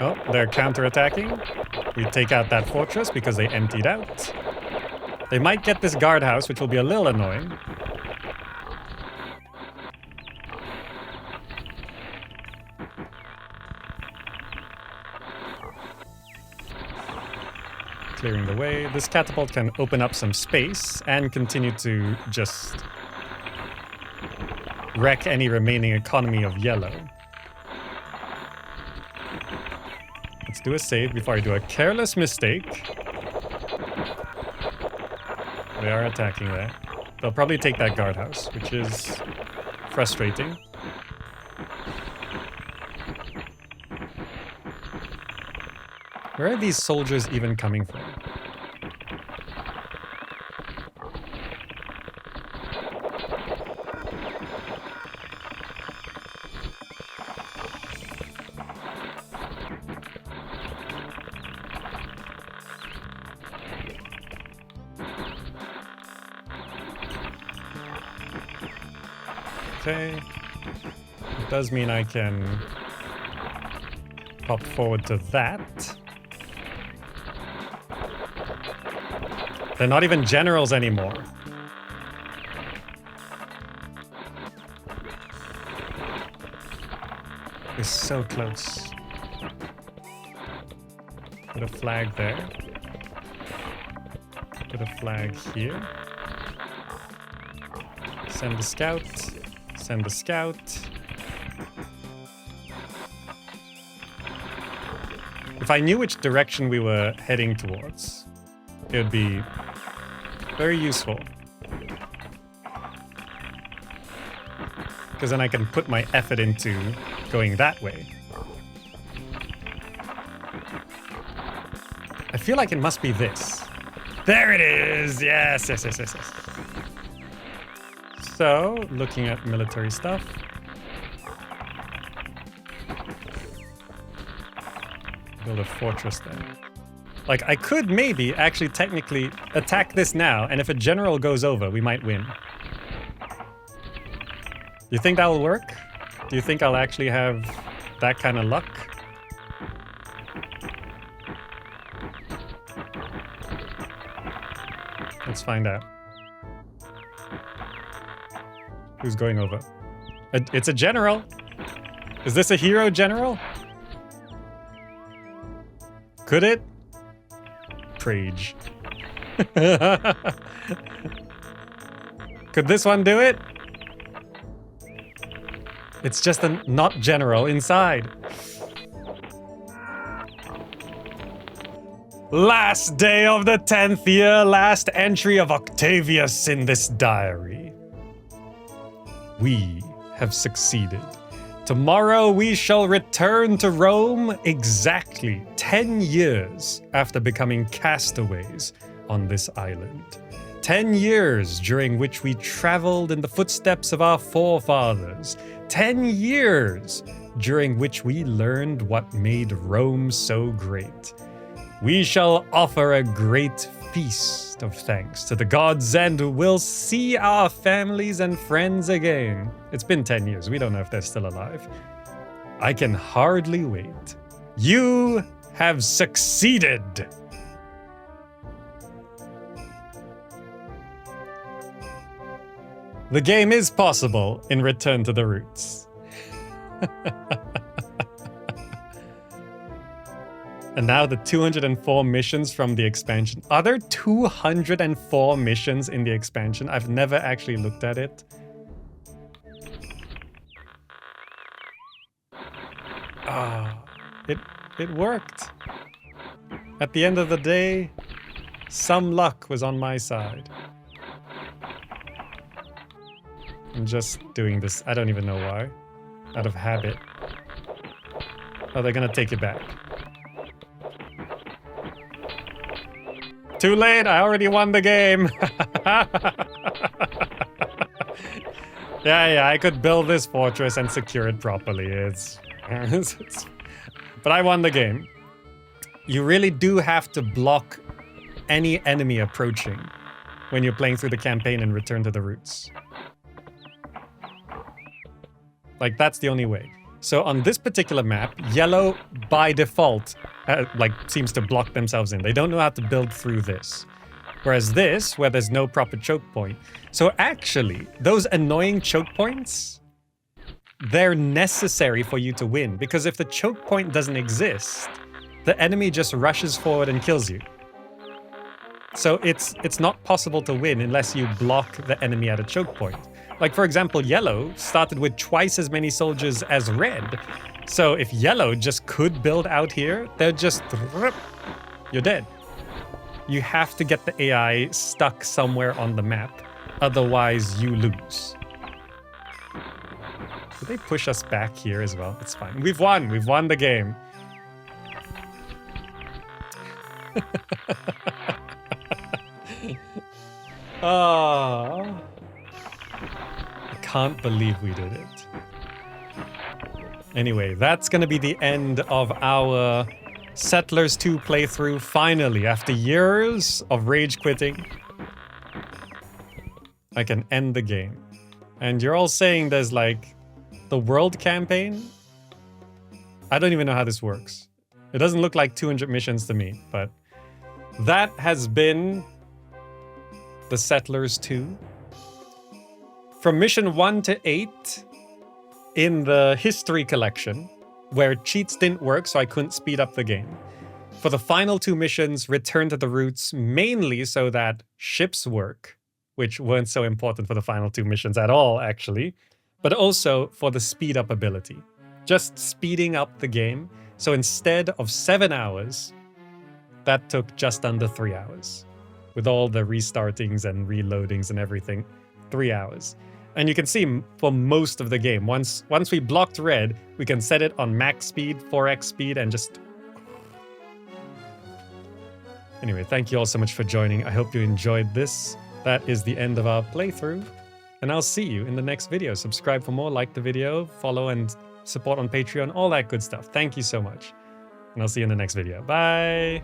Oh, they're counterattacking. We take out that fortress because they emptied out. They might get this guardhouse, which will be a little annoying. Clearing the way. This catapult can open up some space and continue to just wreck any remaining economy of yellow. Let's do a save before I do a careless mistake. They are attacking there. They'll probably take that guardhouse, which is frustrating. Where are these soldiers even coming from? Okay. It does mean I can pop forward to that. They're not even generals anymore. We're so close. Put a flag there. Put a flag here. Send a scout. Send a scout. If I knew which direction we were heading towards, it would be very useful. Because then I can put my effort into going that way. I feel like it must be this. There it is! Yes, yes, yes, yes, yes. So, looking at military stuff. Build a fortress there. Like, I could maybe actually technically attack this now, and if a general goes over, we might win. You think that will work? Do you think I'll actually have that kind of luck? Let's find out. Who's going over? It's a general. Is this a hero general? Could it? Prage. Could this one do it? It's just a not general inside. Last day of the 10th year, last entry of Octavius in this diary. We have succeeded Tomorrow we shall return to Rome exactly 10 years after becoming castaways on this island. 10 years during which we traveled in the footsteps of our forefathers. 10 years during which we learned what made Rome so great. We shall offer a great feast of thanks to the gods and we'll see our families and friends again. It's been 10 years. We don't know if they're still alive. I can hardly wait. You have succeeded. The game is possible in Return to the Roots. And now the 204 missions from the expansion. Are there 204 missions in the expansion? I've never actually looked at it. Ah, it worked. At the end of the day, some luck was on my side. I'm just doing this. I don't even know why. Out of habit. Oh, they're gonna take it back. Too late, I already won the game. Yeah, I could build this fortress and secure it properly. But I won the game. You really do have to block any enemy approaching when you're playing through the campaign and Return to the Roots. Like, that's the only way. So on this particular map, yellow by default seems to block themselves in. They don't know how to build through this. Whereas this, where there's no proper choke point. So actually, those annoying choke points, they're necessary for you to win. Because if the choke point doesn't exist, the enemy just rushes forward and kills you. So it's not possible to win unless you block the enemy at a choke point. Like, for example, yellow started with twice as many soldiers as red. So if yellow just could build out here, they're just... You're dead. You have to get the AI stuck somewhere on the map. Otherwise, you lose. Did they push us back here as well? It's fine. We've won. We've won the game. Oh... Can't believe we did it. Anyway, that's gonna be the end of our Settlers 2 playthrough. Finally, after years of rage quitting, I can end the game. And you're all saying there's like the world campaign? I don't even know how this works. It doesn't look like 200 missions to me, but that has been the Settlers 2. From mission 1 to 8 in the history collection, where cheats didn't work so I couldn't speed up the game. For the final 2 missions, Return to the Roots, mainly so that ships work, which weren't so important for the final 2 missions at all, actually, but also for the speed up ability. Just speeding up the game, so instead of 7 hours, that took just under 3 hours. With all the restartings and reloadings and everything, 3 hours. And you can see for most of the game, once we blocked red, we can set it on max speed, 4x speed, and just... Anyway, thank you all so much for joining. I hope you enjoyed this. That is the end of our playthrough. And I'll see you in the next video. Subscribe for more, like the video, follow and support on Patreon, all that good stuff. Thank you so much. And I'll see you in the next video. Bye!